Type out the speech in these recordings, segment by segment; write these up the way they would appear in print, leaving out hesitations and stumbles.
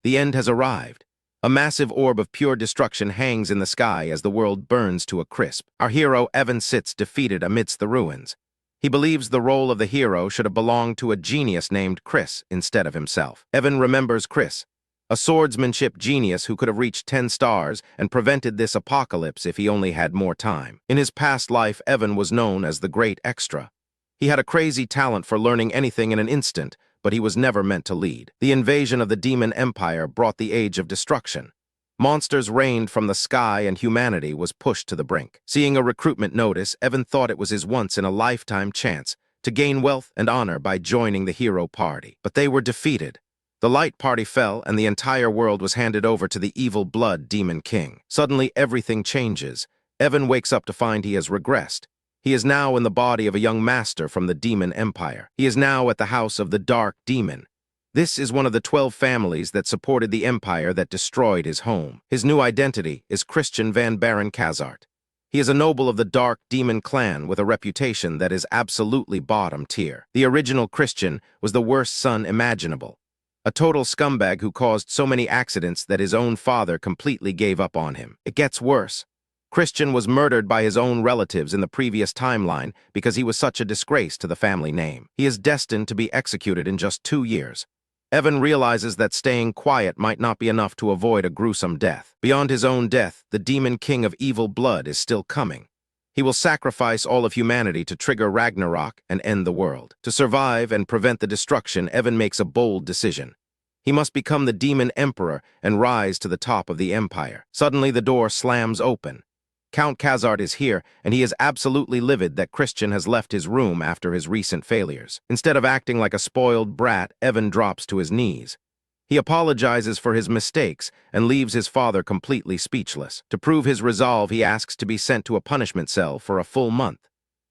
The end has arrived. A massive orb of pure destruction hangs in the sky as the world burns to a crisp. Our hero, Evan, sits defeated amidst the ruins. He believes the role of the hero should have belonged to a genius named Chris instead of himself. Evan remembers Chris, a swordsmanship genius who could have reached 10 stars and prevented this apocalypse if he only had more time. In his past life, Evan was known as the Great Extra. He had a crazy talent for learning anything in an instant, but he was never meant to lead. The invasion of the Demon Empire brought the age of destruction. Monsters rained from the sky and humanity was pushed to the brink. Seeing a recruitment notice, Evan thought it was his once-in-a-lifetime chance to gain wealth and honor by joining the hero party. But they were defeated. The light party fell and the entire world was handed over to the evil blood Demon King. Suddenly, everything changes. Evan wakes up to find he has regressed. He is now in the body of a young master from the Demon Empire. He is now at the house of the Dark Demon. This is one of the 12 families that supported the empire that destroyed his home. His new identity is Christian Van Baron Khazart. He is a noble of the Dark Demon clan with a reputation that is absolutely bottom tier. The original Christian was the worst son imaginable. A total scumbag who caused so many accidents that his own father completely gave up on him. It gets worse. Christian was murdered by his own relatives in the previous timeline because he was such a disgrace to the family name. He is destined to be executed in just 2 years. Evan realizes that staying quiet might not be enough to avoid a gruesome death. Beyond his own death, the Demon King of evil blood is still coming. He will sacrifice all of humanity to trigger Ragnarok and end the world. To survive and prevent the destruction, Evan makes a bold decision. He must become the Demon Emperor and rise to the top of the empire. Suddenly, the door slams open. Count Khazart is here, and he is absolutely livid that Christian has left his room after his recent failures. Instead of acting like a spoiled brat, Evan drops to his knees. He apologizes for his mistakes and leaves his father completely speechless. To prove his resolve, he asks to be sent to a punishment cell for a full month.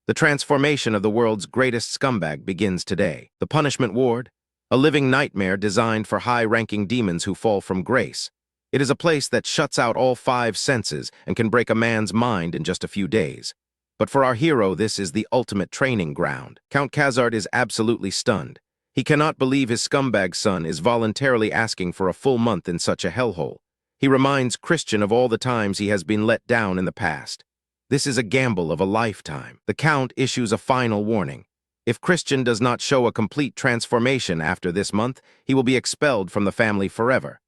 The transformation of the world's greatest scumbag begins today. The punishment ward, a living nightmare designed for high-ranking demons who fall from grace. It is a place that shuts out all 5 senses and can break a man's mind in just a few days. But for our hero, this is the ultimate training ground. Count Khazart is absolutely stunned. He cannot believe his scumbag son is voluntarily asking for a full month in such a hellhole. He reminds Christian of all the times he has been let down in the past. This is a gamble of a lifetime. The Count issues a final warning. If Christian does not show a complete transformation after this month, he will be expelled from the family forever.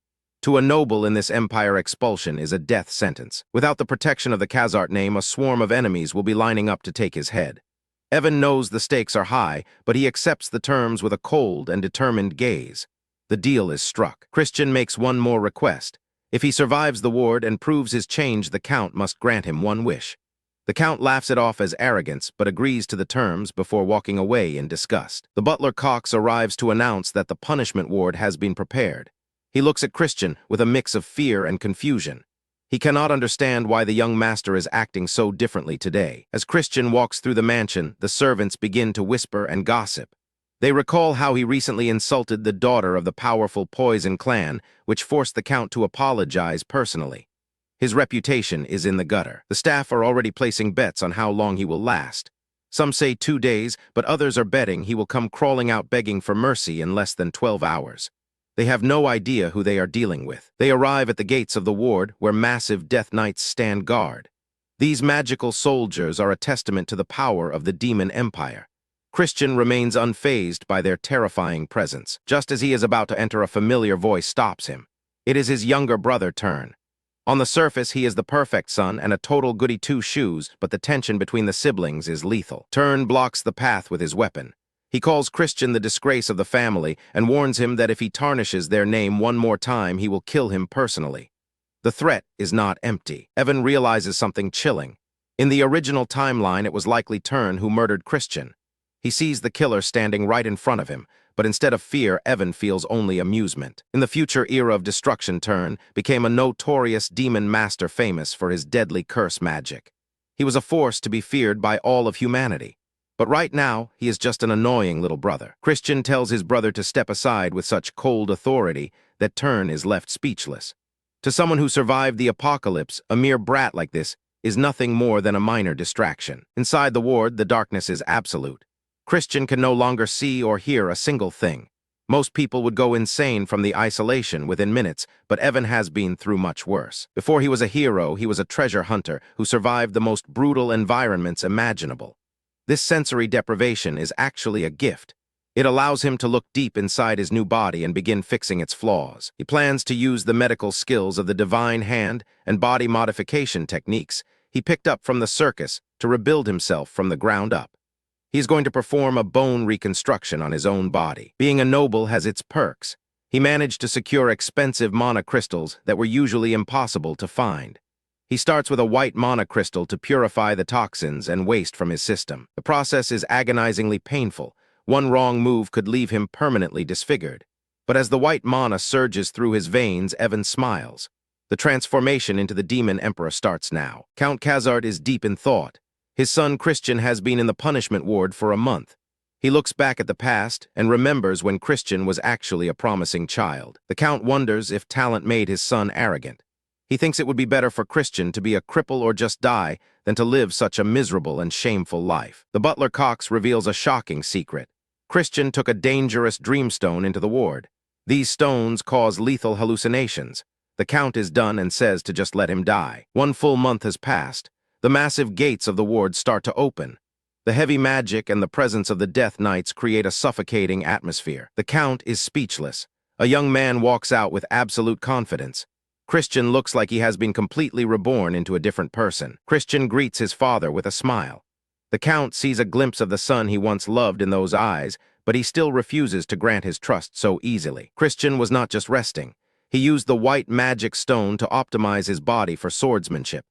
To a noble in this empire, expulsion is a death sentence. Without the protection of the Khazart name, a swarm of enemies will be lining up to take his head. Evan knows the stakes are high, but he accepts the terms with a cold and determined gaze. The deal is struck. Christian makes one more request. If he survives the ward and proves his change, the Count must grant him one wish. The Count laughs it off as arrogance, but agrees to the terms before walking away in disgust. The butler Cox arrives to announce that the punishment ward has been prepared. He looks at Christian with a mix of fear and confusion. He cannot understand why the young master is acting so differently today. As Christian walks through the mansion, the servants begin to whisper and gossip. They recall how he recently insulted the daughter of the powerful Poison clan, which forced the Count to apologize personally. His reputation is in the gutter. The staff are already placing bets on how long he will last. Some say 2 days, but others are betting he will come crawling out begging for mercy in less than 12 hours. They have no idea who they are dealing with. They arrive at the gates of the ward, where massive Death Knights stand guard. These magical soldiers are a testament to the power of the Demon Empire. Christian remains unfazed by their terrifying presence. Just as he is about to enter, a familiar voice stops him. It is his younger brother, Turn. On the surface, he is the perfect son and a total goody two-shoes, but the tension between the siblings is lethal. Turn blocks the path with his weapon. He calls Christian the disgrace of the family and warns him that if he tarnishes their name one more time, he will kill him personally. The threat is not empty. Evan realizes something chilling. In the original timeline, it was likely Turn who murdered Christian. He sees the killer standing right in front of him, but instead of fear, Evan feels only amusement. In the future era of destruction, Turn became a notorious demon master famous for his deadly curse magic. He was a force to be feared by all of humanity. But right now, he is just an annoying little brother. Christian tells his brother to step aside with such cold authority that Turn is left speechless. To someone who survived the apocalypse, a mere brat like this is nothing more than a minor distraction. Inside the ward, the darkness is absolute. Christian can no longer see or hear a single thing. Most people would go insane from the isolation within minutes, but Evan has been through much worse. Before he was a hero, he was a treasure hunter who survived the most brutal environments imaginable. This sensory deprivation is actually a gift. It allows him to look deep inside his new body and begin fixing its flaws. He plans to use the medical skills of the divine hand and body modification techniques he picked up from the circus to rebuild himself from the ground up. He's going to perform a bone reconstruction on his own body. Being a noble has its perks. He managed to secure expensive mana crystals that were usually impossible to find. He starts with a white mana crystal to purify the toxins and waste from his system. The process is agonizingly painful. One wrong move could leave him permanently disfigured. But as the white mana surges through his veins, Evan smiles. The transformation into the Demon Emperor starts now. Count Khazard is deep in thought. His son Christian has been in the punishment ward for a month. He looks back at the past and remembers when Christian was actually a promising child. The Count wonders if talent made his son arrogant. He thinks it would be better for Christian to be a cripple or just die than to live such a miserable and shameful life. The butler Cox reveals a shocking secret. Christian took a dangerous dreamstone into the ward. These stones cause lethal hallucinations. The Count is done and says to just let him die. 1 full month has passed. The massive gates of the ward start to open. The heavy magic and the presence of the Death Knights create a suffocating atmosphere. The Count is speechless. A young man walks out with absolute confidence. Christian looks like he has been completely reborn into a different person. Christian greets his father with a smile. The Count sees a glimpse of the son he once loved in those eyes, but he still refuses to grant his trust so easily. Christian was not just resting. He used the white magic stone to optimize his body for swordsmanship.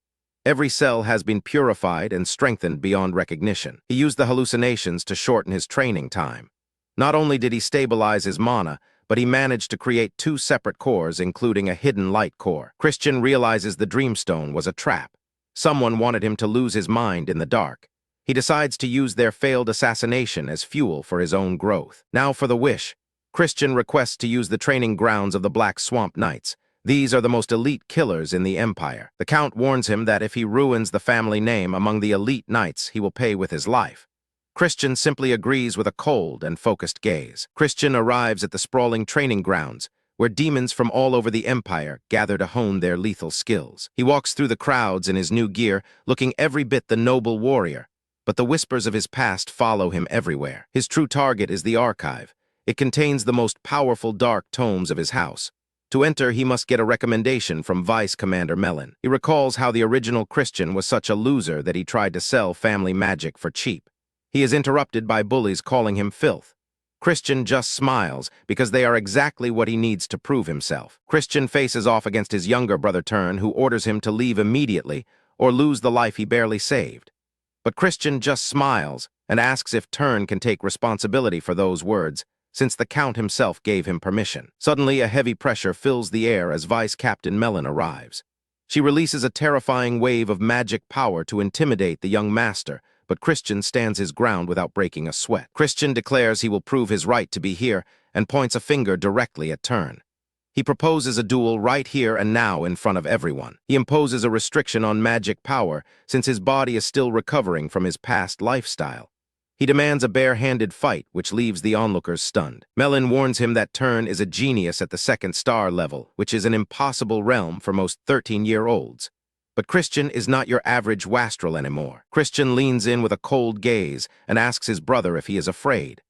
Every cell has been purified and strengthened beyond recognition. He used the hallucinations to shorten his training time. Not only did he stabilize his mana, but he managed to create 2 separate cores, including a hidden light core. Christian realizes the Dreamstone was a trap. Someone wanted him to lose his mind in the dark. He decides to use their failed assassination as fuel for his own growth. Now for the wish. Christian requests to use the training grounds of the Black Swamp Knights. These are the most elite killers in the Empire. The Count warns him that if he ruins the family name among the elite knights, he will pay with his life. Christian simply agrees with a cold and focused gaze. Christian arrives at the sprawling training grounds, where demons from all over the Empire gather to hone their lethal skills. He walks through the crowds in his new gear, looking every bit the noble warrior, but the whispers of his past follow him everywhere. His true target is the archive. It contains the most powerful dark tomes of his house. To enter, he must get a recommendation from Vice Commander Melon. He recalls how the original Christian was such a loser that he tried to sell family magic for cheap. He is interrupted by bullies calling him filth. Christian just smiles because they are exactly what he needs to prove himself. Christian faces off against his younger brother Turn, who orders him to leave immediately or lose the life he barely saved. But Christian just smiles and asks if Turn can take responsibility for those words, since the Count himself gave him permission. Suddenly, a heavy pressure fills the air as Vice Captain Melon arrives. She releases a terrifying wave of magic power to intimidate the young master, but Christian stands his ground without breaking a sweat. Christian declares he will prove his right to be here and points a finger directly at Turn. He proposes a duel right here and now in front of everyone. He imposes a restriction on magic power since his body is still recovering from his past lifestyle. He demands a bare-handed fight, which leaves the onlookers stunned. Melon warns him that Turn is a genius at the 2nd star level, which is an impossible realm for most 13-year-olds. But Christian is not your average wastrel anymore. Christian leans in with a cold gaze and asks his brother if he is afraid.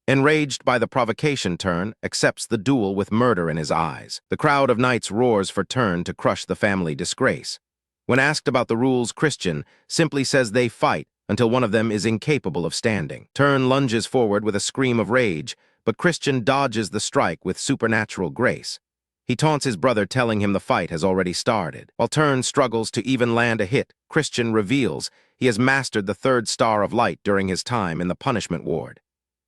Enraged by the provocation, Turn accepts the duel with murder in his eyes. The crowd of knights roars for Turn to crush the family disgrace. When asked about the rules, Christian simply says they fight until one of them is incapable of standing. Turn lunges forward with a scream of rage, but Christian dodges the strike with supernatural grace. He taunts his brother, telling him the fight has already started. While Turn struggles to even land a hit, Christian reveals he has mastered the 3rd star of light during his time in the punishment ward.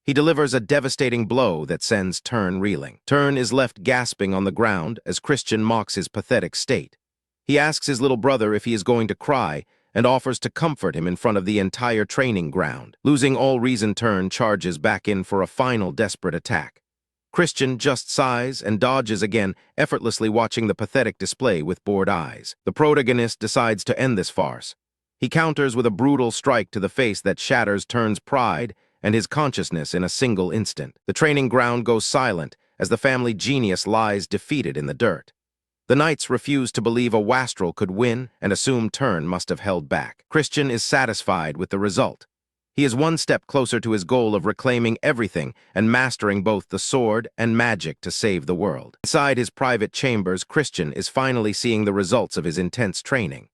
He delivers a devastating blow that sends Turn reeling. Turn is left gasping on the ground as Christian mocks his pathetic state. He asks his little brother if he is going to cry, and offers to comfort him in front of the entire training ground. Losing all reason, Turn charges back in for a final desperate attack. Christian just sighs and dodges again, effortlessly watching the pathetic display with bored eyes. The protagonist decides to end this farce. He counters with a brutal strike to the face that shatters Turn's pride and his consciousness in a single instant. The training ground goes silent as the family genius lies defeated in the dirt. The knights refuse to believe a wastrel could win and assume Turn must have held back. Christian is satisfied with the result. He is one step closer to his goal of reclaiming everything and mastering both the sword and magic to save the world. Inside his private chambers, Christian is finally seeing the results of his intense training.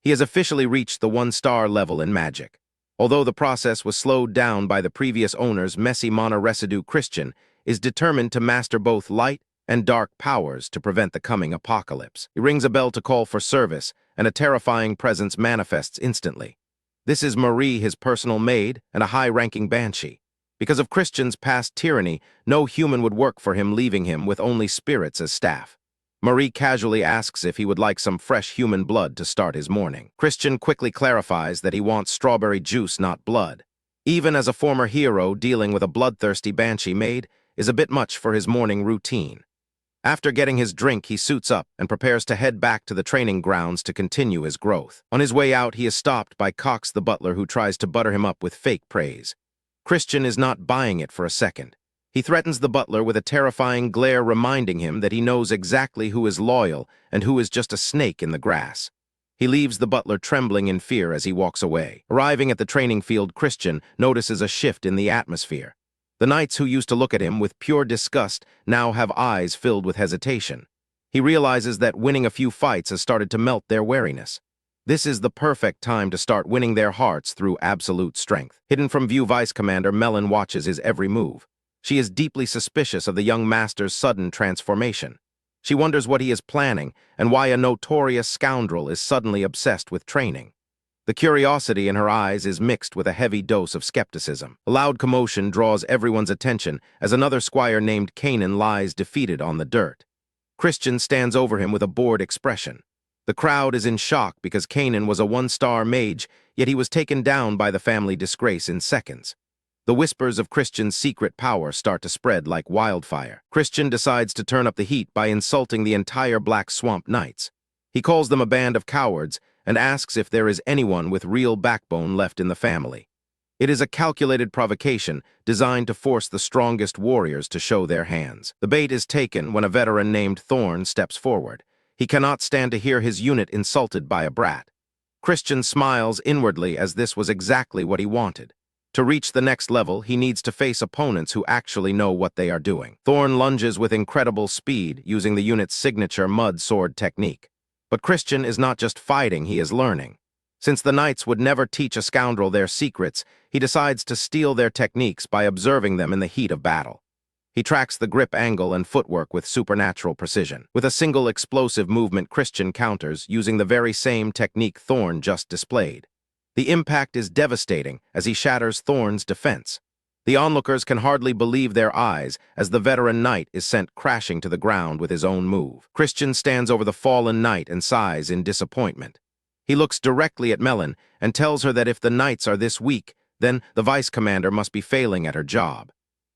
He has officially reached the 1-star level in magic. Although the process was slowed down by the previous owner's messy mana residue, Christian is determined to master both light and dark powers to prevent the coming apocalypse. He rings a bell to call for service, and a terrifying presence manifests instantly. This is Marie, his personal maid, and a high-ranking banshee. Because of Christian's past tyranny, no human would work for him, leaving him with only spirits as staff. Marie casually asks if he would like some fresh human blood to start his morning. Christian quickly clarifies that he wants strawberry juice, not blood. Even as a former hero, dealing with a bloodthirsty banshee maid is a bit much for his morning routine. After getting his drink, he suits up and prepares to head back to the training grounds to continue his growth. On his way out, he is stopped by Cox the butler, who tries to butter him up with fake praise. Christian is not buying it for a second. He threatens the butler with a terrifying glare, reminding him that he knows exactly who is loyal and who is just a snake in the grass. He leaves the butler trembling in fear as he walks away. Arriving at the training field, Christian notices a shift in the atmosphere. The knights who used to look at him with pure disgust now have eyes filled with hesitation. He realizes that winning a few fights has started to melt their wariness. This is the perfect time to start winning their hearts through absolute strength. Hidden from view, Vice Commander Melon watches his every move. She is deeply suspicious of the young master's sudden transformation. She wonders what he is planning and why a notorious scoundrel is suddenly obsessed with training. The curiosity in her eyes is mixed with a heavy dose of skepticism. A loud commotion draws everyone's attention as another squire named Kanan lies defeated on the dirt. Christian stands over him with a bored expression. The crowd is in shock because Kanan was a 1-star mage, yet he was taken down by the family disgrace in seconds. The whispers of Christian's secret power start to spread like wildfire. Christian decides to turn up the heat by insulting the entire Black Swamp Knights. He calls them a band of cowards and asks if there is anyone with real backbone left in the family. It is a calculated provocation designed to force the strongest warriors to show their hands. The bait is taken when a veteran named Thorn steps forward. He cannot stand to hear his unit insulted by a brat. Christian smiles inwardly, as this was exactly what he wanted. To reach the next level, he needs to face opponents who actually know what they are doing. Thorn lunges with incredible speed, using the unit's signature mud sword technique. But Christian is not just fighting, he is learning. Since the knights would never teach a scoundrel their secrets, he decides to steal their techniques by observing them in the heat of battle. He tracks the grip angle and footwork with supernatural precision. With a single explosive movement, Christian counters, using the very same technique Thorn just displayed. The impact is devastating as he shatters Thorn's defense. The onlookers can hardly believe their eyes as the veteran knight is sent crashing to the ground with his own move. Christian stands over the fallen knight and sighs in disappointment. He looks directly at Melon and tells her that if the knights are this weak, then the vice commander must be failing at her job.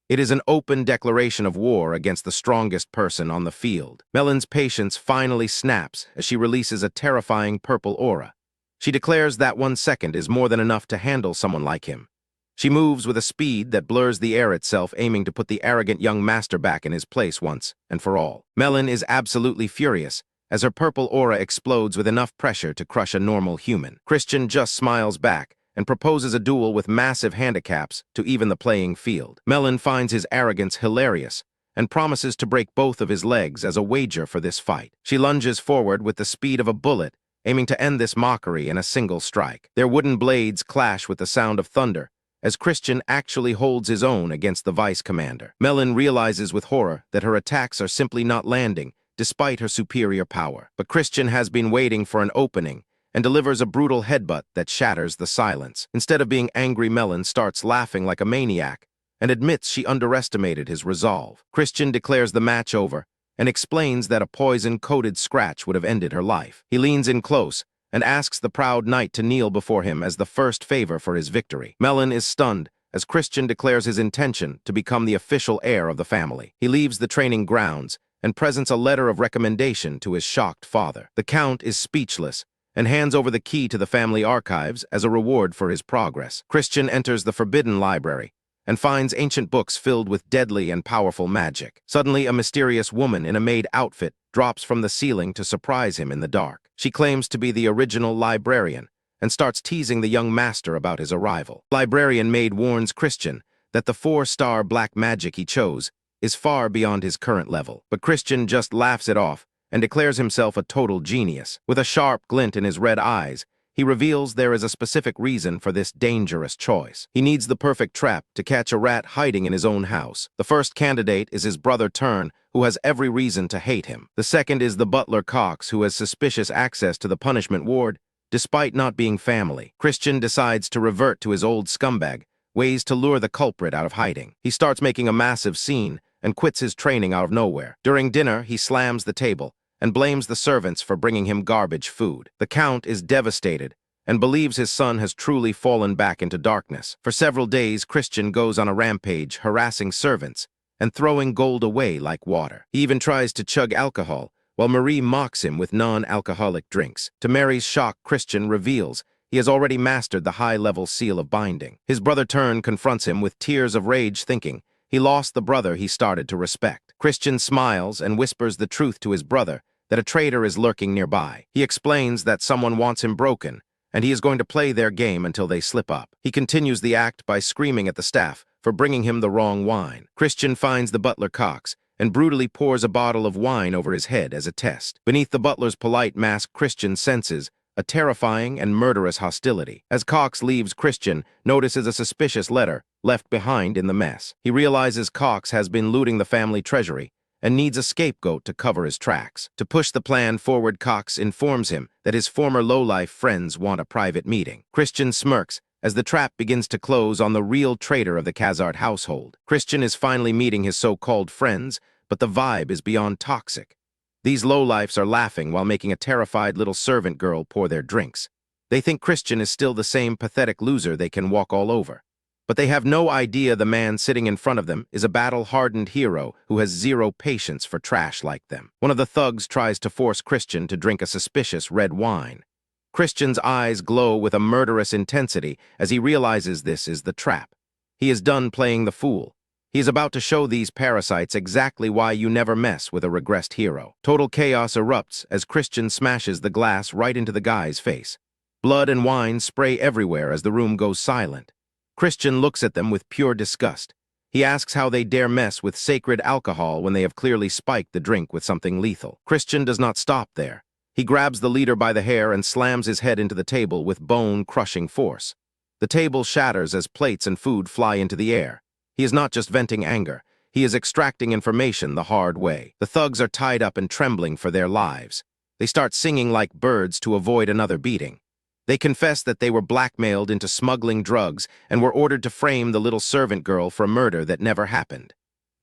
It is an open declaration of war against the strongest person on the field. Melon's patience finally snaps as she releases a terrifying purple aura. She declares that 1 second is more than enough to handle someone like him. She moves with a speed that blurs the air itself, aiming to put the arrogant young master back in his place once and for all. Melon is absolutely furious as her purple aura explodes with enough pressure to crush a normal human. Christian just smiles back and proposes a duel with massive handicaps to even the playing field. Melon finds his arrogance hilarious and promises to break both of his legs as a wager for this fight. She lunges forward with the speed of a bullet, aiming to end this mockery in a single strike. Their wooden blades clash with the sound of thunder, as Christian actually holds his own against the vice commander. Melon realizes with horror that her attacks are simply not landing, despite her superior power. But Christian has been waiting for an opening and delivers a brutal headbutt that shatters the silence. Instead of being angry, Melon starts laughing like a maniac and admits she underestimated his resolve. Christian declares the match over and explains that a poison-coated scratch would have ended her life. He leans in close and asks the proud knight to kneel before him as the first favor for his victory. Melon is stunned as Christian declares his intention to become the official heir of the family. He leaves the training grounds and presents a letter of recommendation to his shocked father. The count is speechless and hands over the key to the family archives as a reward for his progress. Christian enters the Forbidden Library and finds ancient books filled with deadly and powerful magic. Suddenly, a mysterious woman in a maid outfit drops from the ceiling to surprise him in the dark. She claims to be the original librarian and starts teasing the young master about his arrival. The librarian maid warns Christian that the 4-star black magic he chose is far beyond his current level. But Christian just laughs it off and declares himself a total genius. With a sharp glint in his red eyes, he reveals there is a specific reason for this dangerous choice. He needs the perfect trap to catch a rat hiding in his own house. The first candidate is his brother Turn, who has every reason to hate him. The second is the butler Cox, who has suspicious access to the punishment ward, despite not being family. Christian decides to revert to his old scumbag, ways to lure the culprit out of hiding. He starts making a massive scene and quits his training out of nowhere. During dinner, he slams the table and blames the servants for bringing him garbage food. The Count is devastated and believes his son has truly fallen back into darkness. For several days, Christian goes on a rampage, harassing servants and throwing gold away like water. He even tries to chug alcohol, while Marie mocks him with non-alcoholic drinks. To Mary's shock, Christian reveals he has already mastered the high-level seal of binding. His brother Turn confronts him with tears of rage, thinking he lost the brother he started to respect. Christian smiles and whispers the truth to his brother, that a traitor is lurking nearby. He explains that someone wants him broken, and he is going to play their game until they slip up. He continues the act by screaming at the staff for bringing him the wrong wine. Christian finds the butler Cox and brutally pours a bottle of wine over his head as a test. Beneath the butler's polite mask, Christian senses a terrifying and murderous hostility. As Cox leaves, Christian notices a suspicious letter left behind in the mess. He realizes Cox has been looting the family treasury and needs a scapegoat to cover his tracks. To push the plan forward, Cox informs him that his former lowlife friends want a private meeting. Christian smirks as the trap begins to close on the real traitor of the Khazard household. Christian is finally meeting his so-called friends, but the vibe is beyond toxic. These lowlifes are laughing while making a terrified little servant girl pour their drinks. They think Christian is still the same pathetic loser they can walk all over. But they have no idea the man sitting in front of them is a battle-hardened hero who has zero patience for trash like them. One of the thugs tries to force Christian to drink a suspicious red wine. Christian's eyes glow with a murderous intensity as he realizes this is the trap. He is done playing the fool. He is about to show these parasites exactly why you never mess with a regressed hero. Total chaos erupts as Christian smashes the glass right into the guy's face. Blood and wine spray everywhere as the room goes silent. Christian looks at them with pure disgust. He asks how they dare mess with sacred alcohol when they have clearly spiked the drink with something lethal. Christian does not stop there. He grabs the leader by the hair and slams his head into the table with bone-crushing force. The table shatters as plates and food fly into the air. He is not just venting anger. He is extracting information the hard way. The thugs are tied up and trembling for their lives. They start singing like birds to avoid another beating. They confess that they were blackmailed into smuggling drugs and were ordered to frame the little servant girl for a murder that never happened.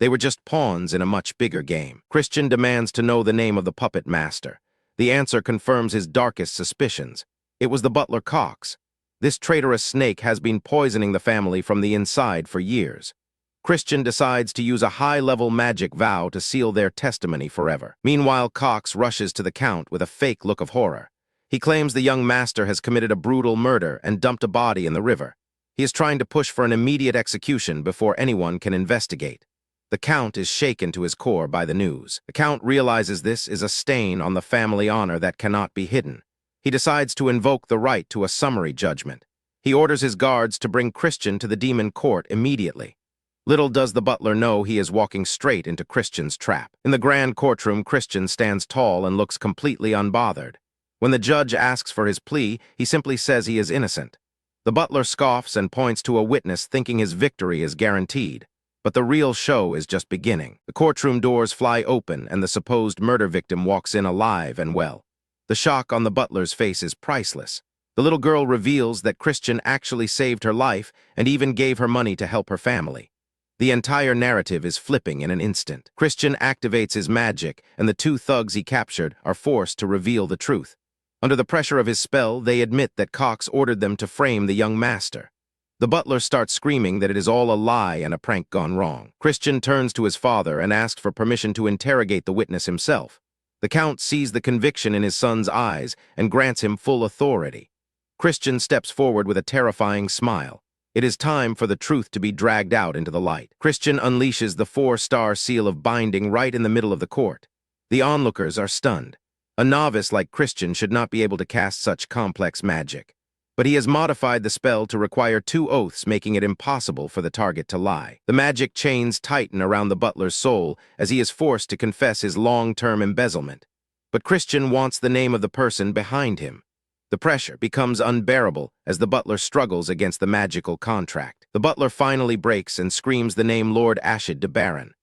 They were just pawns in a much bigger game. Christian demands to know the name of the puppet master. The answer confirms his darkest suspicions. It was the butler Cox. This traitorous snake has been poisoning the family from the inside for years. Christian decides to use a high-level magic vow to seal their testimony forever. Meanwhile, Cox rushes to the Count with a fake look of horror. He claims the young master has committed a brutal murder and dumped a body in the river. He is trying to push for an immediate execution before anyone can investigate. The Count is shaken to his core by the news. The Count realizes this is a stain on the family honor that cannot be hidden. He decides to invoke the right to a summary judgment. He orders his guards to bring Christian to the demon court immediately. Little does the butler know he is walking straight into Christian's trap. In the grand courtroom, Christian stands tall and looks completely unbothered. When the judge asks for his plea, he simply says he is innocent. The butler scoffs and points to a witness, thinking his victory is guaranteed. But the real show is just beginning. The courtroom doors fly open and the supposed murder victim walks in alive and well. The shock on the butler's face is priceless. The little girl reveals that Christian actually saved her life and even gave her money to help her family. The entire narrative is flipping in an instant. Christian activates his magic, and the two thugs he captured are forced to reveal the truth. Under the pressure of his spell, they admit that Cox ordered them to frame the young master. The butler starts screaming that it is all a lie and a prank gone wrong. Christian turns to his father and asks for permission to interrogate the witness himself. The Count sees the conviction in his son's eyes and grants him full authority. Christian steps forward with a terrifying smile. It is time for the truth to be dragged out into the light. Christian unleashes the 4-star seal of binding right in the middle of the court. The onlookers are stunned. A novice like Christian should not be able to cast such complex magic. But he has modified the spell to require 2 oaths, making it impossible for the target to lie. The magic chains tighten around the butler's soul as he is forced to confess his long-term embezzlement. But Christian wants the name of the person behind him. The pressure becomes unbearable as the butler struggles against the magical contract. The butler finally breaks and screams the name Lord Ashid de Baron.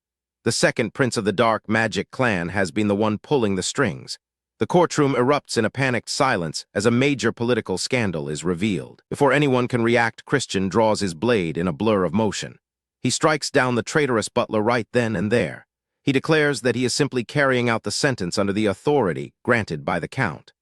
The second prince of the dark magic clan has been the one pulling the strings. The courtroom erupts in a panicked silence as a major political scandal is revealed. Before anyone can react, Christian draws his blade in a blur of motion. He strikes down the traitorous butler right then and there. He declares that he is simply carrying out the sentence under the authority granted by the count.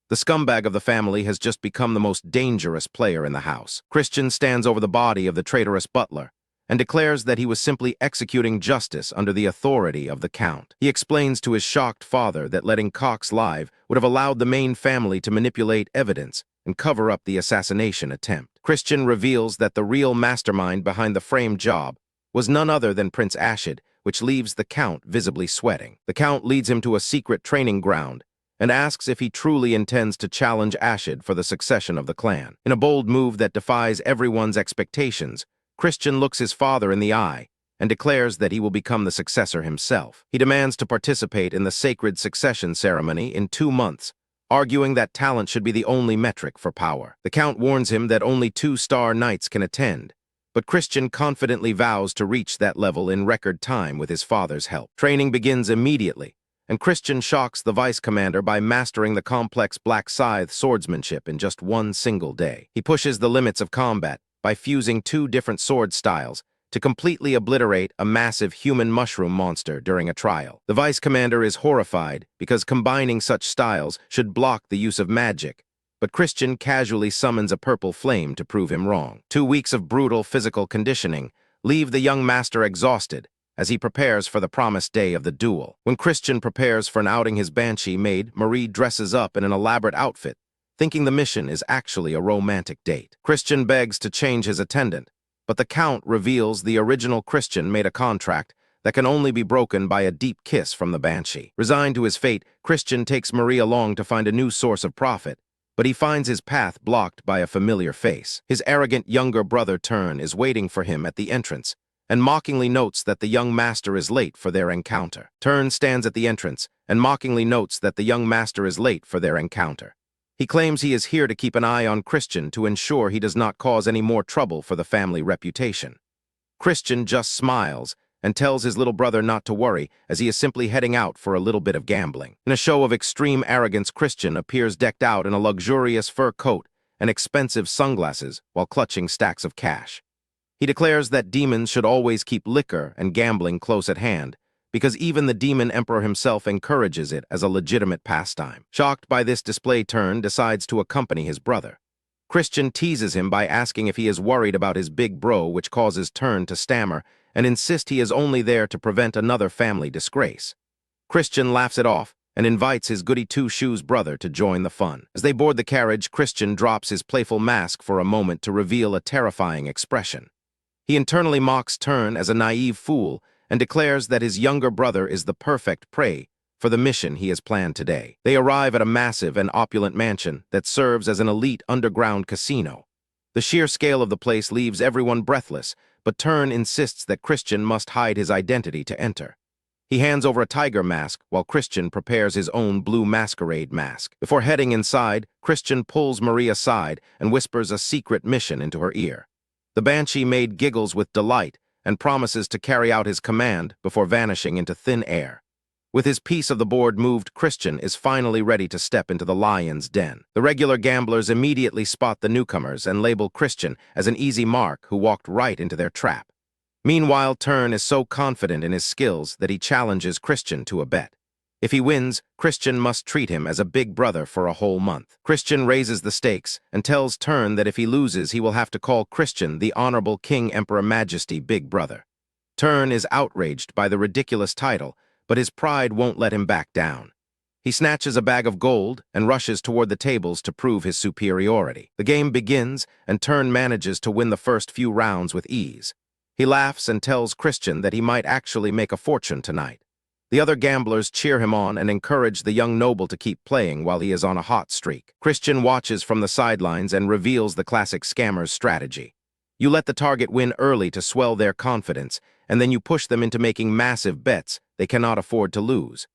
The scumbag of the family has just become the most dangerous player in the house. Christian stands over the body of the traitorous butler and declares that he was simply executing justice under the authority of the count. He explains to his shocked father that letting Cox live would have allowed the main family to manipulate evidence and cover up the assassination attempt. Christian reveals that the real mastermind behind the framed job was none other than Prince Ashid, which leaves the count visibly sweating. The count leads him to a secret training ground and asks if he truly intends to challenge Ashid for the succession of the clan. In a bold move that defies everyone's expectations, Christian looks his father in the eye and declares that he will become the successor himself. He demands to participate in the sacred succession ceremony in 2 months, arguing that talent should be the only metric for power. The count warns him that only 2-star knights can attend, but Christian confidently vows to reach that level in record time with his father's help. Training begins immediately, and Christian shocks the vice commander by mastering the complex black scythe swordsmanship in just 1 single day. He pushes the limits of combat by fusing 2 different sword styles to completely obliterate a massive human mushroom monster during a trial. The vice commander is horrified because combining such styles should block the use of magic, but Christian casually summons a purple flame to prove him wrong. 2 weeks of brutal physical conditioning leave the young master exhausted as he prepares for the promised day of the duel. When Christian prepares for an outing, his banshee maid, Marie, dresses up in an elaborate outfit, thinking the mission is actually a romantic date. Christian begs to change his attendant, but the count reveals the original Christian made a contract that can only be broken by a deep kiss from the banshee. Resigned to his fate, Christian takes Marie along to find a new source of profit, but he finds his path blocked by a familiar face. His arrogant younger brother Turn is waiting for him at the entrance and mockingly notes that the young master is late for their encounter. Turn stands at the entrance and mockingly notes that the young master is late for their encounter. He claims he is here to keep an eye on Christian to ensure he does not cause any more trouble for the family reputation. Christian just smiles and tells his little brother not to worry as he is simply heading out for a little bit of gambling. In a show of extreme arrogance, Christian appears decked out in a luxurious fur coat and expensive sunglasses while clutching stacks of cash. He declares that demons should always keep liquor and gambling close at hand, because even the demon emperor himself encourages it as a legitimate pastime. Shocked by this display, Turn decides to accompany his brother. Christian teases him by asking if he is worried about his big bro, which causes Turn to stammer and insist he is only there to prevent another family disgrace. Christian laughs it off and invites his goody-two-shoes brother to join the fun. As they board the carriage, Christian drops his playful mask for a moment to reveal a terrifying expression. He internally mocks Turn as a naive fool and declares that his younger brother is the perfect prey for the mission he has planned today. They arrive at a massive and opulent mansion that serves as an elite underground casino. The sheer scale of the place leaves everyone breathless, but Turn insists that Christian must hide his identity to enter. He hands over a tiger mask while Christian prepares his own blue masquerade mask. Before heading inside, Christian pulls Marie aside and whispers a secret mission into her ear. The banshee maid giggles with delight and promises to carry out his command before vanishing into thin air. With his piece of the board moved, Christian is finally ready to step into the lion's den. The regular gamblers immediately spot the newcomers and label Christian as an easy mark who walked right into their trap. Meanwhile, Turn is so confident in his skills that he challenges Christian to a bet. If he wins, Christian must treat him as a big brother for a whole month. Christian raises the stakes and tells Turn that if he loses, he will have to call Christian the Honorable King Emperor Majesty Big Brother. Turn is outraged by the ridiculous title, but his pride won't let him back down. He snatches a bag of gold and rushes toward the tables to prove his superiority. The game begins, and Turn manages to win the first few rounds with ease. He laughs and tells Christian that he might actually make a fortune tonight. The other gamblers cheer him on and encourage the young noble to keep playing while he is on a hot streak. Christian watches from the sidelines and reveals the classic scammer's strategy. You let the target win early to swell their confidence, and then you push them into making massive bets they cannot afford to lose.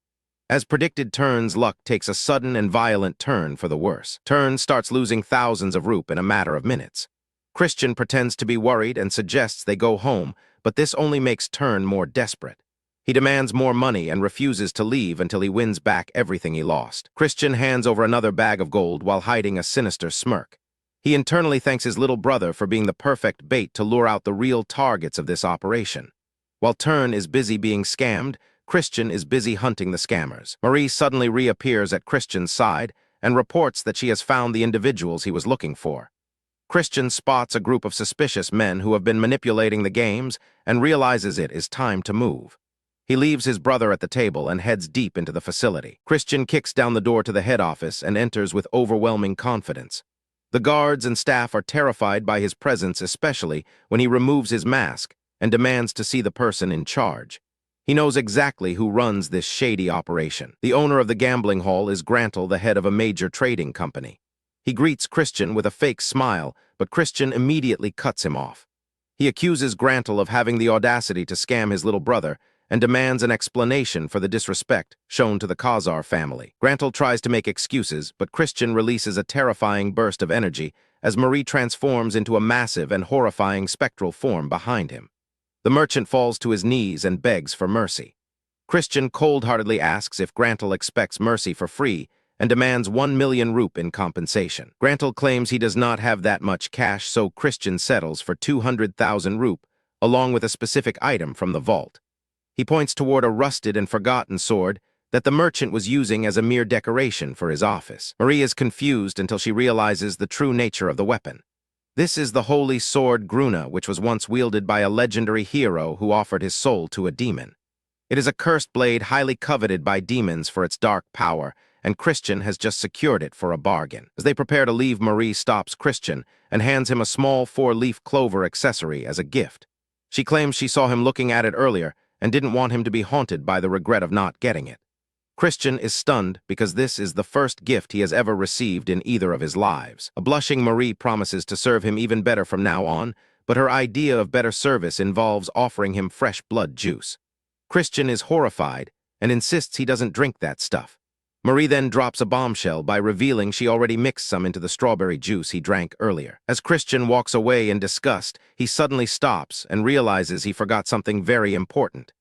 As predicted, Turn's luck takes a sudden and violent turn for the worse. Turn starts losing thousands of rup in a matter of minutes. Christian pretends to be worried and suggests they go home, but this only makes Turn more desperate. He demands more money and refuses to leave until he wins back everything he lost. Christian hands over another bag of gold while hiding a sinister smirk. He internally thanks his little brother for being the perfect bait to lure out the real targets of this operation. While Turn is busy being scammed, Christian is busy hunting the scammers. Marie suddenly reappears at Christian's side and reports that she has found the individuals he was looking for. Christian spots a group of suspicious men who have been manipulating the games and realizes it is time to move. He leaves his brother at the table and heads deep into the facility. Christian kicks down the door to the head office and enters with overwhelming confidence. The guards and staff are terrified by his presence, especially when he removes his mask and demands to see the person in charge. He knows exactly who runs this shady operation. The owner of the gambling hall is Grantle, the head of a major trading company. He greets Christian with a fake smile, but Christian immediately cuts him off. He accuses Grantle of having the audacity to scam his little brother and demands an explanation for the disrespect shown to the Khazar family. Grantle tries to make excuses, but Christian releases a terrifying burst of energy as Marie transforms into a massive and horrifying spectral form behind him. The merchant falls to his knees and begs for mercy. Christian cold-heartedly asks if Grantle expects mercy for free and demands 1 million rup in compensation. Grantle claims he does not have that much cash, so Christian settles for 200,000 rup, along with a specific item from the vault. He points toward a rusted and forgotten sword that the merchant was using as a mere decoration for his office. Marie is confused until she realizes the true nature of the weapon. This is the holy sword Gruna, which was once wielded by a legendary hero who offered his soul to a demon. It is a cursed blade highly coveted by demons for its dark power, and Christian has just secured it for a bargain. As they prepare to leave, Marie stops Christian and hands him a small 4-leaf clover accessory as a gift. She claims she saw him looking at it earlier and didn't want him to be haunted by the regret of not getting it. Christian is stunned because this is the first gift he has ever received in either of his lives. A blushing Marie promises to serve him even better from now on, but her idea of better service involves offering him fresh blood juice. Christian is horrified and insists he doesn't drink that stuff. Marie then drops a bombshell by revealing she already mixed some into the strawberry juice he drank earlier. As Christian walks away in disgust, he suddenly stops and realizes he forgot something very important.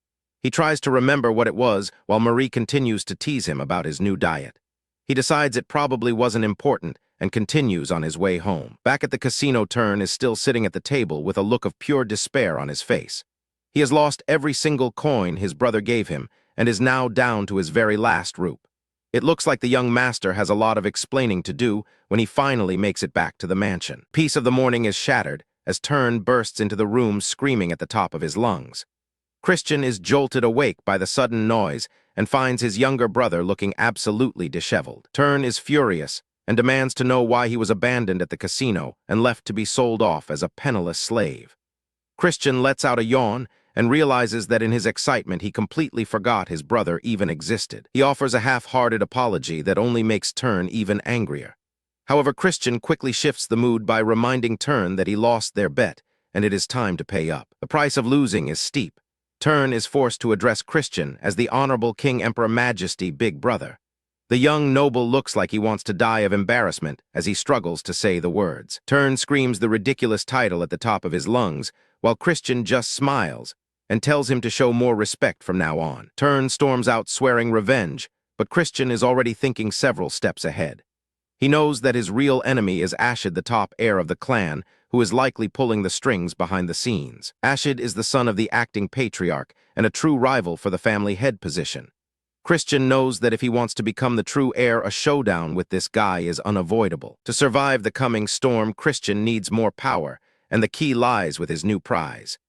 He tries to remember what it was while Marie continues to tease him about his new diet. He decides it probably wasn't important and continues on his way home. Back at the casino, Turn is still sitting at the table with a look of pure despair on his face. He has lost every single coin his brother gave him and is now down to his very last rup. It looks like the young master has a lot of explaining to do when he finally makes it back to the mansion. Peace of the morning is shattered as Turn bursts into the room screaming at the top of his lungs. Christian is jolted awake by the sudden noise and finds his younger brother looking absolutely disheveled. Turn is furious and demands to know why he was abandoned at the casino and left to be sold off as a penniless slave. Christian lets out a yawn and realizes that in his excitement he completely forgot his brother even existed. He offers a half-hearted apology that only makes Turn even angrier. However, Christian quickly shifts the mood by reminding Turn that he lost their bet and it is time to pay up. The price of losing is steep. Turn is forced to address Christian as the Honorable King Emperor Majesty Big Brother. The young noble looks like he wants to die of embarrassment as he struggles to say the words. Turn screams the ridiculous title at the top of his lungs, while Christian just smiles and tells him to show more respect from now on. Turn storms out swearing revenge, but Christian is already thinking several steps ahead. He knows that his real enemy is Ashid, the top heir of the clan, who is likely pulling the strings behind the scenes. Ashid is the son of the acting patriarch and a true rival for the family head position. Christian knows that if he wants to become the true heir, a showdown with this guy is unavoidable. To survive the coming storm, Christian needs more power, and the key lies with his new prize.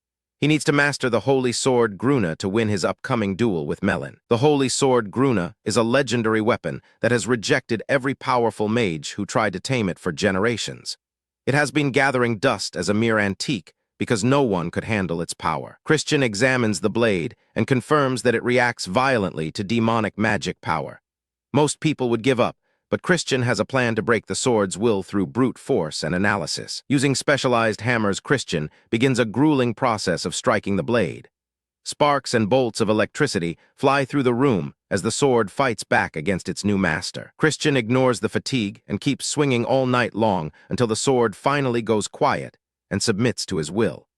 He needs to master the Holy Sword Gruna to win his upcoming duel with Melon. The Holy Sword Gruna is a legendary weapon that has rejected every powerful mage who tried to tame it for generations. It has been gathering dust as a mere antique because no one could handle its power. Christian examines the blade and confirms that it reacts violently to demonic magic power. Most people would give up, but Christian has a plan to break the sword's will through brute force and analysis. Using specialized hammers, Christian begins a grueling process of striking the blade. Sparks and bolts of electricity fly through the room as the sword fights back against its new master. Christian ignores the fatigue and keeps swinging all night long until the sword finally goes quiet and submits to his will.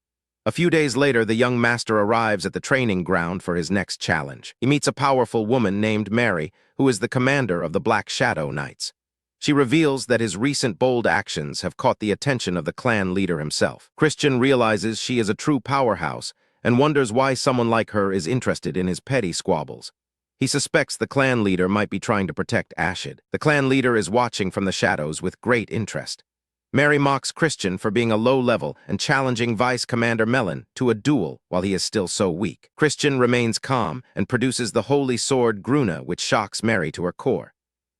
A few days later, the young master arrives at the training ground for his next challenge. He meets a powerful woman named Mary, who is the commander of the Black Shadow Knights. She reveals that his recent bold actions have caught the attention of the clan leader himself. Christian realizes she is a true powerhouse and wonders why someone like her is interested in his petty squabbles. He suspects the clan leader might be trying to protect Ashid. The clan leader is watching from the shadows with great interest. Mary mocks Christian for being a low-level and challenging Vice Commander Melon to a duel while he is still so weak. Christian remains calm and produces the Holy Sword Gruna, which shocks Mary to her core.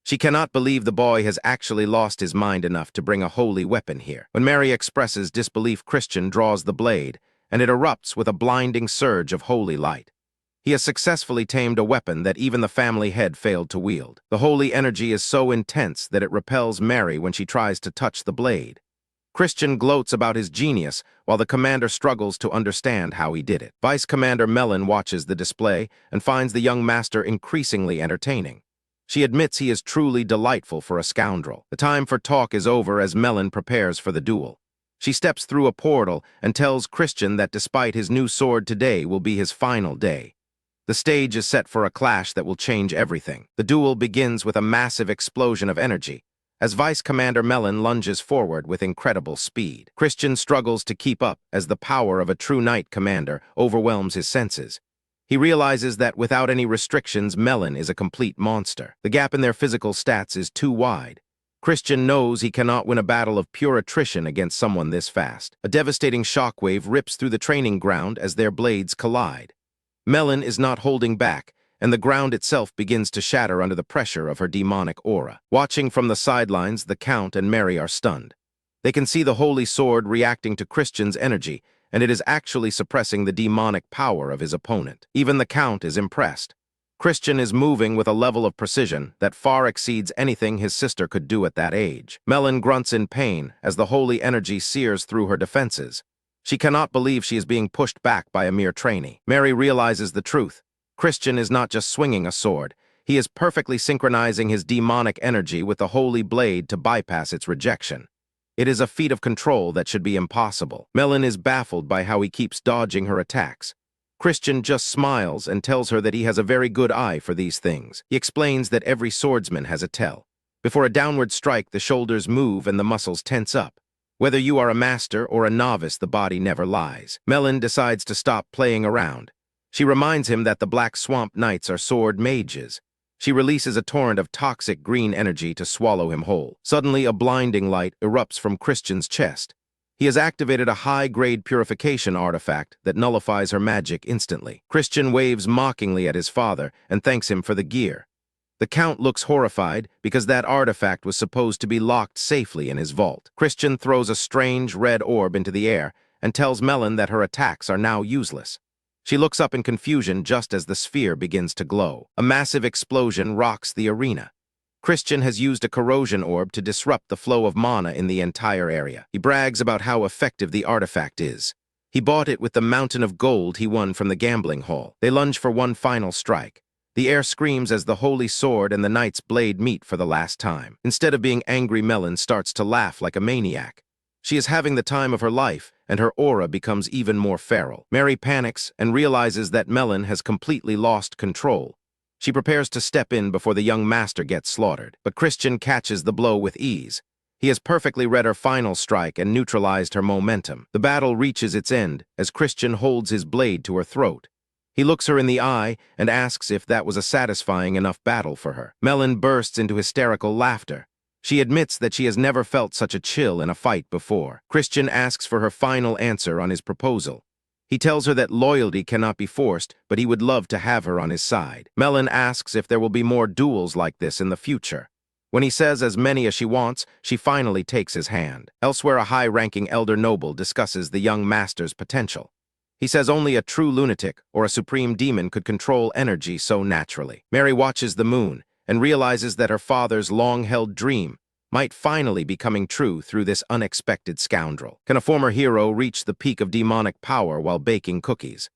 She cannot believe the boy has actually lost his mind enough to bring a holy weapon here. When Mary expresses disbelief, Christian draws the blade, and it erupts with a blinding surge of holy light. He has successfully tamed a weapon that even the family head failed to wield. The holy energy is so intense that it repels Mary when she tries to touch the blade. Christian gloats about his genius while the commander struggles to understand how he did it. Vice Commander Melon watches the display and finds the young master increasingly entertaining. She admits he is truly delightful for a scoundrel. The time for talk is over as Melon prepares for the duel. She steps through a portal and tells Christian that despite his new sword, today will be his final day. The stage is set for a clash that will change everything. The duel begins with a massive explosion of energy, as Vice Commander Melon lunges forward with incredible speed. Christian struggles to keep up as the power of a true knight commander overwhelms his senses. He realizes that without any restrictions, Melon is a complete monster. The gap in their physical stats is too wide. Christian knows he cannot win a battle of pure attrition against someone this fast. A devastating shockwave rips through the training ground as their blades collide. Melon is not holding back, and the ground itself begins to shatter under the pressure of her demonic aura. Watching from the sidelines, the Count and Mary are stunned. They can see the holy sword reacting to Christian's energy, and it is actually suppressing the demonic power of his opponent. Even the Count is impressed. Christian is moving with a level of precision that far exceeds anything his sister could do at that age. Melon grunts in pain as the holy energy sears through her defenses. She cannot believe she is being pushed back by a mere trainee. Mary realizes the truth. Christian is not just swinging a sword. He is perfectly synchronizing his demonic energy with the holy blade to bypass its rejection. It is a feat of control that should be impossible. Melon is baffled by how he keeps dodging her attacks. Christian just smiles and tells her that he has a very good eye for these things. He explains that every swordsman has a tell. Before a downward strike, the shoulders move and the muscles tense up. Whether you are a master or a novice, the body never lies. Melon decides to stop playing around. She reminds him that the Black Swamp Knights are sword mages. She releases a torrent of toxic green energy to swallow him whole. Suddenly, a blinding light erupts from Christian's chest. He has activated a high-grade purification artifact that nullifies her magic instantly. Christian waves mockingly at his father and thanks him for the gear. The Count looks horrified because that artifact was supposed to be locked safely in his vault. Christian throws a strange red orb into the air and tells Melon that her attacks are now useless. She looks up in confusion just as the sphere begins to glow. A massive explosion rocks the arena. Christian has used a corrosion orb to disrupt the flow of mana in the entire area. He brags about how effective the artifact is. He bought it with the mountain of gold he won from the gambling hall. They lunge for one final strike. The air screams as the holy sword and the knight's blade meet for the last time. Instead of being angry, Melon starts to laugh like a maniac. She is having the time of her life, and her aura becomes even more feral. Mary panics and realizes that Melon has completely lost control. She prepares to step in before the young master gets slaughtered, but Christian catches the blow with ease. He has perfectly read her final strike and neutralized her momentum. The battle reaches its end as Christian holds his blade to her throat. He looks her in the eye and asks if that was a satisfying enough battle for her. Melon bursts into hysterical laughter. She admits that she has never felt such a chill in a fight before. Christian asks for her final answer on his proposal. He tells her that loyalty cannot be forced, but he would love to have her on his side. Melon asks if there will be more duels like this in the future. When he says as many as she wants, she finally takes his hand. Elsewhere, a high-ranking elder noble discusses the young master's potential. He says only a true lunatic or a supreme demon could control energy so naturally. Mary watches the moon and realizes that her father's long-held dream might finally be coming true through this unexpected scoundrel. Can a former hero reach the peak of demonic power while baking cookies?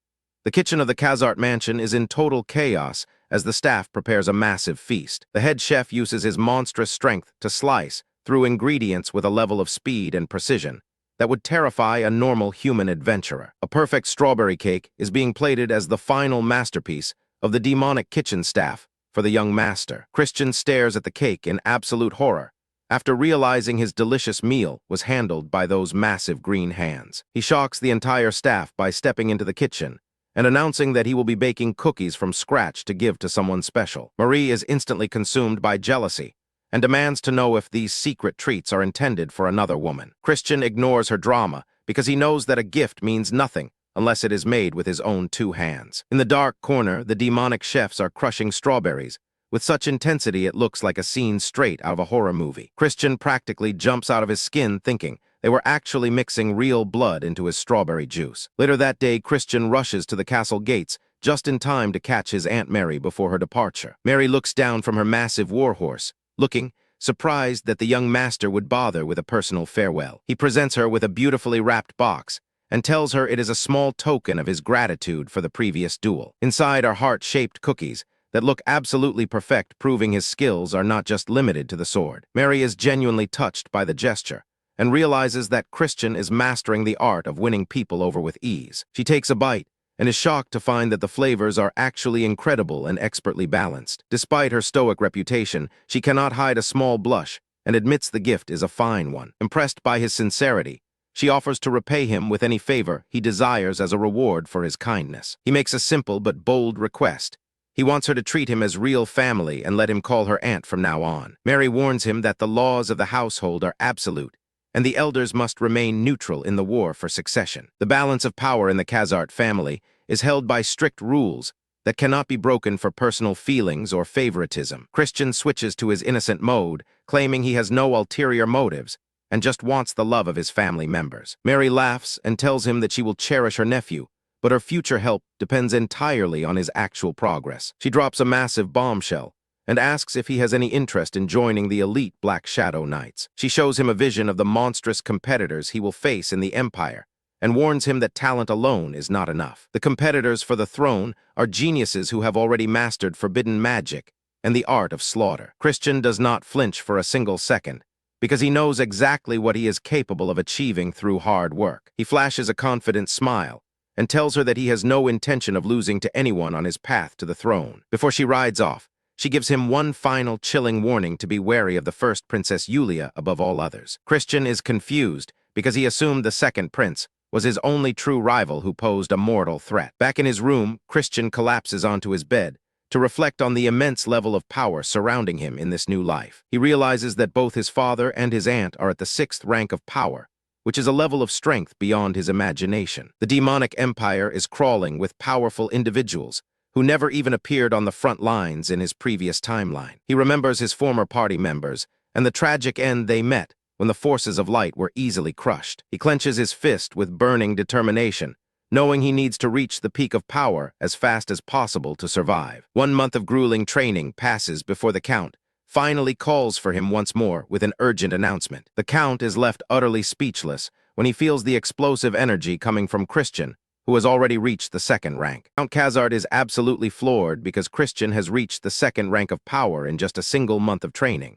The kitchen of the Khazart mansion is in total chaos as the staff prepares a massive feast. The head chef uses his monstrous strength to slice through ingredients with a level of speed and precision that would terrify a normal human adventurer. A perfect strawberry cake is being plated as the final masterpiece of the demonic kitchen staff for the young master. Christian stares at the cake in absolute horror after realizing his delicious meal was handled by those massive green hands. He shocks the entire staff by stepping into the kitchen and announcing that he will be baking cookies from scratch to give to someone special. Marie is instantly consumed by jealousy and demands to know if these secret treats are intended for another woman. Christian ignores her drama because he knows that a gift means nothing unless it is made with his own two hands. In the dark corner, the demonic chefs are crushing strawberries with such intensity it looks like a scene straight out of a horror movie. Christian practically jumps out of his skin thinking they were actually mixing real blood into his strawberry juice. Later that day, Christian rushes to the castle gates just in time to catch his Aunt Mary before her departure. Mary looks down from her massive warhorse, looking surprised that the young master would bother with a personal farewell. He presents her with a beautifully wrapped box and tells her it is a small token of his gratitude for the previous duel. Inside are heart-shaped cookies that look absolutely perfect, proving his skills are not just limited to the sword. Mary is genuinely touched by the gesture and realizes that Christian is mastering the art of winning people over with ease. She takes a bite and is shocked to find that the flavors are actually incredible and expertly balanced. Despite her stoic reputation, she cannot hide a small blush and admits the gift is a fine one. Impressed by his sincerity, she offers to repay him with any favor he desires as a reward for his kindness. He makes a simple but bold request. He wants her to treat him as real family and let him call her aunt from now on. Mary warns him that the laws of the household are absolute, and the elders must remain neutral in the war for succession. The balance of power in the Khazart family is held by strict rules that cannot be broken for personal feelings or favoritism. Christian switches to his innocent mode, claiming he has no ulterior motives and just wants the love of his family members. Mary laughs and tells him that she will cherish her nephew, but her future help depends entirely on his actual progress. She drops a massive bombshell and asks if he has any interest in joining the elite Black Shadow Knights. She shows him a vision of the monstrous competitors he will face in the Empire and warns him that talent alone is not enough. The competitors for the throne are geniuses who have already mastered forbidden magic and the art of slaughter. Christian does not flinch for a single second because he knows exactly what he is capable of achieving through hard work. He flashes a confident smile and tells her that he has no intention of losing to anyone on his path to the throne. Before she rides off, she gives him one final chilling warning to be wary of the first Princess Yulia above all others. Christian is confused because he assumed the second prince was his only true rival who posed a mortal threat. Back in his room, Christian collapses onto his bed to reflect on the immense level of power surrounding him in this new life. He realizes that both his father and his aunt are at the 6th rank of power, which is a level of strength beyond his imagination. The demonic empire is crawling with powerful individuals who never even appeared on the front lines in his previous timeline. He remembers his former party members and the tragic end they met when the forces of light were easily crushed. He clenches his fist with burning determination, knowing he needs to reach the peak of power as fast as possible to survive. 1 month of grueling training passes before the Count finally calls for him once more with an urgent announcement. The Count is left utterly speechless when he feels the explosive energy coming from Christian, who has already reached the 2nd rank. Count Khazart is absolutely floored because Christian has reached the 2nd rank of power in just a single month of training.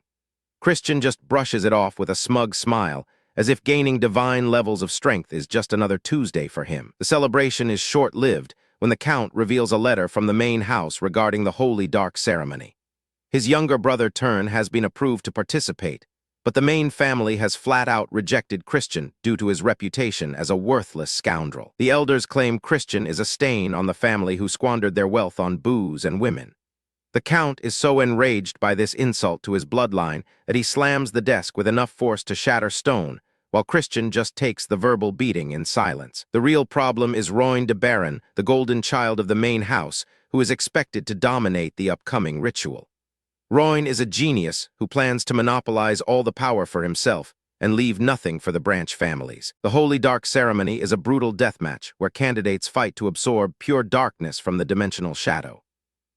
Christian just brushes it off with a smug smile, as if gaining divine levels of strength is just another Tuesday for him. The celebration is short-lived when the Count reveals a letter from the main house regarding the Holy Dark ceremony. His younger brother Turn has been approved to participate, but the main family has flat-out rejected Christian due to his reputation as a worthless scoundrel. The elders claim Christian is a stain on the family who squandered their wealth on booze and women. The Count is so enraged by this insult to his bloodline that he slams the desk with enough force to shatter stone while Christian just takes the verbal beating in silence. The real problem is Roin de Baron, the golden child of the main house, who is expected to dominate the upcoming ritual. Roin is a genius who plans to monopolize all the power for himself and leave nothing for the branch families. The Holy Dark Ceremony is a brutal deathmatch where candidates fight to absorb pure darkness from the dimensional shadow.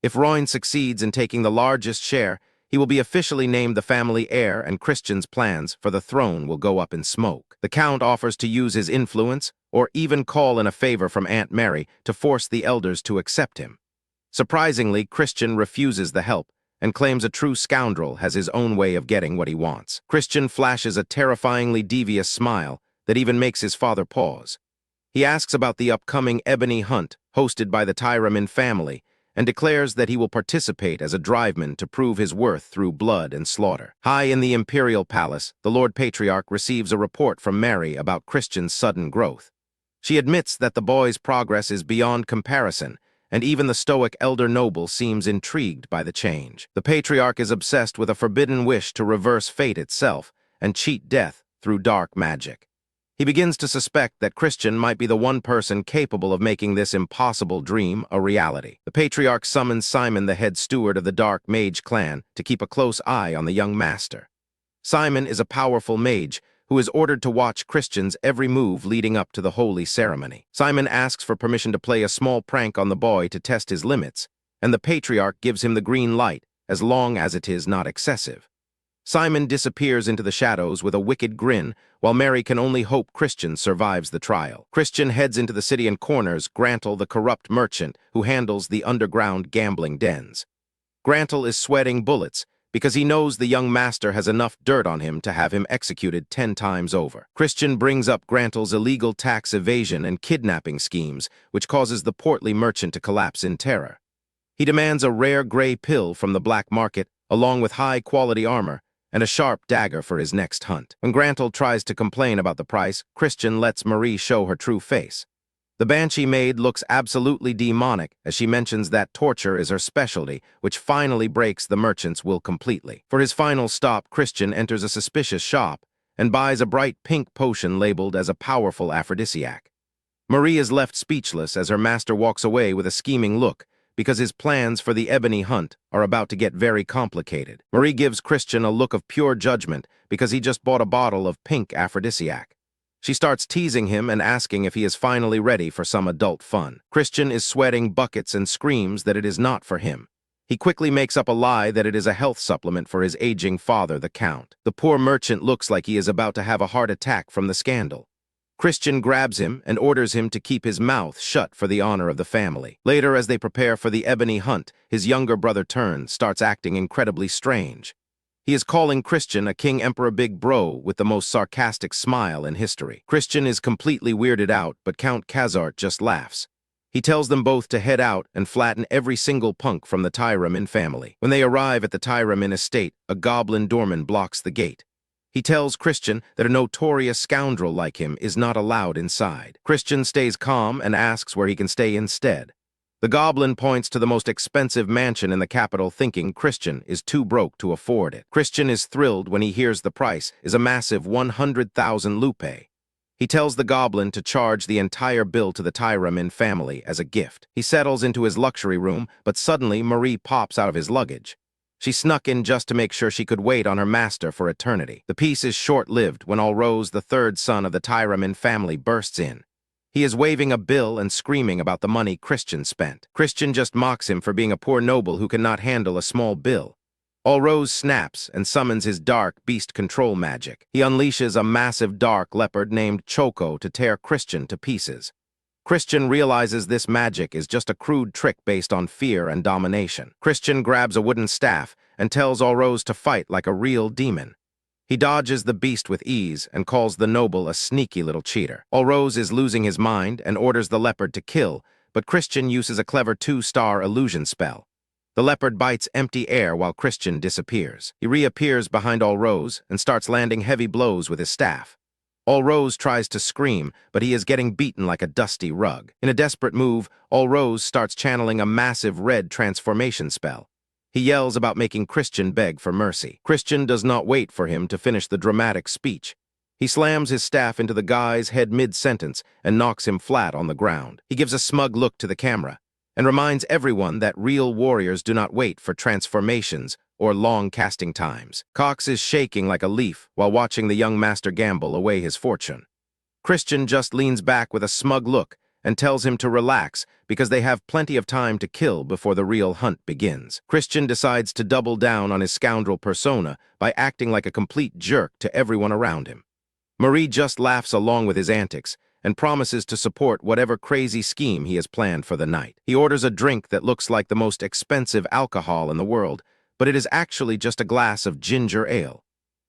If Roin succeeds in taking the largest share, he will be officially named the family heir, and Christian's plans for the throne will go up in smoke. The Count offers to use his influence or even call in a favor from Aunt Mary to force the elders to accept him. Surprisingly, Christian refuses the help and claims a true scoundrel has his own way of getting what he wants. Christian flashes a terrifyingly devious smile that even makes his father pause. He asks about the upcoming ebony hunt hosted by the Tyramin family and declares that he will participate as a driveman to prove his worth through blood and slaughter. High in the imperial palace, the Lord Patriarch receives a report from Mary about Christian's sudden growth. She admits that the boy's progress is beyond comparison, and even the stoic elder noble seems intrigued by the change. The Patriarch is obsessed with a forbidden wish to reverse fate itself and cheat death through dark magic. He begins to suspect that Christian might be the one person capable of making this impossible dream a reality. The Patriarch summons Simon, the head steward of the Dark Mage clan, to keep a close eye on the young master. Simon is a powerful mage who is ordered to watch Christian's every move leading up to the holy ceremony. Simon asks for permission to play a small prank on the boy to test his limits, and the Patriarch gives him the green light as long as it is not excessive. Simon disappears into the shadows with a wicked grin, while Mary can only hope Christian survives the trial. Christian heads into the city and corners Grantle, the corrupt merchant who handles the underground gambling dens. Grantle is sweating bullets because he knows the young master has enough dirt on him to have him executed 10 times over. Christian brings up Grantle's illegal tax evasion and kidnapping schemes, which causes the portly merchant to collapse in terror. He demands a rare gray pill from the black market, along with high-quality armor, and a sharp dagger for his next hunt. When Grantle tries to complain about the price, Christian lets Marie show her true face. The Banshee maid looks absolutely demonic as she mentions that torture is her specialty, which finally breaks the merchant's will completely. For his final stop, Christian enters a suspicious shop and buys a bright pink potion labeled as a powerful aphrodisiac. Marie is left speechless as her master walks away with a scheming look, because his plans for the ebony hunt are about to get very complicated. Marie gives Christian a look of pure judgment because he just bought a bottle of pink aphrodisiac. She starts teasing him and asking if he is finally ready for some adult fun. Christian is sweating buckets and screams that it is not for him. He quickly makes up a lie that it is a health supplement for his aging father, the Count. The poor merchant looks like he is about to have a heart attack from the scandal. Christian grabs him and orders him to keep his mouth shut for the honor of the family. Later, as they prepare for the ebony hunt, his younger brother starts acting incredibly strange. He is calling Christian a King Emperor Big Bro with the most sarcastic smile in history. Christian is completely weirded out, but Count Kazart just laughs. He tells them both to head out and flatten every single punk from the Tyramin family. When they arrive at the Tyramin estate, a goblin doorman blocks the gate. He tells Christian that a notorious scoundrel like him is not allowed inside. Christian stays calm and asks where he can stay instead. The goblin points to the most expensive mansion in the capital, thinking Christian is too broke to afford it. Christian is thrilled when he hears the price is a massive 100,000 lupe. He tells the goblin to charge the entire bill to the Tyramin family as a gift. He settles into his luxury room, but suddenly Marie pops out of his luggage. She snuck in just to make sure she could wait on her master for eternity. The peace is short-lived when Alrose, the third son of the Tyramin family, bursts in. He is waving a bill and screaming about the money Christian spent. Christian just mocks him for being a poor noble who cannot handle a small bill. Alrose snaps and summons his dark beast control magic. He unleashes a massive dark leopard named Choco to tear Christian to pieces. Christian realizes this magic is just a crude trick based on fear and domination. Christian grabs a wooden staff and tells Alrose to fight like a real demon. He dodges the beast with ease and calls the noble a sneaky little cheater. Alrose is losing his mind and orders the leopard to kill, but Christian uses a clever 2-star illusion spell. The leopard bites empty air while Christian disappears. He reappears behind Alrose and starts landing heavy blows with his staff. Alrose tries to scream, but he is getting beaten like a dusty rug. In a desperate move, Alrose starts channeling a massive red transformation spell. He yells about making Christian beg for mercy. Christian does not wait for him to finish the dramatic speech. He slams his staff into the guy's head mid-sentence and knocks him flat on the ground. He gives a smug look to the camera and reminds everyone that real warriors do not wait for transformations or long casting times. Cox is shaking like a leaf while watching the young master gamble away his fortune. Christian just leans back with a smug look and tells him to relax because they have plenty of time to kill before the real hunt begins. Christian decides to double down on his scoundrel persona by acting like a complete jerk to everyone around him. Marie just laughs along with his antics and promises to support whatever crazy scheme he has planned for the night. He orders a drink that looks like the most expensive alcohol in the world, but it is actually just a glass of ginger ale.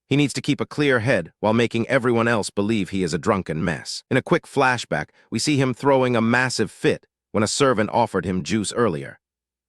He needs to keep a clear head while making everyone else believe he is a drunken mess. In a quick flashback, we see him throwing a massive fit when a servant offered him juice earlier.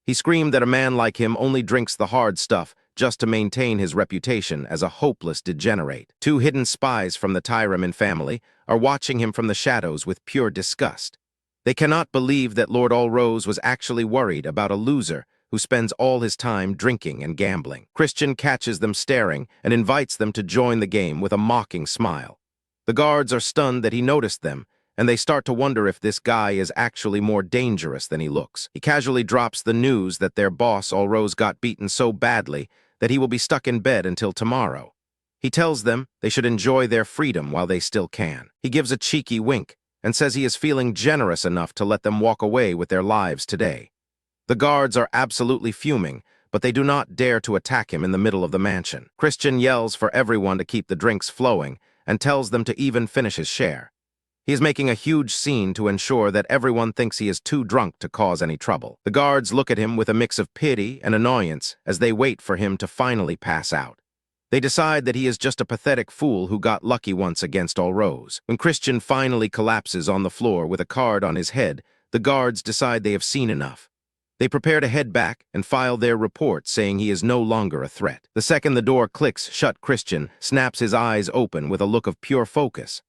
He screamed that a man like him only drinks the hard stuff just to maintain his reputation as a hopeless degenerate. Two hidden spies from the Tyramin family are watching him from the shadows with pure disgust. They cannot believe that Lord Allrose was actually worried about a loser who spends all his time drinking and gambling. Christian catches them staring and invites them to join the game with a mocking smile. The guards are stunned that he noticed them, and they start to wonder if this guy is actually more dangerous than he looks. He casually drops the news that their boss, Allrose, got beaten so badly that he will be stuck in bed until tomorrow. He tells them they should enjoy their freedom while they still can. He gives a cheeky wink and says he is feeling generous enough to let them walk away with their lives today. The guards are absolutely fuming, but they do not dare to attack him in the middle of the mansion. Christian yells for everyone to keep the drinks flowing and tells them to even finish his share. He is making a huge scene to ensure that everyone thinks he is too drunk to cause any trouble. The guards look at him with a mix of pity and annoyance as they wait for him to finally pass out. They decide that he is just a pathetic fool who got lucky once against Allrose. When Christian finally collapses on the floor with a card on his head, the guards decide they have seen enough. They prepare to head back and file their report saying he is no longer a threat. The second the door clicks shut, Christian snaps his eyes open with a look of pure focus.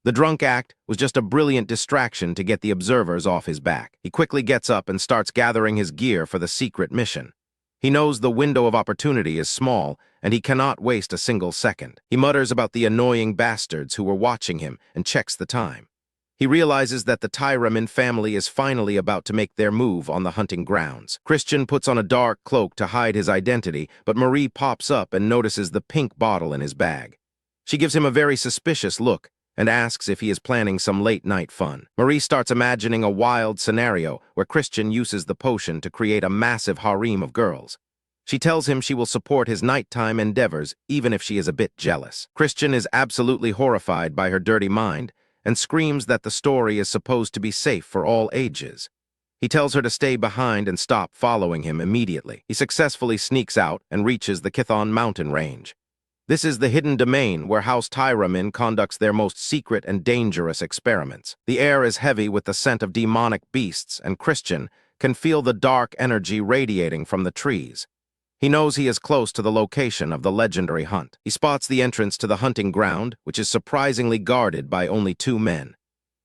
The drunk act was just a brilliant distraction to get the observers off his back. He quickly gets up and starts gathering his gear for the secret mission. He knows the window of opportunity is small, and he cannot waste a single second. He mutters about the annoying bastards who were watching him and checks the time. He realizes that the Tyramin family is finally about to make their move on the hunting grounds. Christian puts on a dark cloak to hide his identity, but Marie pops up and notices the pink bottle in his bag. She gives him a very suspicious look and asks if he is planning some late-night fun. Marie starts imagining a wild scenario where Christian uses the potion to create a massive harem of girls. She tells him she will support his nighttime endeavors even if she is a bit jealous. Christian is absolutely horrified by her dirty mind and screams that the story is supposed to be safe for all ages. He tells her to stay behind and stop following him immediately. He successfully sneaks out and reaches the Kithon mountain range. This is the hidden domain where House Tyramin conducts their most secret and dangerous experiments. The air is heavy with the scent of demonic beasts, and Christian can feel the dark energy radiating from the trees. He knows he is close to the location of the legendary hunt. He spots the entrance to the hunting ground, which is surprisingly guarded by only 2 men.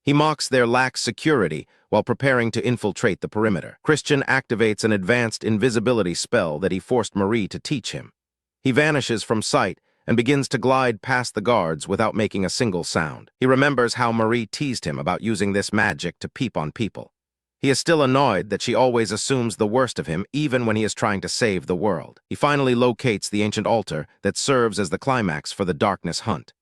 He mocks their lax security while preparing to infiltrate the perimeter. Christian activates an advanced invisibility spell that he forced Marie to teach him. He vanishes from sight and begins to glide past the guards without making a single sound. He remembers how Marie teased him about using this magic to peep on people. He is still annoyed that she always assumes the worst of him even when he is trying to save the world. He finally locates the ancient altar that serves as the climax for the darkness hunt.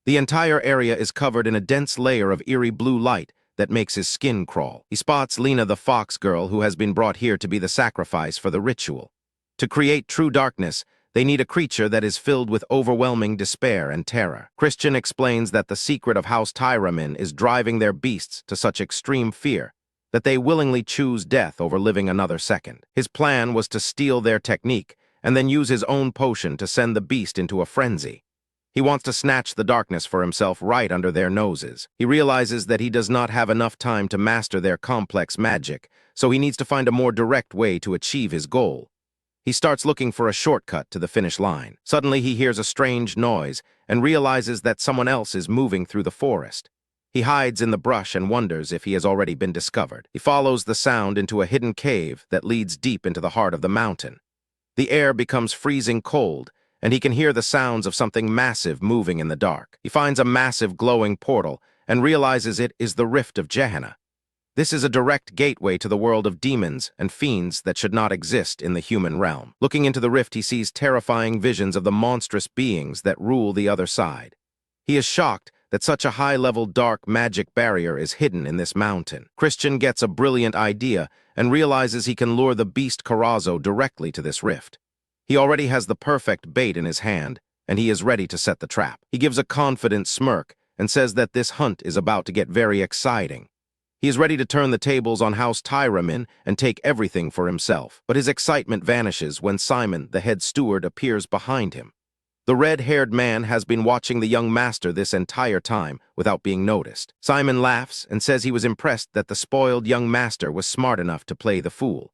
The entire area is covered in a dense layer of eerie blue light that makes his skin crawl. He spots Lena, the fox girl who has been brought here to be the sacrifice for the ritual. To create true darkness, they need a creature that is filled with overwhelming despair and terror. Christian explains that the secret of House Tyramin is driving their beasts to such extreme fear that they willingly choose death over living another second. His plan was to steal their technique and then use his own potion to send the beast into a frenzy. He wants to snatch the darkness for himself right under their noses. He realizes that he does not have enough time to master their complex magic, so he needs to find a more direct way to achieve his goal. He starts looking for a shortcut to the finish line. Suddenly he hears a strange noise and realizes that someone else is moving through the forest. He hides in the brush and wonders if he has already been discovered. He follows the sound into a hidden cave that leads deep into the heart of the mountain. The air becomes freezing cold, and he can hear the sounds of something massive moving in the dark. He finds a massive glowing portal and realizes it is the Rift of Gehenna. This is a direct gateway to the world of demons and fiends that should not exist in the human realm. Looking into the rift, he sees terrifying visions of the monstrous beings that rule the other side. He is shocked that such a high-level dark magic barrier is hidden in this mountain. Christian gets a brilliant idea and realizes he can lure the beast Corazzo directly to this rift. He already has the perfect bait in his hand, and he is ready to set the trap. He gives a confident smirk and says that this hunt is about to get very exciting. He is ready to turn the tables on House Tyramin and take everything for himself. But his excitement vanishes when Simon, the head steward, appears behind him. The red-haired man has been watching the young master this entire time without being noticed. Simon laughs and says he was impressed that the spoiled young master was smart enough to play the fool.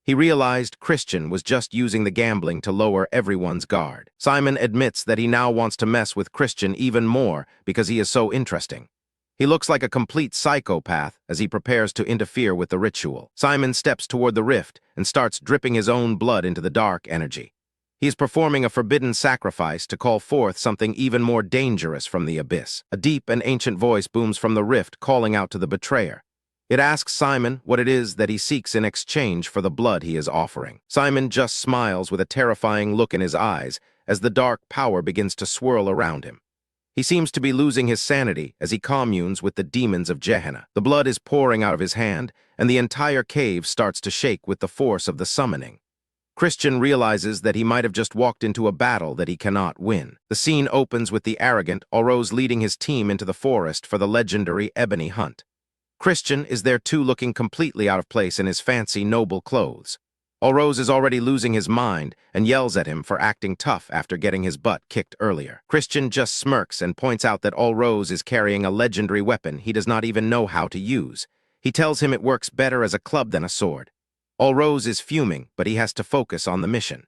He realized Christian was just using the gambling to lower everyone's guard. Simon admits that he now wants to mess with Christian even more because he is so interesting. He looks like a complete psychopath as he prepares to interfere with the ritual. Simon steps toward the rift and starts dripping his own blood into the dark energy. He is performing a forbidden sacrifice to call forth something even more dangerous from the abyss. A deep and ancient voice booms from the rift, calling out to the betrayer. It asks Simon what it is that he seeks in exchange for the blood he is offering. Simon just smiles with a terrifying look in his eyes as the dark power begins to swirl around him. He seems to be losing his sanity as he communes with the demons of Gehenna. The blood is pouring out of his hand, and the entire cave starts to shake with the force of the summoning. Christian realizes that he might have just walked into a battle that he cannot win. The scene opens with the arrogant Alrose leading his team into the forest for the legendary ebony hunt. Christian is there too, looking completely out of place in his fancy, noble clothes. Alrose is already losing his mind and yells at him for acting tough after getting his butt kicked earlier. Christian just smirks and points out that Alrose is carrying a legendary weapon he does not even know how to use. He tells him it works better as a club than a sword. Alrose is fuming, but he has to focus on the mission.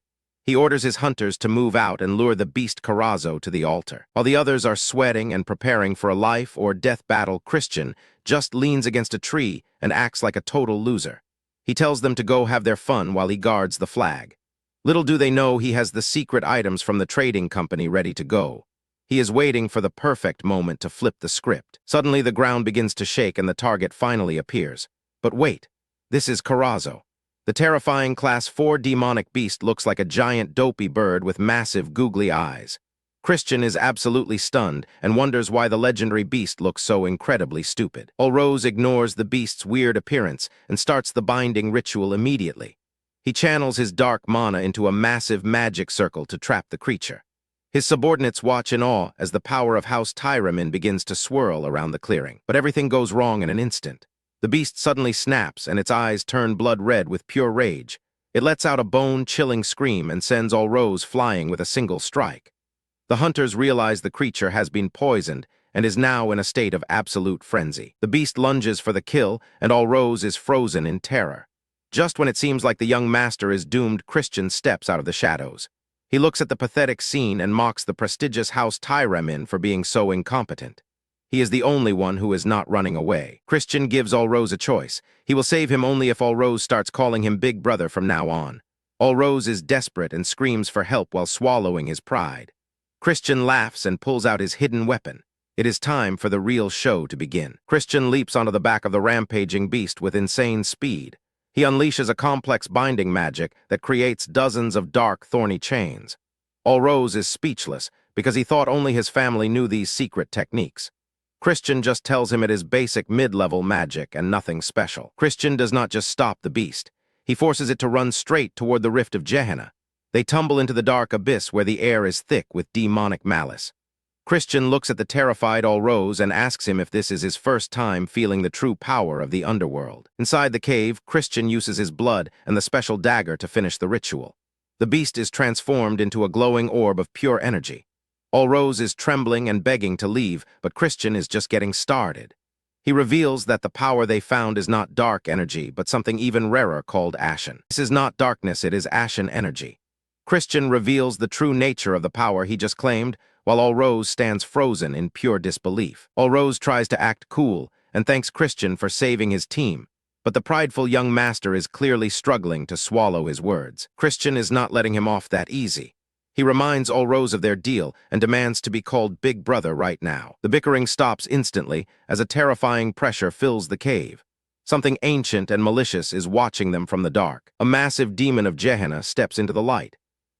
He orders his hunters to move out and lure the beast Corazzo to the altar. While the others are sweating and preparing for a life or death battle, Christian just leans against a tree and acts like a total loser. He tells them to go have their fun while he guards the flag. Little do they know he has the secret items from the trading company ready to go. He is waiting for the perfect moment to flip the script. Suddenly the ground begins to shake and the target finally appears. But wait, this is Corazzo. The terrifying Class 4 demonic beast looks like a giant dopey bird with massive googly eyes. Christian is absolutely stunned and wonders why the legendary beast looks so incredibly stupid. Alrose ignores the beast's weird appearance and starts the binding ritual immediately. He channels his dark mana into a massive magic circle to trap the creature. His subordinates watch in awe as the power of House Tyramin begins to swirl around the clearing. But everything goes wrong in an instant. The beast suddenly snaps and its eyes turn blood red with pure rage. It lets out a bone-chilling scream and sends Alrose flying with a single strike. The hunters realize the creature has been poisoned and is now in a state of absolute frenzy. The beast lunges for the kill, and Alrose is frozen in terror. Just when it seems like the young master is doomed, Christian steps out of the shadows. He looks at the pathetic scene and mocks the prestigious House Tyramin for being so incompetent. He is the only one who is not running away. Christian gives Alrose a choice. He will save him only if Alrose starts calling him Big Brother from now on. Alrose is desperate and screams for help while swallowing his pride. Christian laughs and pulls out his hidden weapon. It is time for the real show to begin. Christian leaps onto the back of the rampaging beast with insane speed. He unleashes a complex binding magic that creates dozens of dark, thorny chains. Alrose is speechless because he thought only his family knew these secret techniques. Christian just tells him it is basic mid-level magic and nothing special. Christian does not just stop the beast. He forces it to run straight toward the Rift of Gehenna. They tumble into the dark abyss where the air is thick with demonic malice. Christian looks at the terrified Alrose and asks him if this is his first time feeling the true power of the underworld. Inside the cave, Christian uses his blood and the special dagger to finish the ritual. The beast is transformed into a glowing orb of pure energy. Alrose is trembling and begging to leave, but Christian is just getting started. He reveals that the power they found is not dark energy, but something even rarer called ashen. This is not darkness, it is ashen energy. Christian reveals the true nature of the power he just claimed, while Alrose stands frozen in pure disbelief. Alrose tries to act cool and thanks Christian for saving his team, but the prideful young master is clearly struggling to swallow his words. Christian is not letting him off that easy. He reminds Olrose of their deal and demands to be called Big Brother right now. The bickering stops instantly as a terrifying pressure fills the cave. Something ancient and malicious is watching them from the dark. A massive demon of Gehenna steps into the light.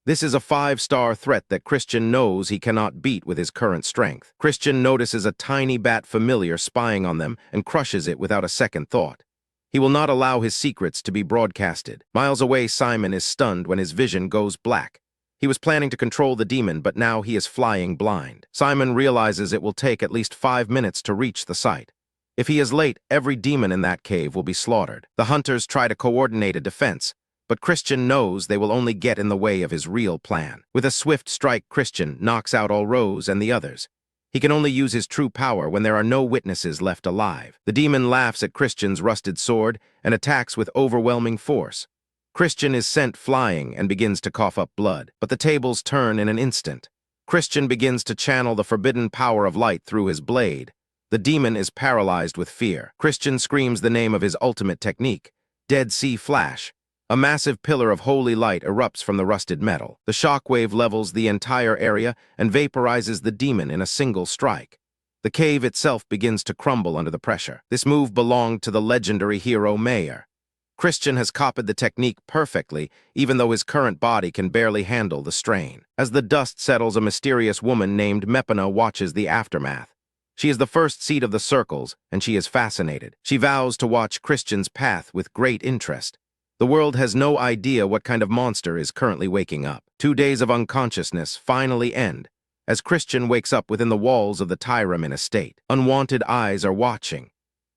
This is a 5-star threat that Christian knows he cannot beat with his current strength. Christian notices a tiny bat familiar spying on them and crushes it without a second thought. He will not allow his secrets to be broadcasted. Miles away, Simon is stunned when his vision goes black. He was planning to control the demon, but now he is flying blind. Simon realizes it will take at least 5 minutes to reach the site. If he is late, every demon in that cave will be slaughtered. The hunters try to coordinate a defense, but Christian knows they will only get in the way of his real plan. With a swift strike, Christian knocks out Olrose and the others. He can only use his true power when there are no witnesses left alive. The demon laughs at Christian's rusted sword and attacks with overwhelming force. Christian is sent flying and begins to cough up blood, but the tables turn in an instant. Christian begins to channel the forbidden power of light through his blade. The demon is paralyzed with fear. Christian screams the name of his ultimate technique, Dead Sea Flash. A massive pillar of holy light erupts from the rusted metal. The shockwave levels the entire area and vaporizes the demon in a single strike. The cave itself begins to crumble under the pressure. This move belonged to the legendary hero Mayer. Christian has copied the technique perfectly, even though his current body can barely handle the strain. As the dust settles, a mysterious woman named Mepana watches the aftermath. She is the first seat of the circles, and she is fascinated. She vows to watch Christian's path with great interest. The world has no idea what kind of monster is currently waking up. 2 days of unconsciousness finally end, as Christian wakes up within the walls of the Tyramin estate. Unwanted eyes are watching.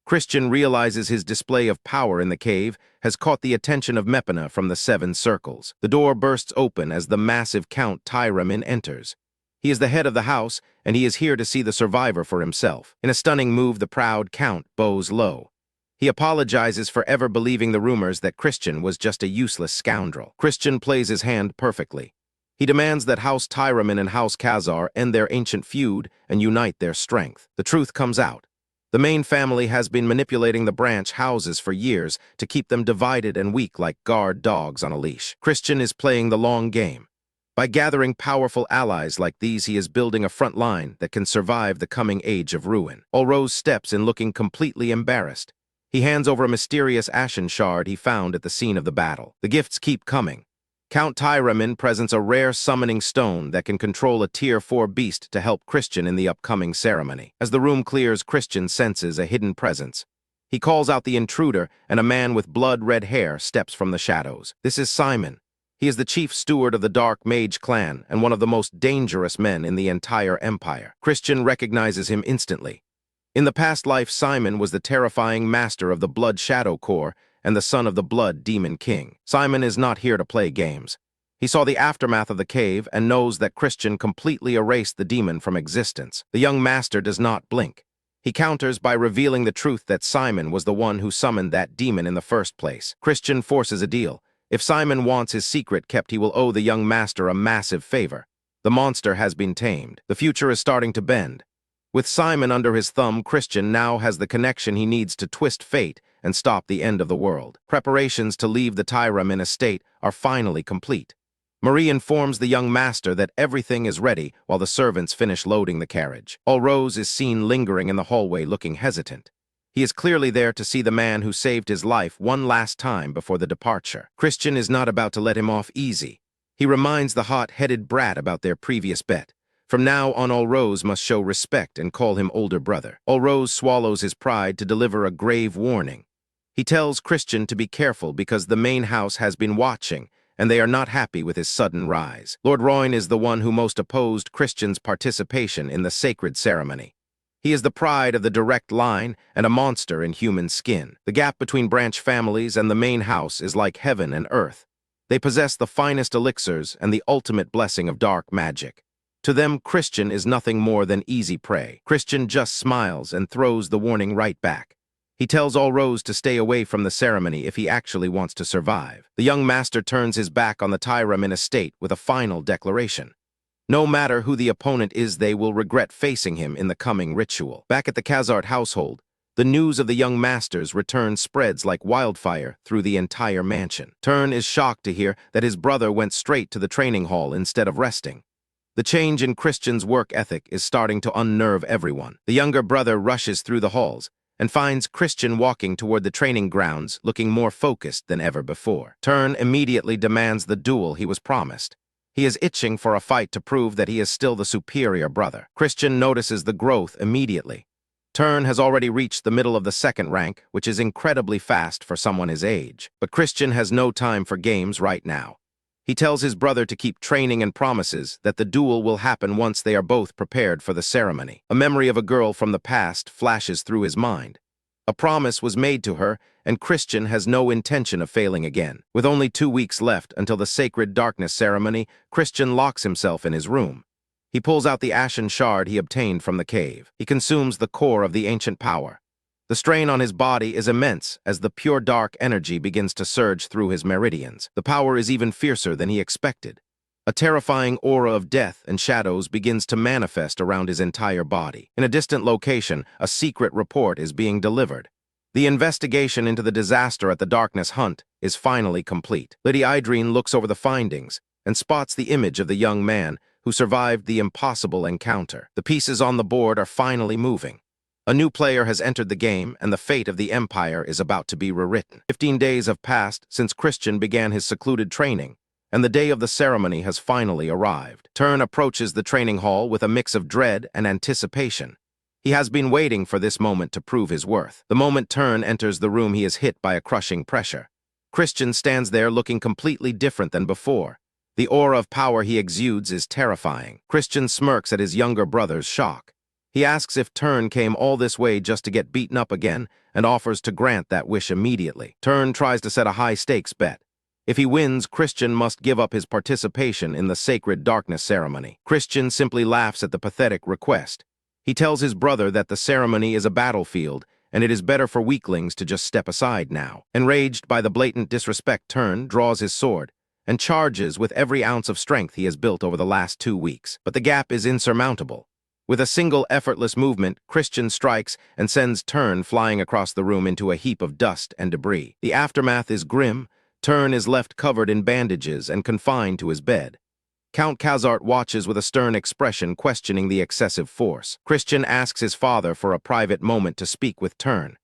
Christian realizes his display of power in the cave has caught the attention of Mepana from the 7 circles. The door bursts open as the massive Count Tyramin enters. He is the head of the house, and he is here to see the survivor for himself. In a stunning move, the proud Count bows low. He apologizes for ever believing the rumors that Christian was just a useless scoundrel. Christian plays his hand perfectly. He demands that House Tyramin and House Khazar end their ancient feud and unite their strength. The truth comes out. The main family has been manipulating the branch houses for years to keep them divided and weak like guard dogs on a leash. Christian is playing the long game. By gathering powerful allies like these, he is building a front line that can survive the coming age of ruin. Olrose steps in looking completely embarrassed. He hands over a mysterious ashen shard he found at the scene of the battle. The gifts keep coming. Count Tyramin presents a rare summoning stone that can control a Tier 4 beast to help Christian in the upcoming ceremony. As the room clears, Christian senses a hidden presence. He calls out the intruder, and a man with blood-red hair steps from the shadows. This is Simon. He is the chief steward of the Dark Mage clan and one of the most dangerous men in the entire empire. Christian recognizes him instantly. In the past life, Simon was the terrifying master of the Blood Shadow Corps and the son of the Blood Demon King. Simon is not here to play games. He saw the aftermath of the cave and knows that Christian completely erased the demon from existence. The young master does not blink. He counters by revealing the truth that Simon was the one who summoned that demon in the first place. Christian forces a deal. If Simon wants his secret kept, he will owe the young master a massive favor. The monster has been tamed. The future is starting to bend. With Simon under his thumb, Christian now has the connection he needs to twist fate and stop the end of the world. Preparations to leave the Tyramin estate are finally complete. Marie informs the young master that everything is ready while the servants finish loading the carriage. Olrose is seen lingering in the hallway looking hesitant. He is clearly there to see the man who saved his life one last time before the departure. Christian is not about to let him off easy. He reminds the hot-headed brat about their previous bet. From now on, Olrose must show respect and call him older brother. Olrose swallows his pride to deliver a grave warning. He tells Christian to be careful because the main house has been watching, and they are not happy with his sudden rise. Lord Royne is the one who most opposed Christian's participation in the sacred ceremony. He is the pride of the direct line and a monster in human skin. The gap between branch families and the main house is like heaven and earth. They possess the finest elixirs and the ultimate blessing of dark magic. To them, Christian is nothing more than easy prey. Christian just smiles and throws the warning right back. He tells Olrose to stay away from the ceremony if he actually wants to survive. The young master turns his back on the Tyramin estate with a final declaration. No matter who the opponent is, they will regret facing him in the coming ritual. Back at the Khazar household, The news of the young master's return spreads like wildfire through the entire mansion. Turn is shocked to hear that his brother went straight to the training hall instead of resting. The change in Christian's work ethic is starting to unnerve everyone. The younger brother rushes through the halls and finds Christian walking toward the training grounds looking more focused than ever before. Turn immediately demands the duel he was promised. He is itching for a fight to prove that he is still the superior brother. Christian notices the growth immediately. Turn has already reached the middle of the second rank, which is incredibly fast for someone his age. But Christian has no time for games right now. He tells his brother to keep training and promises that the duel will happen once they are both prepared for the ceremony. A memory of a girl from the past flashes through his mind. A promise was made to her, and Christian has no intention of failing again. With only 2 weeks left until the sacred darkness ceremony, Christian locks himself in his room. He pulls out the ashen shard he obtained from the cave. He consumes the core of the ancient power. The strain on his body is immense as the pure dark energy begins to surge through his meridians. The power is even fiercer than he expected. A terrifying aura of death and shadows begins to manifest around his entire body. In a distant location, a secret report is being delivered. The investigation into the disaster at the Darkness Hunt is finally complete. Lady Idrine looks over the findings and spots the image of the young man who survived the impossible encounter. The pieces on the board are finally moving. A new player has entered the game, and the fate of the Empire is about to be rewritten. 15 days have passed since Christian began his secluded training, and the day of the ceremony has finally arrived. Turn approaches the training hall with a mix of dread and anticipation. He has been waiting for this moment to prove his worth. The moment Turn enters the room, he is hit by a crushing pressure. Christian stands there looking completely different than before. The aura of power he exudes is terrifying. Christian smirks at his younger brother's shock. He asks if Turn came all this way just to get beaten up again and offers to grant that wish immediately. Turn tries to set a high-stakes bet. If he wins, Christian must give up his participation in the sacred darkness ceremony. Christian simply laughs at the pathetic request. He tells his brother that the ceremony is a battlefield and it is better for weaklings to just step aside now. Enraged by the blatant disrespect, Turn draws his sword and charges with every ounce of strength he has built over the last 2 weeks. But the gap is insurmountable. With a single effortless movement, Christian strikes and sends Turn flying across the room into a heap of dust and debris. The aftermath is grim. Turn is left covered in bandages and confined to his bed. Count Khazart watches with a stern expression, questioning the excessive force. Christian asks his father for a private moment to speak with Turn.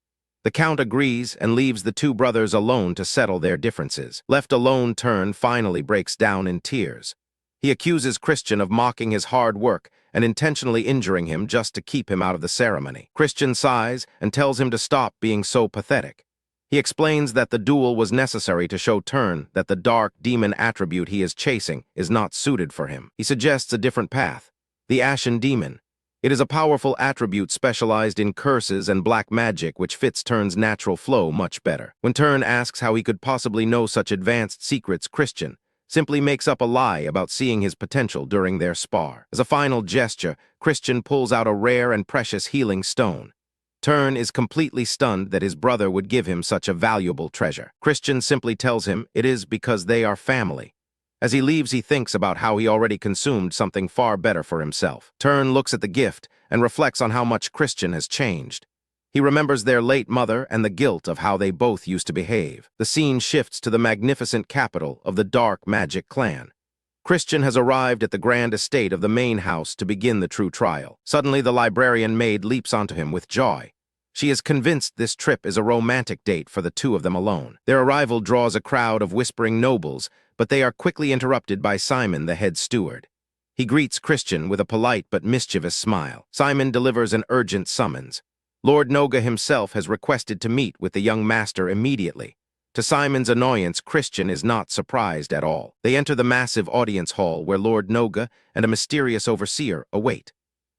The Count agrees and leaves the two brothers alone to settle their differences. Left alone, Turn finally breaks down in tears. He accuses Christian of mocking his hard work and intentionally injuring him just to keep him out of the ceremony. Christian sighs and tells him to stop being so pathetic. He explains that the duel was necessary to show Turn that the dark demon attribute he is chasing is not suited for him. He suggests a different path, the Ashen Demon. It is a powerful attribute specialized in curses and black magic which fits Turn's natural flow much better. When Turn asks how he could possibly know such advanced secrets, Christian simply makes up a lie about seeing his potential during their spar. As a final gesture, Christian pulls out a rare and precious healing stone. Turn is completely stunned that his brother would give him such a valuable treasure. Christian simply tells him it is because they are family. As he leaves, he thinks about how he already consumed something far better for himself. Turn looks at the gift and reflects on how much Christian has changed. He remembers their late mother and the guilt of how they both used to behave. The scene shifts to the magnificent capital of the Dark Magic clan. Christian has arrived at the grand estate of the main house to begin the true trial. Suddenly, the librarian maid leaps onto him with joy. She is convinced this trip is a romantic date for the two of them alone. Their arrival draws a crowd of whispering nobles, but they are quickly interrupted by Simon, the head steward. He greets Christian with a polite but mischievous smile. Simon delivers an urgent summons. Lord Noga himself has requested to meet with the young master immediately. To Simon's annoyance, Christian is not surprised at all. They enter the massive audience hall where Lord Noga and a mysterious overseer await.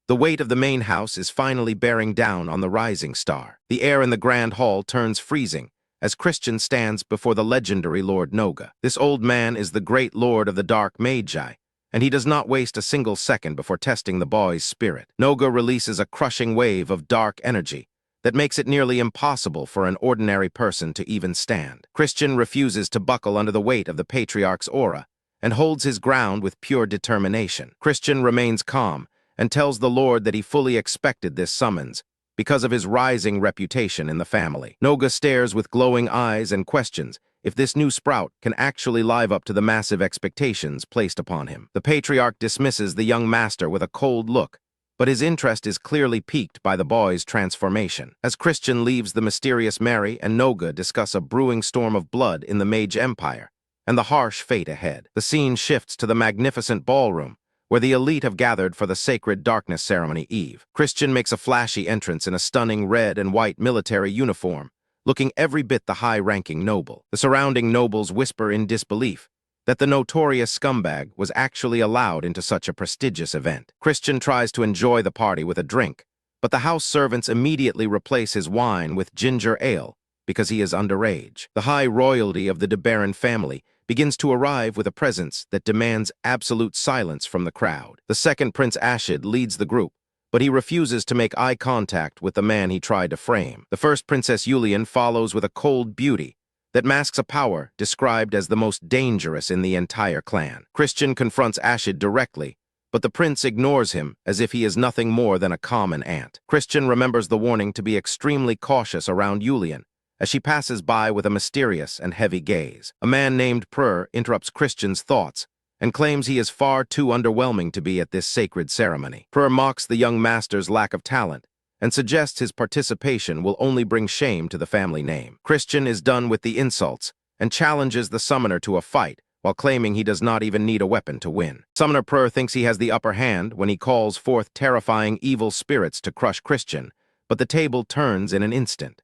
The weight of the main house is finally bearing down on the rising star. The air in the grand hall turns freezing as Christian stands before the legendary Lord Noga. This old man is the great lord of the Dark Magi, and he does not waste a single second before testing the boy's spirit. Noga releases a crushing wave of dark energy that makes it nearly impossible for an ordinary person to even stand. Christian refuses to buckle under the weight of the patriarch's aura and holds his ground with pure determination. Christian remains calm and tells the Lord that he fully expected this summons, because of his rising reputation in the family. Noga stares with glowing eyes and questions if this new sprout can actually live up to the massive expectations placed upon him. The patriarch dismisses the young master with a cold look, but his interest is clearly piqued by the boy's transformation. As Christian leaves, the mysterious Mary and Noga discuss a brewing storm of blood in the Mage Empire and the harsh fate ahead. The scene shifts to the magnificent ballroom, where the elite have gathered for the sacred darkness ceremony eve. Christian makes a flashy entrance in a stunning red and white military uniform, looking every bit the high-ranking noble. The surrounding nobles whisper in disbelief that the notorious scumbag was actually allowed into such a prestigious event. Christian tries to enjoy the party with a drink, but the house servants immediately replace his wine with ginger ale because he is underage. The high royalty of the De Baron family begins to arrive with a presence that demands absolute silence from the crowd. The second Prince Ashid leads the group, but he refuses to make eye contact with the man he tried to frame. The first Princess Yulian follows with a cold beauty that masks a power described as the most dangerous in the entire clan. Christian confronts Ashid directly, but the prince ignores him as if he is nothing more than a common ant. Christian remembers the warning to be extremely cautious around Yulian as she passes by with a mysterious and heavy gaze. A man named Prur interrupts Christian's thoughts and claims he is far too underwhelming to be at this sacred ceremony. Prur mocks the young master's lack of talent and suggests his participation will only bring shame to the family name. Christian is done with the insults and challenges the summoner to a fight while claiming he does not even need a weapon to win. Summoner Prur thinks he has the upper hand when he calls forth terrifying evil spirits to crush Christian, but the table turns in an instant.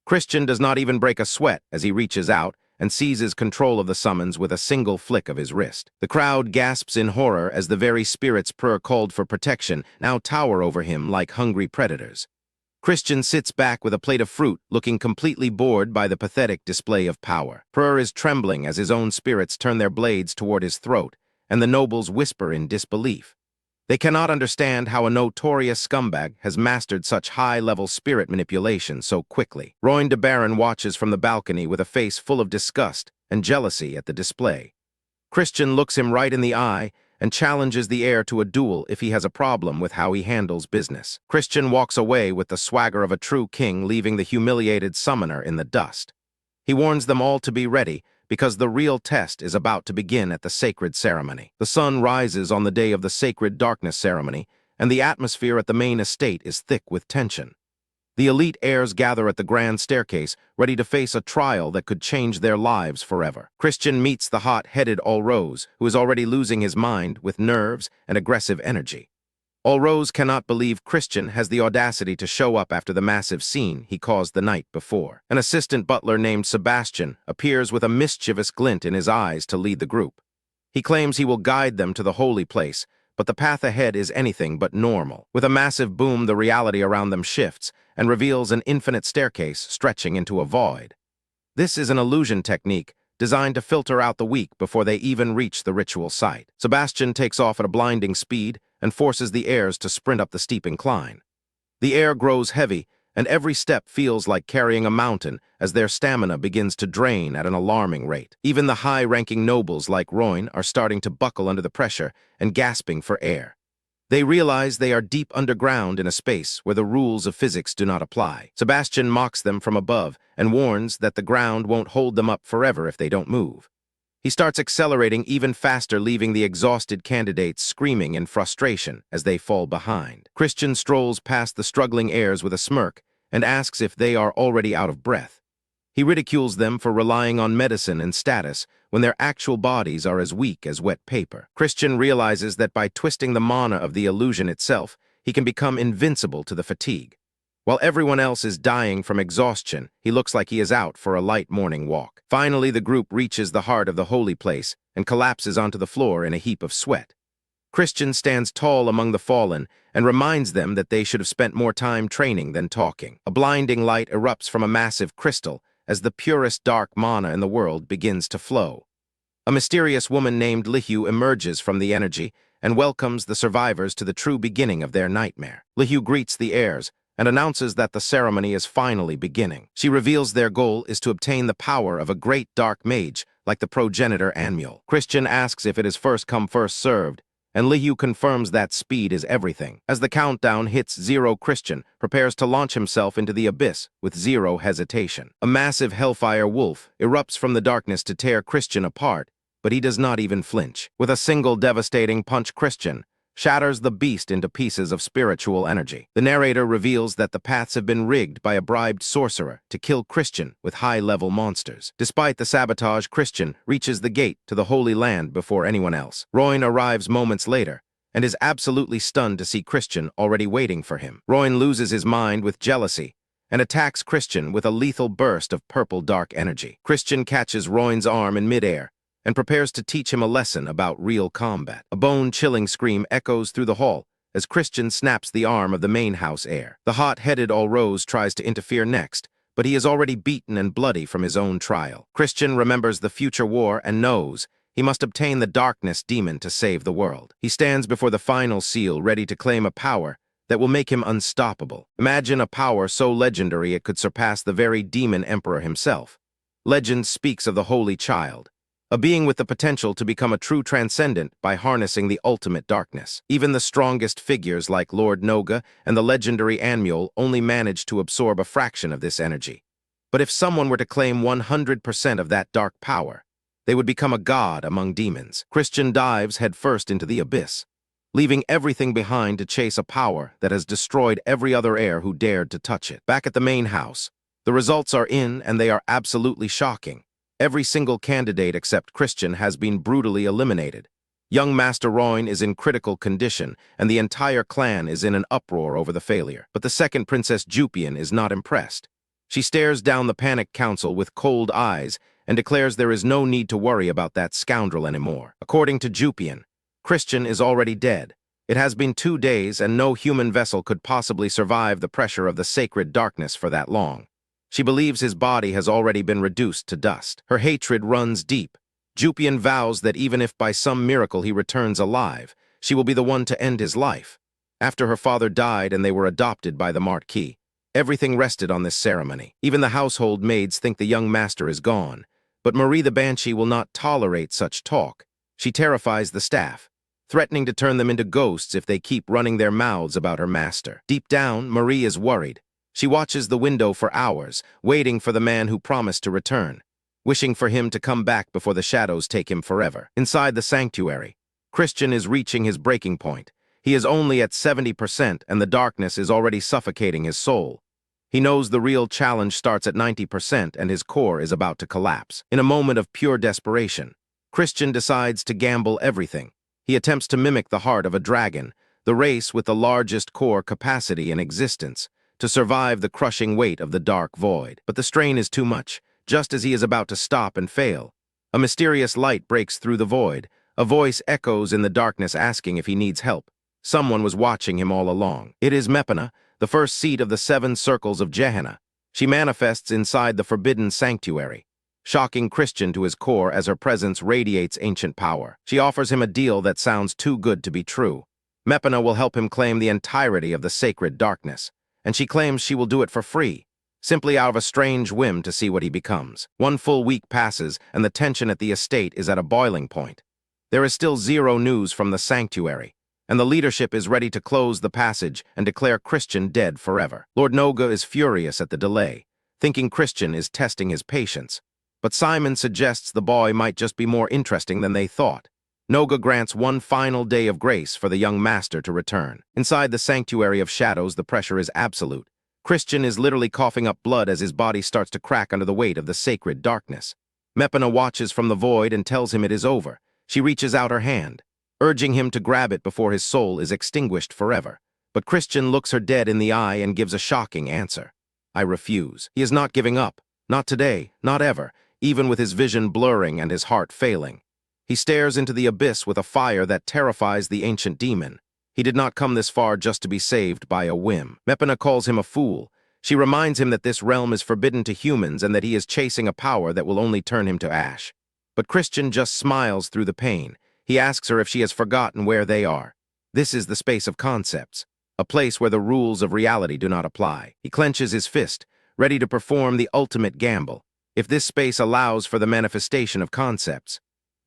Christian does not even break a sweat as he reaches out and seizes control of the summons with a single flick of his wrist. The crowd gasps in horror as the very spirits Prur called for protection now tower over him like hungry predators. Christian sits back with a plate of fruit, looking completely bored by the pathetic display of power. Prur is trembling as his own spirits turn their blades toward his throat, and the nobles whisper in disbelief. They cannot understand how a notorious scumbag has mastered such high-level spirit manipulation so quickly. Royn de Baron watches from the balcony with a face full of disgust and jealousy at the display. Christian looks him right in the eye and challenges the heir to a duel if he has a problem with how he handles business. Christian walks away with the swagger of a true king, leaving the humiliated summoner in the dust. He warns them all to be ready, because the real test is about to begin at the sacred ceremony. The sun rises on the day of the sacred darkness ceremony, and the atmosphere at the main estate is thick with tension. The elite heirs gather at the grand staircase, ready to face a trial that could change their lives forever. Christian meets the hot-headed Allrose, who is already losing his mind with nerves and aggressive energy. Allrose cannot believe Christian has the audacity to show up after the massive scene he caused the night before. An assistant butler named Sebastian appears with a mischievous glint in his eyes to lead the group. He claims he will guide them to the holy place, but the path ahead is anything but normal. With a massive boom, the reality around them shifts and reveals an infinite staircase stretching into a void. This is an illusion technique designed to filter out the weak before they even reach the ritual site. Sebastian takes off at a blinding speed and forces the heirs to sprint up the steep incline. The air grows heavy, and every step feels like carrying a mountain as their stamina begins to drain at an alarming rate. Even the high-ranking nobles like Royn are starting to buckle under the pressure and gasping for air. They realize they are deep underground in a space where the rules of physics do not apply. Sebastian mocks them from above and warns that the ground won't hold them up forever if they don't move. He starts accelerating even faster, leaving the exhausted candidates screaming in frustration as they fall behind. Christian strolls past the struggling heirs with a smirk and asks if they are already out of breath. He ridicules them for relying on medicine and status when their actual bodies are as weak as wet paper. Christian realizes that by twisting the mana of the illusion itself, he can become invincible to the fatigue. While everyone else is dying from exhaustion, he looks like he is out for a light morning walk. Finally, the group reaches the heart of the holy place and collapses onto the floor in a heap of sweat. Christian stands tall among the fallen and reminds them that they should have spent more time training than talking. A blinding light erupts from a massive crystal as the purest dark mana in the world begins to flow. A mysterious woman named Lihu emerges from the energy and welcomes the survivors to the true beginning of their nightmare. Lihu greets the heirs and announces that the ceremony is finally beginning. She reveals their goal is to obtain the power of a great dark mage like the progenitor Anmuel. Christian asks if it is first come first served, and Liu confirms that speed is everything. As the countdown hits zero, Christian prepares to launch himself into the abyss with zero hesitation. A massive hellfire wolf erupts from the darkness to tear Christian apart, but he does not even flinch. With a single devastating punch, Christian shatters the beast into pieces of spiritual energy. The narrator reveals that the paths have been rigged by a bribed sorcerer to kill Christian with high-level monsters. Despite the sabotage, Christian reaches the gate to the Holy Land before anyone else. Roin arrives moments later and is absolutely stunned to see Christian already waiting for him. Roin loses his mind with jealousy and attacks Christian with a lethal burst of purple dark energy. Christian catches Roin's arm in midair and prepares to teach him a lesson about real combat. A bone-chilling scream echoes through the hall as Christian snaps the arm of the main house heir. The hot-headed Allrose tries to interfere next, but he is already beaten and bloody from his own trial. Christian remembers the future war and knows he must obtain the darkness demon to save the world. He stands before the final seal, ready to claim a power that will make him unstoppable. Imagine a power so legendary it could surpass the very demon emperor himself. Legend speaks of the Holy Child, a being with the potential to become a true transcendent by harnessing the ultimate darkness. Even the strongest figures like Lord Noga and the legendary Anmul only manage to absorb a fraction of this energy. But if someone were to claim 100% of that dark power, they would become a god among demons. Christian dives headfirst into the abyss, leaving everything behind to chase a power that has destroyed every other heir who dared to touch it. Back at the main house, the results are in, and they are absolutely shocking. Every single candidate except Christian has been brutally eliminated. Young Master Roin is in critical condition, and the entire clan is in an uproar over the failure. But the second Princess Jupian is not impressed. She stares down the panicked council with cold eyes and declares there is no need to worry about that scoundrel anymore. According to Jupian, Christian is already dead. It has been 2 days, and no human vessel could possibly survive the pressure of the sacred darkness for that long. She believes his body has already been reduced to dust. Her hatred runs deep. Jupian vows that even if by some miracle he returns alive, she will be the one to end his life. After her father died and they were adopted by the Marquis, everything rested on this ceremony. Even the household maids think the young master is gone. But Marie the Banshee will not tolerate such talk. She terrifies the staff, threatening to turn them into ghosts if they keep running their mouths about her master. Deep down, Marie is worried. She watches the window for hours, waiting for the man who promised to return, wishing for him to come back before the shadows take him forever. Inside the sanctuary, Christian is reaching his breaking point. He is only at 70%, and the darkness is already suffocating his soul. He knows the real challenge starts at 90%, and his core is about to collapse. In a moment of pure desperation, Christian decides to gamble everything. He attempts to mimic the heart of a dragon, the race with the largest core capacity in existence, to survive the crushing weight of the dark void. But the strain is too much. Just as he is about to stop and fail, a mysterious light breaks through the void. A voice echoes in the darkness asking if he needs help. Someone was watching him all along. It is Mepana, the first seat of the 7 circles of Gehenna. She manifests inside the forbidden sanctuary, shocking Christian to his core as her presence radiates ancient power. She offers him a deal that sounds too good to be true. Mepana will help him claim the entirety of the sacred darkness, and she claims she will do it for free, simply out of a strange whim to see what he becomes. 1 full week passes, and the tension at the estate is at a boiling point. There is still zero news from the sanctuary, and the leadership is ready to close the passage and declare Christian dead forever. Lord Noga is furious at the delay, thinking Christian is testing his patience, but Simon suggests the boy might just be more interesting than they thought. Noga grants 1 final day of grace for the young master to return. Inside the sanctuary of shadows, the pressure is absolute. Christian is literally coughing up blood as his body starts to crack under the weight of the sacred darkness. Mepana watches from the void and tells him it is over. She reaches out her hand, urging him to grab it before his soul is extinguished forever. But Christian looks her dead in the eye and gives a shocking answer. I refuse. He is not giving up. Not today, not ever, even with his vision blurring and his heart failing. He stares into the abyss with a fire that terrifies the ancient demon. He did not come this far just to be saved by a whim. Mepana calls him a fool. She reminds him that this realm is forbidden to humans and that he is chasing a power that will only turn him to ash. But Christian just smiles through the pain. He asks her if she has forgotten where they are. This is the space of concepts, a place where the rules of reality do not apply. He clenches his fist, ready to perform the ultimate gamble. If this space allows for the manifestation of concepts,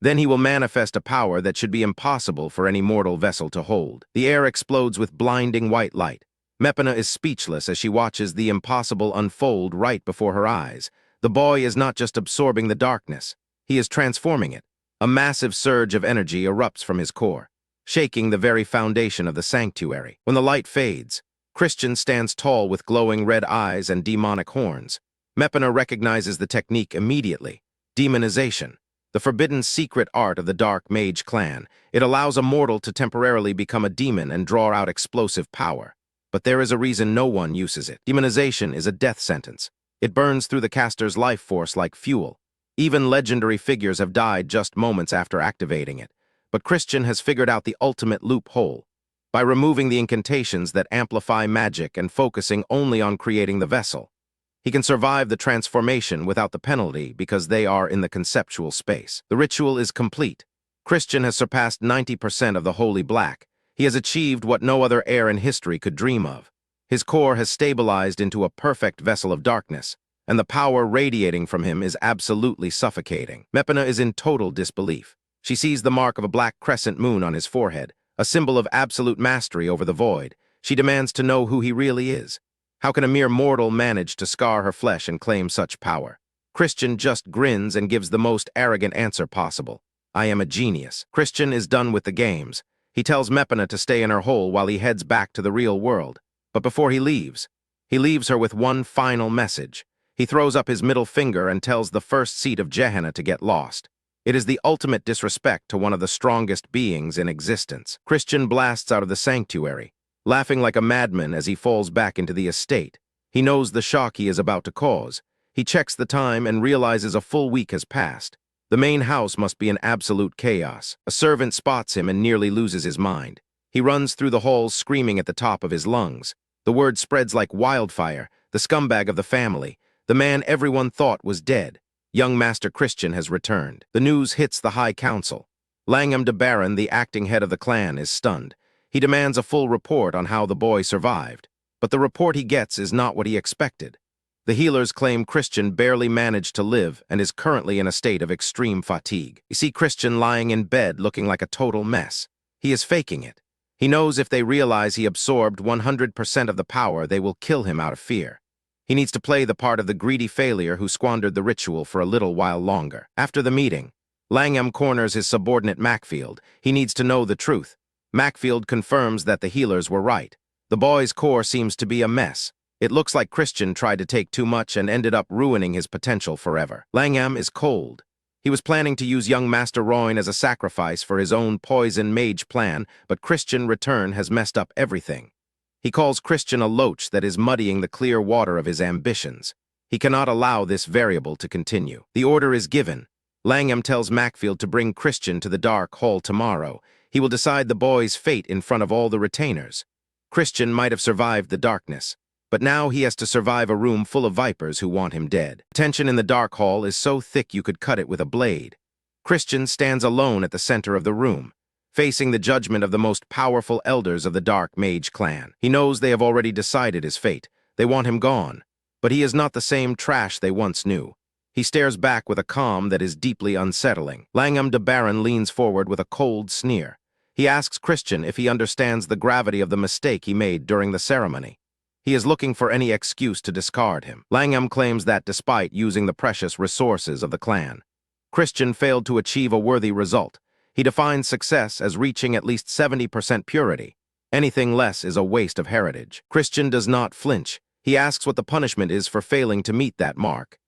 Then he will manifest a power that should be impossible for any mortal vessel to hold. The air explodes with blinding white light. Mepana is speechless as she watches the impossible unfold right before her eyes. The boy is not just absorbing the darkness, he is transforming it. A massive surge of energy erupts from his core, shaking the very foundation of the sanctuary. When the light fades, Christian stands tall with glowing red eyes and demonic horns. Mepana recognizes the technique immediately: demonization, the forbidden secret art of the Dark Mage clan. It allows a mortal to temporarily become a demon and draw out explosive power. But there is a reason no one uses it. Demonization is a death sentence. It burns through the caster's life force like fuel. Even legendary figures have died just moments after activating it. But Christian has figured out the ultimate loophole. By removing the incantations that amplify magic and focusing only on creating the vessel, he can survive the transformation without the penalty because they are in the conceptual space. The ritual is complete. Christian has surpassed 90% of the Holy Black. He has achieved what no other heir in history could dream of. His core has stabilized into a perfect vessel of darkness, and the power radiating from him is absolutely suffocating. Mepana is in total disbelief. She sees the mark of a black crescent moon on his forehead, a symbol of absolute mastery over the void. She demands to know who he really is. How can a mere mortal manage to scar her flesh and claim such power? Christian just grins and gives the most arrogant answer possible. I am a genius. Christian is done with the games. He tells Mepana to stay in her hole while he heads back to the real world. But before he leaves her with one final message. He throws up his middle finger and tells the first seat of Gehenna to get lost. It is the ultimate disrespect to one of the strongest beings in existence. Christian blasts out of the sanctuary, laughing like a madman as he falls back into the estate. He knows the shock he is about to cause. He checks the time and realizes a full week has passed. The main house must be in absolute chaos. A servant spots him and nearly loses his mind. He runs through the halls screaming at the top of his lungs. The word spreads like wildfire. The scumbag of the family, the man everyone thought was dead, young Master Christian, has returned. The news hits the High Council. Langham de Baron, the acting head of the clan, is stunned. He demands a full report on how the boy survived. But the report he gets is not what he expected. The healers claim Christian barely managed to live and is currently in a state of extreme fatigue. You see Christian lying in bed looking like a total mess. He is faking it. He knows if they realize he absorbed 100% of the power, they will kill him out of fear. He needs to play the part of the greedy failure who squandered the ritual for a little while longer. After the meeting, Langham corners his subordinate Macfield. He needs to know the truth. Macfield confirms that the healers were right. The boy's core seems to be a mess. It looks like Christian tried to take too much and ended up ruining his potential forever. Langham is cold. He was planning to use young Master Royne as a sacrifice for his own poison mage plan, but Christian return has messed up everything. He calls Christian a loach that is muddying the clear water of his ambitions. He cannot allow this variable to continue. The order is given. Langham tells Macfield to bring Christian to the Dark Hall tomorrow. He will decide the boy's fate in front of all the retainers. Christian might have survived the darkness, but now he has to survive a room full of vipers who want him dead. Tension in the Dark Hall is so thick you could cut it with a blade. Christian stands alone at the center of the room, facing the judgment of the most powerful elders of the Dark Mage clan. He knows they have already decided his fate. They want him gone, but he is not the same trash they once knew. He stares back with a calm that is deeply unsettling. Langham de Baron leans forward with a cold sneer. He asks Christian if he understands the gravity of the mistake he made during the ceremony. He is looking for any excuse to discard him. Langham claims that despite using the precious resources of the clan, Christian failed to achieve a worthy result. He defines success as reaching at least 70% purity. Anything less is a waste of heritage. Christian does not flinch. He asks what the punishment is for failing to meet that mark.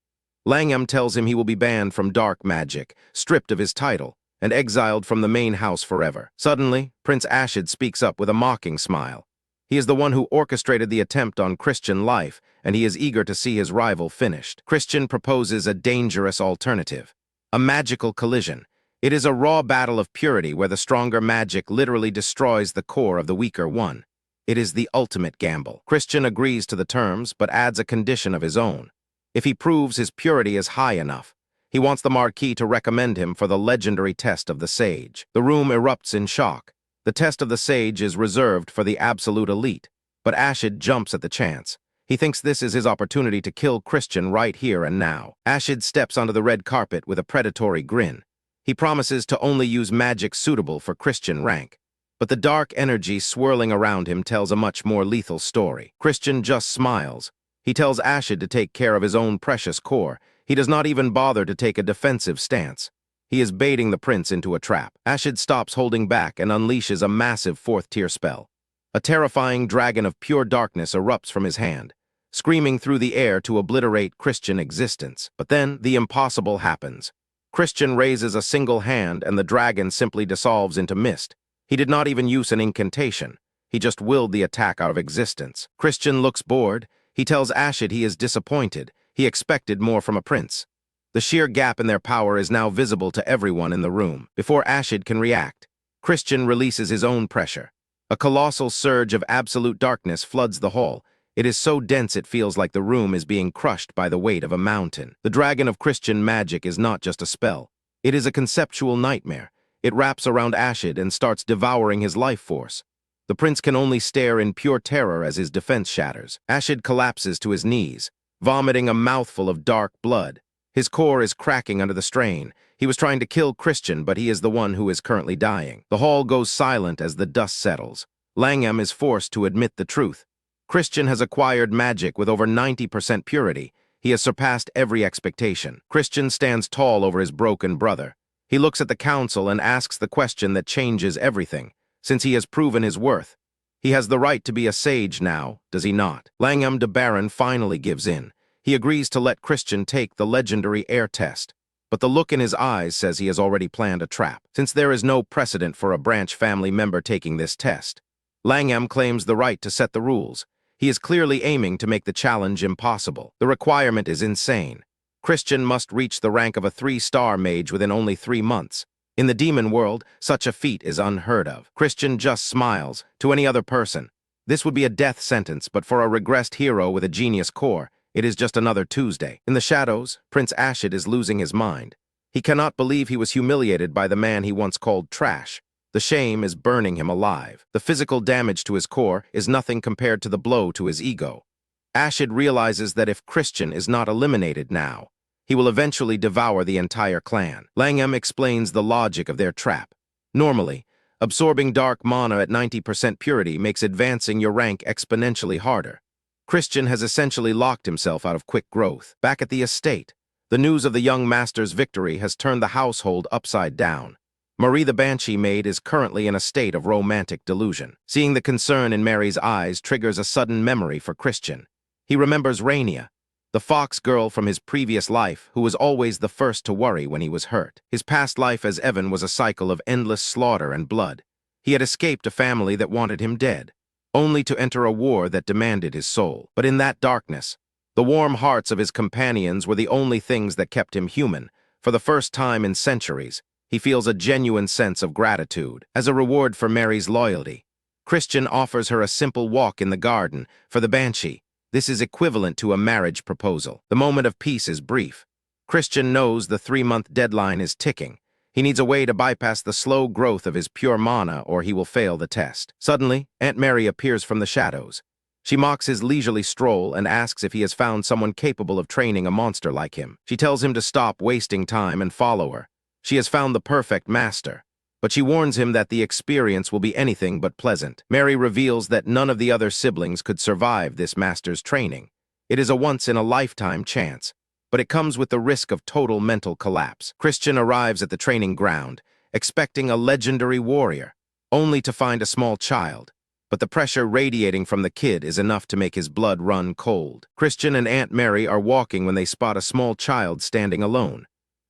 Langham tells him he will be banned from dark magic, stripped of his title, and exiled from the main house forever. Suddenly, Prince Ashid speaks up with a mocking smile. He is the one who orchestrated the attempt on Christian life, and he is eager to see his rival finished. Christian proposes a dangerous alternative, a magical collision. It is a raw battle of purity where the stronger magic literally destroys the core of the weaker one. It is the ultimate gamble. Christian agrees to the terms, but adds a condition of his own. If he proves his purity is high enough, he wants the Marquis to recommend him for the legendary test of the Sage. The room erupts in shock. The test of the Sage is reserved for the absolute elite, but Ashid jumps at the chance. He thinks this is his opportunity to kill Christian right here and now. Ashid steps onto the red carpet with a predatory grin. He promises to only use magic suitable for Christian rank. But the dark energy swirling around him tells a much more lethal story. Christian just smiles. He tells Ashid to take care of his own precious core. He does not even bother to take a defensive stance. He is baiting the prince into a trap. Ashid stops holding back and unleashes a massive fourth-tier spell. A terrifying dragon of pure darkness erupts from his hand, screaming through the air to obliterate Christian existence. But then the impossible happens. Christian raises a single hand and the dragon simply dissolves into mist. He did not even use an incantation. He just willed the attack out of existence. Christian looks bored. He tells Ashid he is disappointed. He expected more from a prince. The sheer gap in their power is now visible to everyone in the room. Before Ashid can react, Christian releases his own pressure. A colossal surge of absolute darkness floods the hall. It is so dense it feels like the room is being crushed by the weight of a mountain. The dragon of Christian magic is not just a spell. It is a conceptual nightmare. It wraps around Ashid and starts devouring his life force. The prince can only stare in pure terror as his defense shatters. Ashid collapses to his knees, vomiting a mouthful of dark blood. His core is cracking under the strain. He was trying to kill Christian, but he is the one who is currently dying. The hall goes silent as the dust settles. Langham is forced to admit the truth. Christian has acquired magic with over 90% purity. He has surpassed every expectation. Christian stands tall over his broken brother. He looks at the council and asks the question that changes everything. Since he has proven his worth, he has the right to be a sage now, does he not? Langham de Baron finally gives in. He agrees to let Christian take the legendary air test. But the look in his eyes says he has already planned a trap, since there is no precedent for a branch family member taking this test. Langham claims the right to set the rules. He is clearly aiming to make the challenge impossible. The requirement is insane. Christian must reach the rank of a 3-star mage within only 3 months. In the demon world, such a feat is unheard of. Christian just smiles. To any other person, this would be a death sentence, but for a regressed hero with a genius core, it is just another Tuesday. In the shadows, Prince Ashid is losing his mind. He cannot believe he was humiliated by the man he once called trash. The shame is burning him alive. The physical damage to his core is nothing compared to the blow to his ego. Ashid realizes that if Christian is not eliminated now, he will eventually devour the entire clan. Langham explains the logic of their trap. Normally, absorbing dark mana at 90% purity makes advancing your rank exponentially harder. Christian has essentially locked himself out of quick growth. Back at the estate, the news of the young master's victory has turned the household upside down. Marie the Banshee maid is currently in a state of romantic delusion. Seeing the concern in Mary's eyes triggers a sudden memory for Christian. He remembers Rainia, the fox girl from his previous life who was always the first to worry when he was hurt. His past life as Evan was a cycle of endless slaughter and blood. He had escaped a family that wanted him dead, only to enter a war that demanded his soul. But in that darkness, the warm hearts of his companions were the only things that kept him human. For the first time in centuries, he feels a genuine sense of gratitude. As a reward for Mary's loyalty, Christian offers her a simple walk in the garden. For the Banshee, this is equivalent to a marriage proposal. The moment of peace is brief. Christian knows the 3-month deadline is ticking. He needs a way to bypass the slow growth of his pure mana or he will fail the test. Suddenly, Aunt Mary appears from the shadows. She mocks his leisurely stroll and asks if he has found someone capable of training a monster like him. She tells him to stop wasting time and follow her. She has found the perfect master, but she warns him that the experience will be anything but pleasant. Mary reveals that none of the other siblings could survive this master's training. It is a once-in-a-lifetime chance, but it comes with the risk of total mental collapse. Christian arrives at the training ground, expecting a legendary warrior, only to find a small child. But the pressure radiating from the kid is enough to make his blood run cold. Christian and Aunt Mary are walking when they spot a small child standing alone.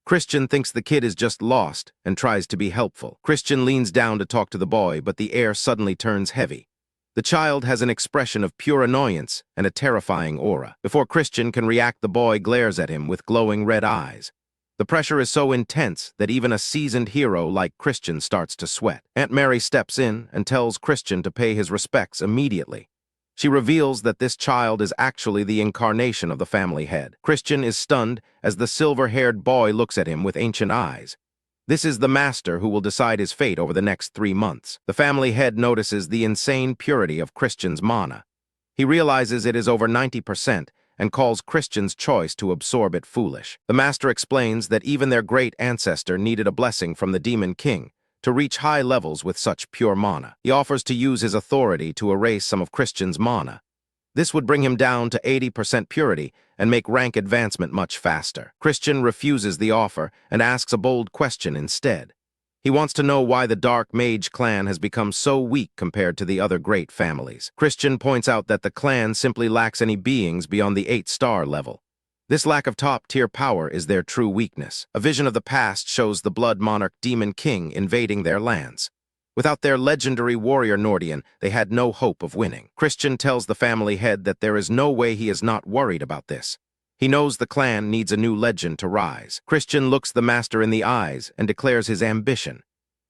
Christian thinks the kid is just lost and tries to be helpful. Christian leans down to talk to the boy, but the air suddenly turns heavy. The child has an expression of pure annoyance and a terrifying aura. Before Christian can react, the boy glares at him with glowing red eyes. The pressure is so intense that even a seasoned hero like Christian starts to sweat. Aunt Mary steps in and tells Christian to pay his respects immediately. She reveals that this child is actually the incarnation of the family head. Christian is stunned as the silver-haired boy looks at him with ancient eyes. This is the master who will decide his fate over the next 3 months. The family head notices the insane purity of Christian's mana. He realizes it is over 90% and calls Christian's choice to absorb it foolish. The master explains that even their great ancestor needed a blessing from the Demon King to reach high levels with such pure mana. He offers to use his authority to erase some of Christian's mana. This would bring him down to 80% purity and make rank advancement much faster. Christian refuses the offer and asks a bold question instead. He wants to know why the Dark Mage clan has become so weak compared to the other great families. Christian points out that the clan simply lacks any beings beyond the 8-star level. This lack of top-tier power is their true weakness. A vision of the past shows the Blood Monarch Demon King invading their lands. Without their legendary warrior Nordian, they had no hope of winning. Christian tells the family head that there is no way he is not worried about this. He knows the clan needs a new legend to rise. Christian looks the master in the eyes and declares his ambition.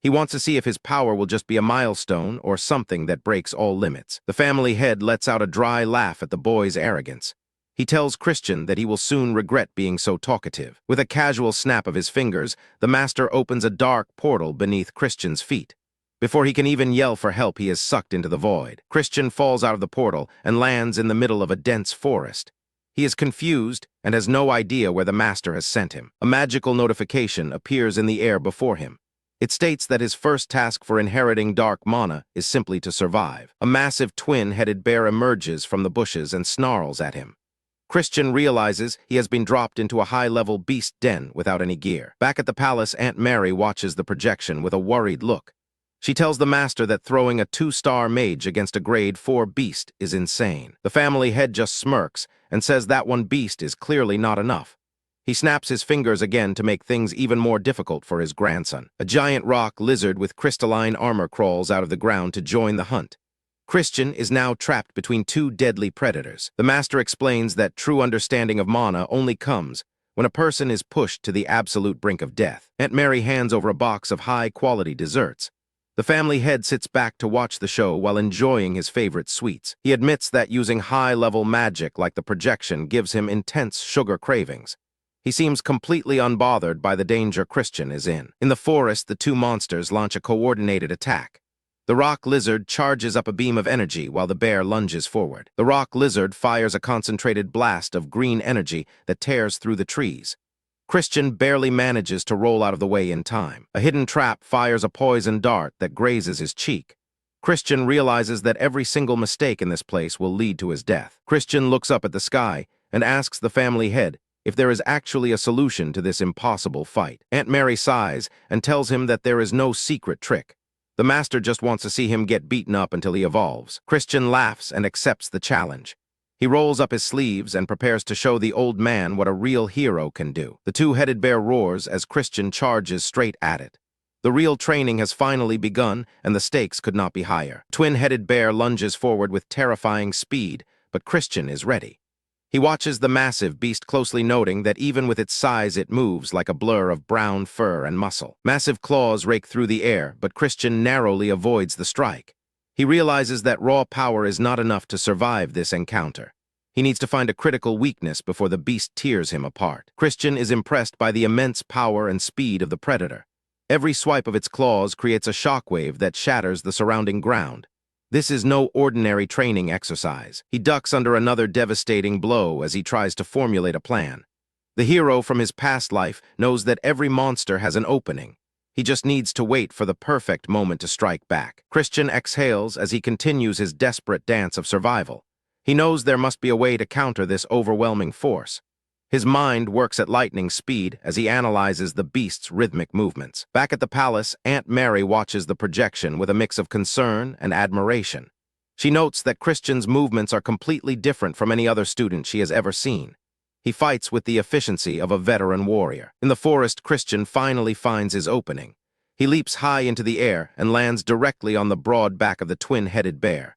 He wants to see if his power will just be a milestone or something that breaks all limits. The family head lets out a dry laugh at the boy's arrogance. He tells Christian that he will soon regret being so talkative. With a casual snap of his fingers, the master opens a dark portal beneath Christian's feet. Before he can even yell for help, he is sucked into the void. Christian falls out of the portal and lands in the middle of a dense forest. He is confused and has no idea where the master has sent him. A magical notification appears in the air before him. It states that his first task for inheriting dark mana is simply to survive. A massive twin-headed bear emerges from the bushes and snarls at him. Christian realizes he has been dropped into a high-level beast den without any gear. Back at the palace, Aunt Mary watches the projection with a worried look. She tells the master that throwing a 2-star mage against a grade 4 beast is insane. The family head just smirks and says that one beast is clearly not enough. He snaps his fingers again to make things even more difficult for his grandson. A giant rock lizard with crystalline armor crawls out of the ground to join the hunt. Christian is now trapped between two deadly predators. The master explains that true understanding of mana only comes when a person is pushed to the absolute brink of death. Aunt Mary hands over a box of high-quality desserts. The family head sits back to watch the show while enjoying his favorite sweets. He admits that using high-level magic like the projection gives him intense sugar cravings. He seems completely unbothered by the danger Christian is in. In the forest, the two monsters launch a coordinated attack. The rock lizard charges up a beam of energy while the bear lunges forward. The rock lizard fires a concentrated blast of green energy that tears through the trees. Christian barely manages to roll out of the way in time. A hidden trap fires a poison dart that grazes his cheek. Christian realizes that every single mistake in this place will lead to his death. Christian looks up at the sky and asks the family head if there is actually a solution to this impossible fight. Aunt Mary sighs and tells him that there is no secret trick. The master just wants to see him get beaten up until he evolves. Christian laughs and accepts the challenge. He rolls up his sleeves and prepares to show the old man what a real hero can do. The two-headed bear roars as Christian charges straight at it. The real training has finally begun, and the stakes could not be higher. Twin-headed bear lunges forward with terrifying speed, but Christian is ready. He watches the massive beast closely, noting that even with its size it moves like a blur of brown fur and muscle. Massive claws rake through the air, but Christian narrowly avoids the strike. He realizes that raw power is not enough to survive this encounter. He needs to find a critical weakness before the beast tears him apart. Christian is impressed by the immense power and speed of the predator. Every swipe of its claws creates a shockwave that shatters the surrounding ground. This is no ordinary training exercise. He ducks under another devastating blow as he tries to formulate a plan. The hero from his past life knows that every monster has an opening. He just needs to wait for the perfect moment to strike back. Christian exhales as he continues his desperate dance of survival. He knows there must be a way to counter this overwhelming force. His mind works at lightning speed as he analyzes the beast's rhythmic movements. Back at the palace, Aunt Mary watches the projection with a mix of concern and admiration. She notes that Christian's movements are completely different from any other student she has ever seen. He fights with the efficiency of a veteran warrior. In the forest, Christian finally finds his opening. He leaps high into the air and lands directly on the broad back of the twin-headed bear.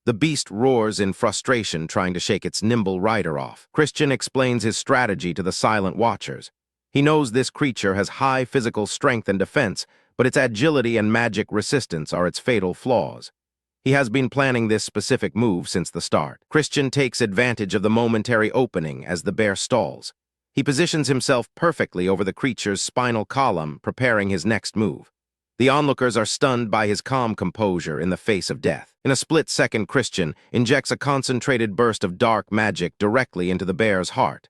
The beast roars in frustration, trying to shake its nimble rider off. Christian explains his strategy to the silent watchers. He knows this creature has high physical strength and defense, but its agility and magic resistance are its fatal flaws. He has been planning this specific move since the start. Christian takes advantage of the momentary opening as the bear stalls. He positions himself perfectly over the creature's spinal column, preparing his next move. The onlookers are stunned by his calm composure in the face of death. In a split second, Christian injects a concentrated burst of dark magic directly into the bear's heart.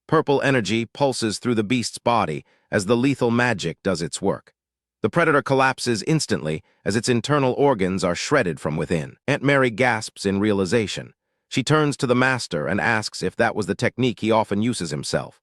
Purple energy pulses through the beast's body as the lethal magic does its work. The predator collapses instantly as its internal organs are shredded from within. Aunt Mary gasps in realization. She turns to the master and asks if that was the technique he often uses himself.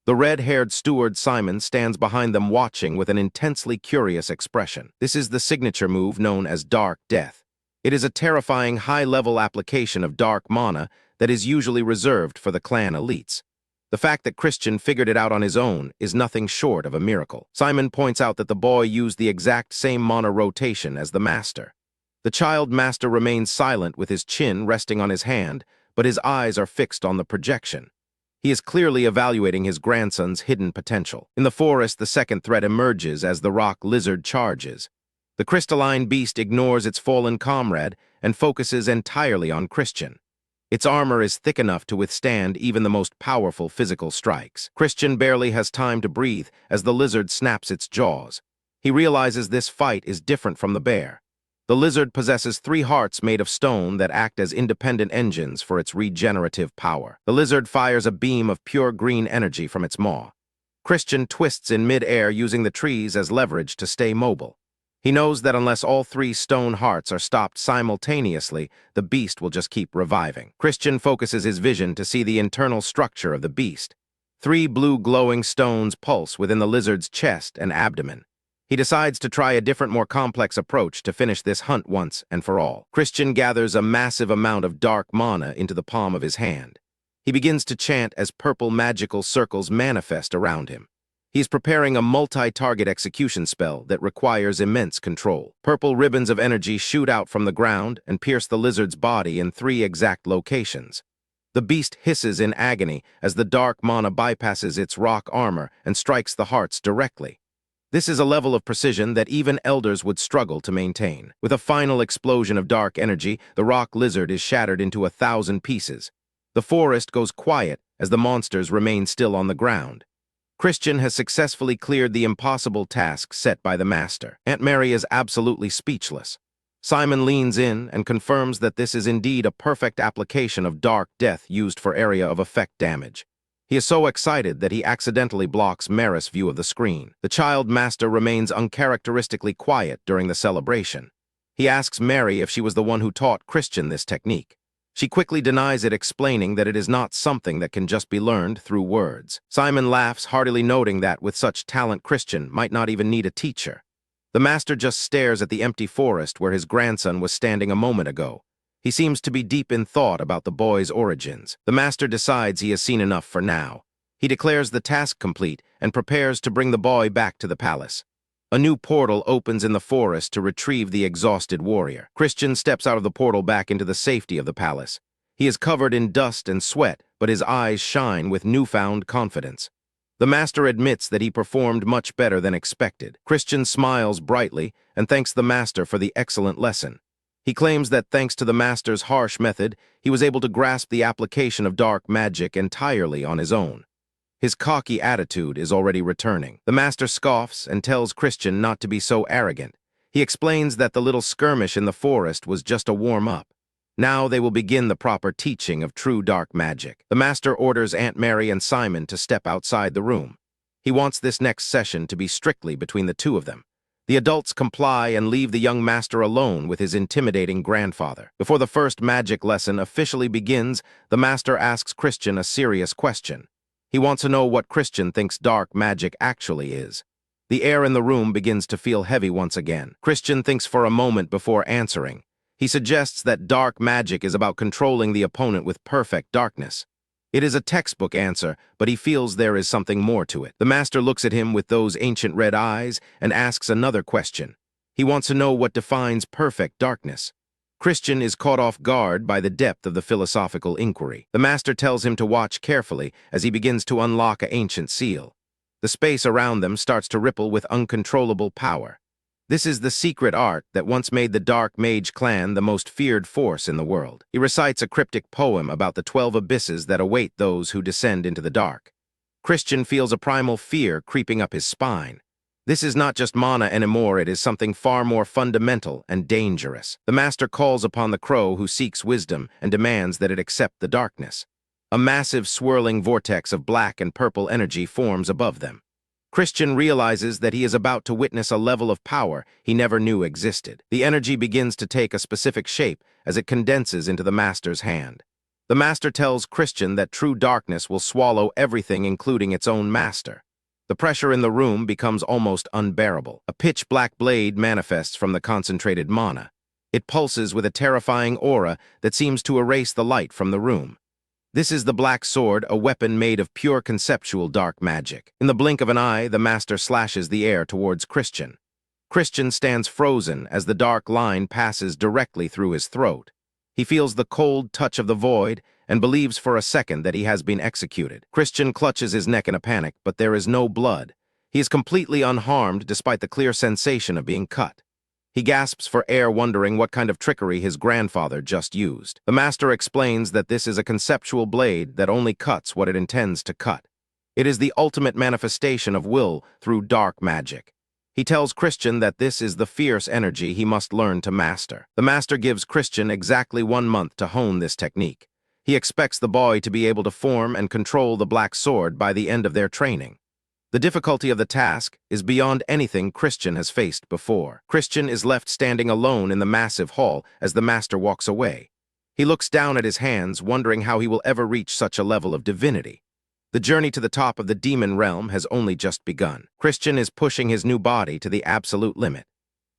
The red-haired steward Simon stands behind them watching with an intensely curious expression. This is the signature move known as Dark Death. It is a terrifying high-level application of dark mana that is usually reserved for the clan elites. The fact that Christian figured it out on his own is nothing short of a miracle. Simon points out that the boy used the exact same mana rotation as the master. The child master remains silent with his chin resting on his hand, but his eyes are fixed on the projection. He is clearly evaluating his grandson's hidden potential. In the forest, the second threat emerges as the rock lizard charges. The crystalline beast ignores its fallen comrade and focuses entirely on Christian. Its armor is thick enough to withstand even the most powerful physical strikes. Christian barely has time to breathe as the lizard snaps its jaws. He realizes this fight is different from the bear. The lizard possesses 3 hearts made of stone that act as independent engines for its regenerative power. The lizard fires a beam of pure green energy from its maw. Christian twists in mid-air using the trees as leverage to stay mobile. He knows that unless all 3 stone hearts are stopped simultaneously, the beast will just keep reviving. Christian focuses his vision to see the internal structure of the beast. 3 blue glowing stones pulse within the lizard's chest and abdomen. He decides to try a different, more complex approach to finish this hunt once and for all. Christian gathers a massive amount of dark mana into the palm of his hand. He begins to chant as purple magical circles manifest around him. He is preparing a multi-target execution spell that requires immense control. Purple ribbons of energy shoot out from the ground and pierce the lizard's body in 3 exact locations. The beast hisses in agony as the dark mana bypasses its rock armor and strikes the hearts directly. This is a level of precision that even elders would struggle to maintain. With a final explosion of dark energy, the rock lizard is shattered into 1,000 pieces. The forest goes quiet as the monsters remain still on the ground. Christian has successfully cleared the impossible task set by the master. Aunt Mary is absolutely speechless. Simon leans in and confirms that this is indeed a perfect application of Dark Death used for area of effect damage. He is so excited that he accidentally blocks Maris' view of the screen. The child master remains uncharacteristically quiet during the celebration. He asks Mary if she was the one who taught Christian this technique. She quickly denies it, explaining that it is not something that can just be learned through words. Simon laughs, heartily noting that, with such talent, Christian might not even need a teacher. The master just stares at the empty forest where his grandson was standing a moment ago. He seems to be deep in thought about the boy's origins. The master decides he has seen enough for now. He declares the task complete and prepares to bring the boy back to the palace. A new portal opens in the forest to retrieve the exhausted warrior. Christian steps out of the portal back into the safety of the palace. He is covered in dust and sweat, but his eyes shine with newfound confidence. The master admits that he performed much better than expected. Christian smiles brightly and thanks the master for the excellent lesson. He claims that thanks to the master's harsh method, he was able to grasp the application of dark magic entirely on his own. His cocky attitude is already returning. The master scoffs and tells Christian not to be so arrogant. He explains that the little skirmish in the forest was just a warm-up. Now they will begin the proper teaching of true dark magic. The master orders Aunt Mary and Simon to step outside the room. He wants this next session to be strictly between the 2 of them. The adults comply and leave the young master alone with his intimidating grandfather. Before the first magic lesson officially begins, the master asks Christian a serious question. He wants to know what Christian thinks dark magic actually is. The air in the room begins to feel heavy once again. Christian thinks for a moment before answering. He suggests that dark magic is about controlling the opponent with perfect darkness. It is a textbook answer, but he feels there is something more to it. The master looks at him with those ancient red eyes and asks another question. He wants to know what defines perfect darkness. Christian is caught off guard by the depth of the philosophical inquiry. The master tells him to watch carefully as he begins to unlock an ancient seal. The space around them starts to ripple with uncontrollable power. This is the secret art that once made the Dark Mage clan the most feared force in the world. He recites a cryptic poem about the 12 abysses that await those who descend into the dark. Christian feels a primal fear creeping up his spine. This is not just mana anymore, it is something far more fundamental and dangerous. The master calls upon the crow who seeks wisdom and demands that it accept the darkness. A massive swirling vortex of black and purple energy forms above them. Christian realizes that he is about to witness a level of power he never knew existed. The energy begins to take a specific shape as it condenses into the master's hand. The master tells Christian that true darkness will swallow everything, including its own master. The pressure in the room becomes almost unbearable. A pitch-black blade manifests from the concentrated mana. It pulses with a terrifying aura that seems to erase the light from the room. This is the Black Sword, a weapon made of pure conceptual dark magic. In the blink of an eye, the master slashes the air towards Christian. Christian stands frozen as the dark line passes directly through his throat. He feels the cold touch of the void and believes for a second that he has been executed. Christian clutches his neck in a panic, but there is no blood. He is completely unharmed despite the clear sensation of being cut. He gasps for air, wondering what kind of trickery his grandfather just used. The master explains that this is a conceptual blade that only cuts what it intends to cut. It is the ultimate manifestation of will through dark magic. He tells Christian that this is the fierce energy he must learn to master. The master gives Christian exactly 1 month to hone this technique. He expects the boy to be able to form and control the Black Sword by the end of their training. The difficulty of the task is beyond anything Christian has faced before. Christian is left standing alone in the massive hall as the master walks away. He looks down at his hands, wondering how he will ever reach such a level of divinity. The journey to the top of the demon realm has only just begun. Christian is pushing his new body to the absolute limit.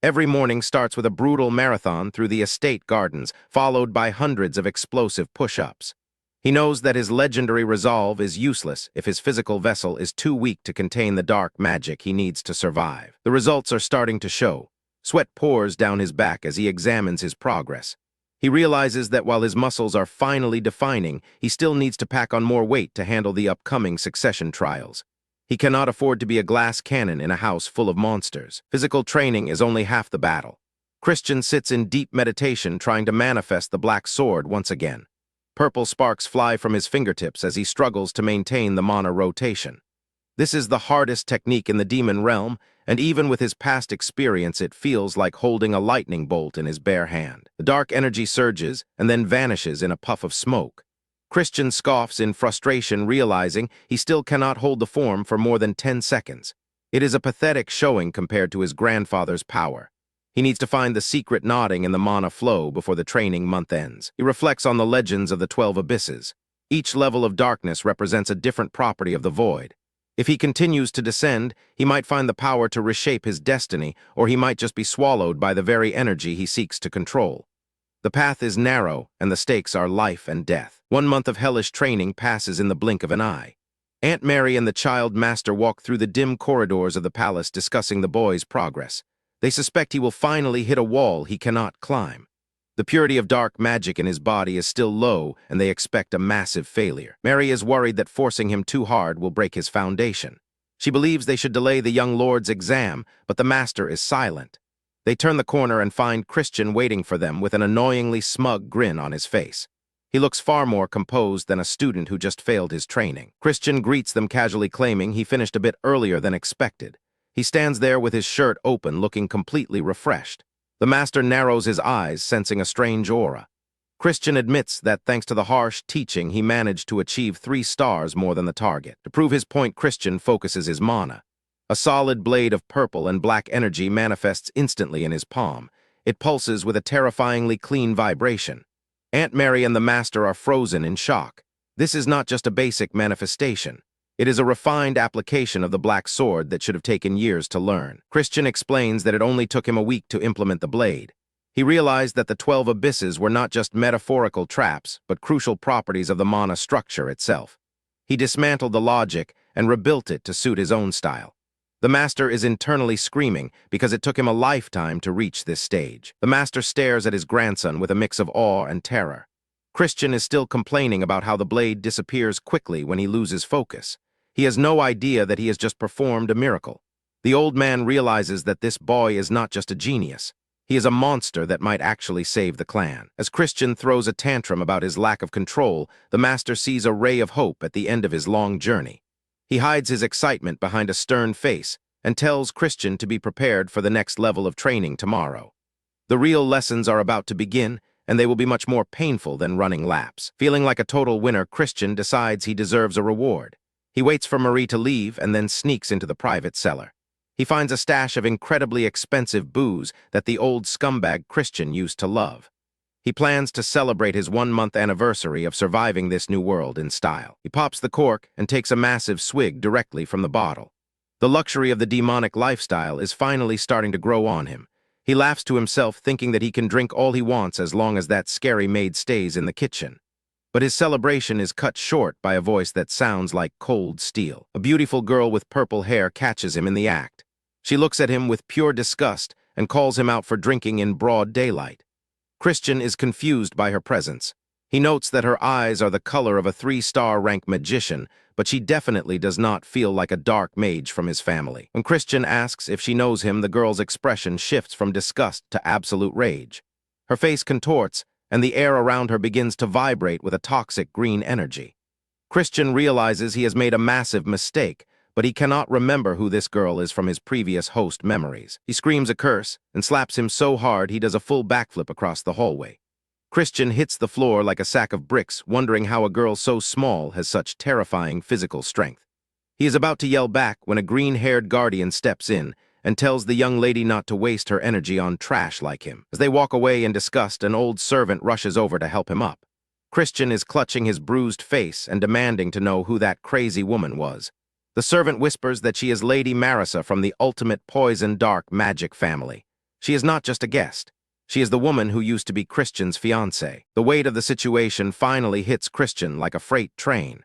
Every morning starts with a brutal marathon through the estate gardens, followed by hundreds of explosive push-ups. He knows that his legendary resolve is useless if his physical vessel is too weak to contain the dark magic he needs to survive. The results are starting to show. Sweat pours down his back as he examines his progress. He realizes that while his muscles are finally defining, he still needs to pack on more weight to handle the upcoming succession trials. He cannot afford to be a glass cannon in a house full of monsters. Physical training is only half the battle. Christian sits in deep meditation, trying to manifest the Black Sword once again. Purple sparks fly from his fingertips as he struggles to maintain the mana rotation. This is the hardest technique in the demon realm, and even with his past experience, it feels like holding a lightning bolt in his bare hand. The dark energy surges and then vanishes in a puff of smoke. Christian scoffs in frustration, realizing he still cannot hold the form for more than 10 seconds. It is a pathetic showing compared to his grandfather's power. He needs to find the secret knotting in the mana flow before the training month ends. He reflects on the legends of the 12 abysses. Each level of darkness represents a different property of the void. If he continues to descend, he might find the power to reshape his destiny, or he might just be swallowed by the very energy he seeks to control. The path is narrow, and the stakes are life and death. 1 month of hellish training passes in the blink of an eye. Aunt Mary and the child master walk through the dim corridors of the palace, discussing the boy's progress. They suspect he will finally hit a wall he cannot climb. The purity of dark magic in his body is still low, and they expect a massive failure. Mary is worried that forcing him too hard will break his foundation. She believes they should delay the young lord's exam, but the master is silent. They turn the corner and find Christian waiting for them with an annoyingly smug grin on his face. He looks far more composed than a student who just failed his training. Christian greets them casually, claiming he finished a bit earlier than expected. He stands there with his shirt open, looking completely refreshed. The master narrows his eyes, sensing a strange aura. Christian admits that thanks to the harsh teaching, he managed to achieve 3 stars more than the target. To prove his point, Christian focuses his mana. A solid blade of purple and black energy manifests instantly in his palm. It pulses with a terrifyingly clean vibration. Aunt Mary and the master are frozen in shock. This is not just a basic manifestation. It is a refined application of the Black Sword that should have taken years to learn. Christian explains that it only took him a week to implement the blade. He realized that the 12 abysses were not just metaphorical traps, but crucial properties of the mana structure itself. He dismantled the logic and rebuilt it to suit his own style. The master is internally screaming because it took him a lifetime to reach this stage. The master stares at his grandson with a mix of awe and terror. Christian is still complaining about how the blade disappears quickly when he loses focus. He has no idea that he has just performed a miracle. The old man realizes that this boy is not just a genius. He is a monster that might actually save the clan. As Christian throws a tantrum about his lack of control, the master sees a ray of hope at the end of his long journey. He hides his excitement behind a stern face and tells Christian to be prepared for the next level of training tomorrow. The real lessons are about to begin, and they will be much more painful than running laps. Feeling like a total winner, Christian decides he deserves a reward. He waits for Marie to leave and then sneaks into the private cellar. He finds a stash of incredibly expensive booze that the old scumbag Christian used to love. He plans to celebrate his 1-month anniversary of surviving this new world in style. He pops the cork and takes a massive swig directly from the bottle. The luxury of the demonic lifestyle is finally starting to grow on him. He laughs to himself, thinking that he can drink all he wants as long as that scary maid stays in the kitchen. But his celebration is cut short by a voice that sounds like cold steel. A beautiful girl with purple hair catches him in the act. She looks at him with pure disgust and calls him out for drinking in broad daylight. Christian is confused by her presence. He notes that her eyes are the color of a 3-star rank magician, but she definitely does not feel like a dark mage from his family. When Christian asks if she knows him, the girl's expression shifts from disgust to absolute rage. Her face contorts, and the air around her begins to vibrate with a toxic green energy. Christian realizes he has made a massive mistake, but he cannot remember who this girl is from his previous host memories. He screams a curse and slaps him so hard he does a full backflip across the hallway. Christian hits the floor like a sack of bricks, wondering how a girl so small has such terrifying physical strength. He is about to yell back when a green-haired guardian steps in and tells the young lady not to waste her energy on trash like him. As they walk away in disgust, an old servant rushes over to help him up. Christian is clutching his bruised face and demanding to know who that crazy woman was. The servant whispers that she is Lady Marissa from the ultimate poison dark magic family. She is not just a guest. She is the woman who used to be Christian's fiancée. The weight of the situation finally hits Christian like a freight train.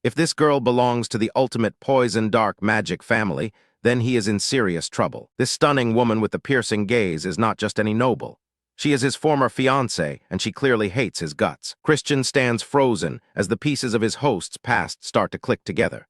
If this girl belongs to the ultimate poison dark magic family, then he is in serious trouble. This stunning woman with the piercing gaze is not just any noble. She is his former fiancée, and she clearly hates his guts. Christian stands frozen as the pieces of his host's past start to click together.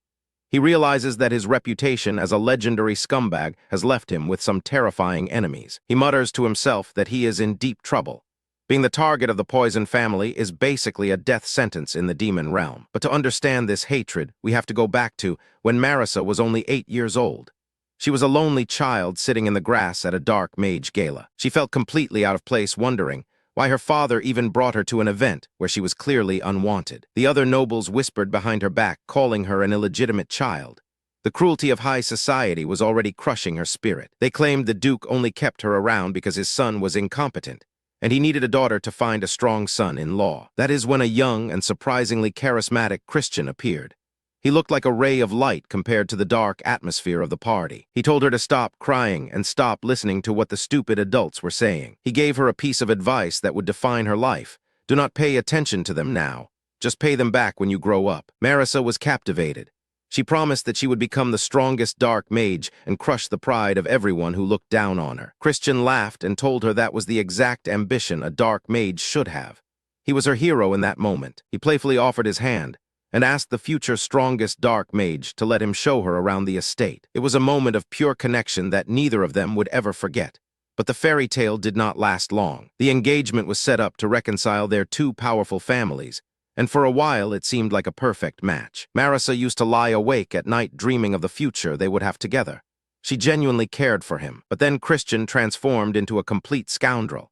He realizes that his reputation as a legendary scumbag has left him with some terrifying enemies. He mutters to himself that he is in deep trouble. Being the target of the poison family is basically a death sentence in the demon realm. But to understand this hatred, we have to go back to when Marissa was only 8 years old. She was a lonely child sitting in the grass at a dark mage gala. She felt completely out of place, wondering why her father even brought her to an event where she was clearly unwanted. The other nobles whispered behind her back, calling her an illegitimate child. The cruelty of high society was already crushing her spirit. They claimed the Duke only kept her around because his son was incompetent, and he needed a daughter to find a strong son-in-law. That is when a young and surprisingly charismatic Christian appeared. He looked like a ray of light compared to the dark atmosphere of the party. He told her to stop crying and stop listening to what the stupid adults were saying. He gave her a piece of advice that would define her life. Do not pay attention to them now. Just pay them back when you grow up. Marissa was captivated. She promised that she would become the strongest dark mage and crush the pride of everyone who looked down on her. Christian laughed and told her that was the exact ambition a dark mage should have. He was her hero in that moment. He playfully offered his hand and asked the future strongest dark mage to let him show her around the estate. It was a moment of pure connection that neither of them would ever forget. But the fairy tale did not last long. The engagement was set up to reconcile their two powerful families, and for a while it seemed like a perfect match. Marissa used to lie awake at night dreaming of the future they would have together. She genuinely cared for him, but then Christian transformed into a complete scoundrel.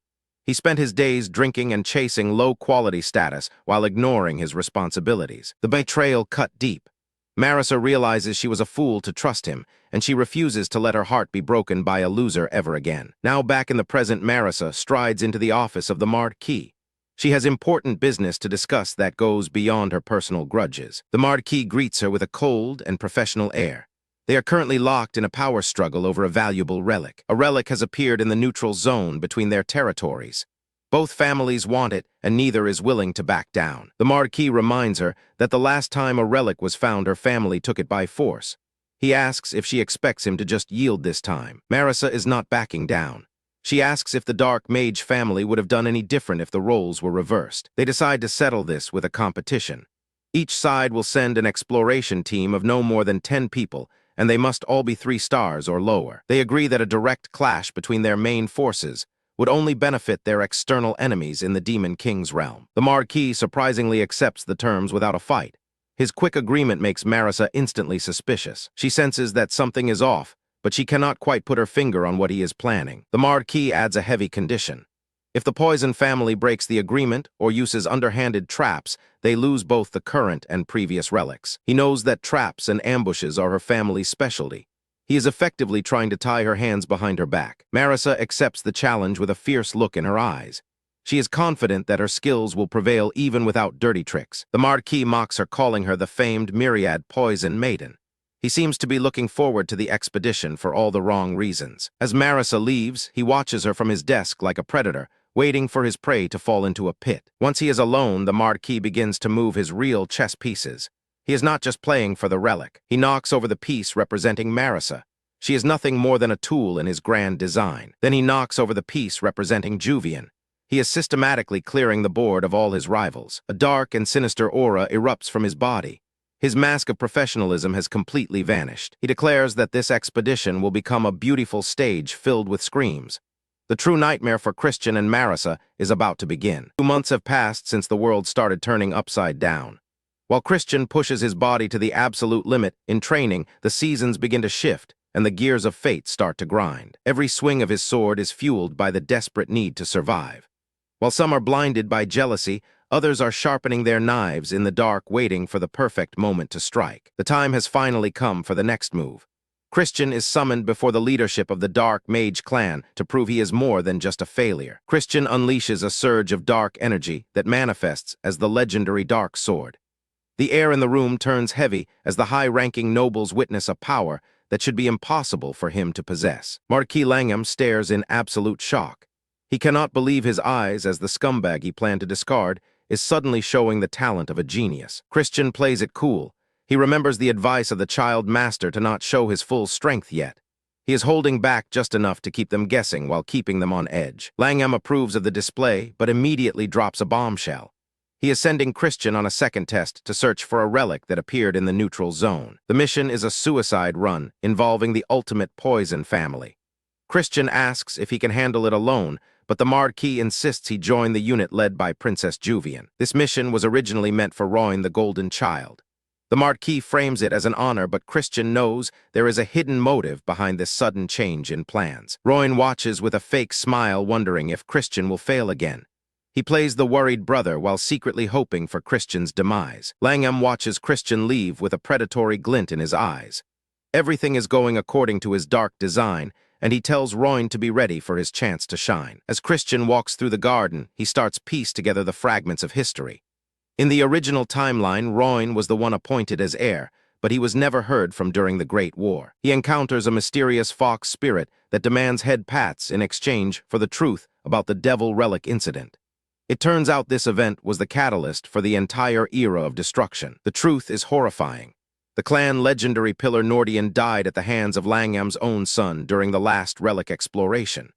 He spent his days drinking and chasing low-quality status while ignoring his responsibilities. The betrayal cut deep. Marissa realizes she was a fool to trust him, and she refuses to let her heart be broken by a loser ever again. Now back in the present, Marissa strides into the office of the Marquis. She has important business to discuss that goes beyond her personal grudges. The Marquis greets her with a cold and professional air. They are currently locked in a power struggle over a valuable relic. A relic has appeared in the neutral zone between their territories. Both families want it, and neither is willing to back down. The Marquis reminds her that the last time a relic was found, her family took it by force. He asks if she expects him to just yield this time. Marissa is not backing down. She asks if the Dark Mage family would have done any different if the roles were reversed. They decide to settle this with a competition. Each side will send an exploration team of no more than 10 people, and they must all be 3 stars or lower. They agree that a direct clash between their main forces would only benefit their external enemies in the Demon King's realm. The Marquis surprisingly accepts the terms without a fight. His quick agreement makes Marissa instantly suspicious. She senses that something is off, but she cannot quite put her finger on what he is planning. The Marquis adds a heavy condition. If the Poison family breaks the agreement or uses underhanded traps, they lose both the current and previous relics. He knows that traps and ambushes are her family's specialty. He is effectively trying to tie her hands behind her back. Marissa accepts the challenge with a fierce look in her eyes. She is confident that her skills will prevail even without dirty tricks. The Marquis mocks her, calling her the famed Myriad Poison Maiden. He seems to be looking forward to the expedition for all the wrong reasons. As Marissa leaves, he watches her from his desk like a predator, waiting for his prey to fall into a pit. Once he is alone, the Marquis begins to move his real chess pieces. He is not just playing for the relic. He knocks over the piece representing Marissa. She is nothing more than a tool in his grand design. Then he knocks over the piece representing Juvian. He is systematically clearing the board of all his rivals. A dark and sinister aura erupts from his body. His mask of professionalism has completely vanished. He declares that this expedition will become a beautiful stage filled with screams. The true nightmare for Christian and Marissa is about to begin. 2 months have passed since the world started turning upside down. While Christian pushes his body to the absolute limit in training, the seasons begin to shift, and the gears of fate start to grind. Every swing of his sword is fueled by the desperate need to survive. While some are blinded by jealousy, others are sharpening their knives in the dark, waiting for the perfect moment to strike. The time has finally come for the next move. Christian is summoned before the leadership of the Dark Mage clan to prove he is more than just a failure. Christian unleashes a surge of dark energy that manifests as the legendary Dark Sword. The air in the room turns heavy as the high-ranking nobles witness a power that should be impossible for him to possess. Marquis Langham stares in absolute shock. He cannot believe his eyes as the scumbag he planned to discard is suddenly showing the talent of a genius. Christian plays it cool. He remembers the advice of the child master to not show his full strength yet. He is holding back just enough to keep them guessing while keeping them on edge. Langham approves of the display, but immediately drops a bombshell. He is sending Christian on a second test to search for a relic that appeared in the neutral zone. The mission is a suicide run involving the ultimate Poison family. Christian asks if he can handle it alone, but the Marquis insists he join the unit led by Princess Juvian. This mission was originally meant for Royan the Golden Child. The Marquis frames it as an honor, but Christian knows there is a hidden motive behind this sudden change in plans. Royan watches with a fake smile, wondering if Christian will fail again. He plays the worried brother while secretly hoping for Christian's demise. Langham watches Christian leave with a predatory glint in his eyes. Everything is going according to his dark design, and he tells Royan to be ready for his chance to shine. As Christian walks through the garden, he starts piece together the fragments of history. In the original timeline, Royan was the one appointed as heir, but he was never heard from during the Great War. He encounters a mysterious fox spirit that demands head pats in exchange for the truth about the Devil Relic incident. It turns out this event was the catalyst for the entire era of destruction. The truth is horrifying. The clan legendary Pillar Nordian died at the hands of Langham's own son during the last relic exploration.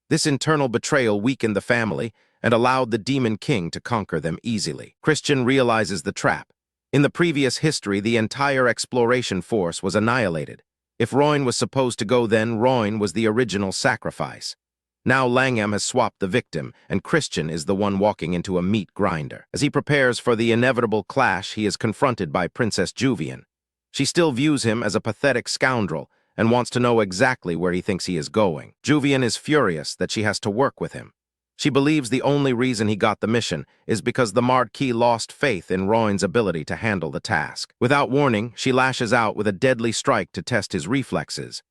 This internal betrayal weakened the family and allowed the Demon King to conquer them easily. Christian realizes the trap. In the previous history, the entire exploration force was annihilated. If Royan was supposed to go, then Royan was the original sacrifice. Now Langham has swapped the victim, and Christian is the one walking into a meat grinder. As he prepares for the inevitable clash, he is confronted by Princess Juvian. She still views him as a pathetic scoundrel and wants to know exactly where he thinks he is going. Juvian is furious that she has to work with him. She believes the only reason he got the mission is because the Marquis lost faith in Royan's ability to handle the task. Without warning, she lashes out with a deadly strike to test his reflexes.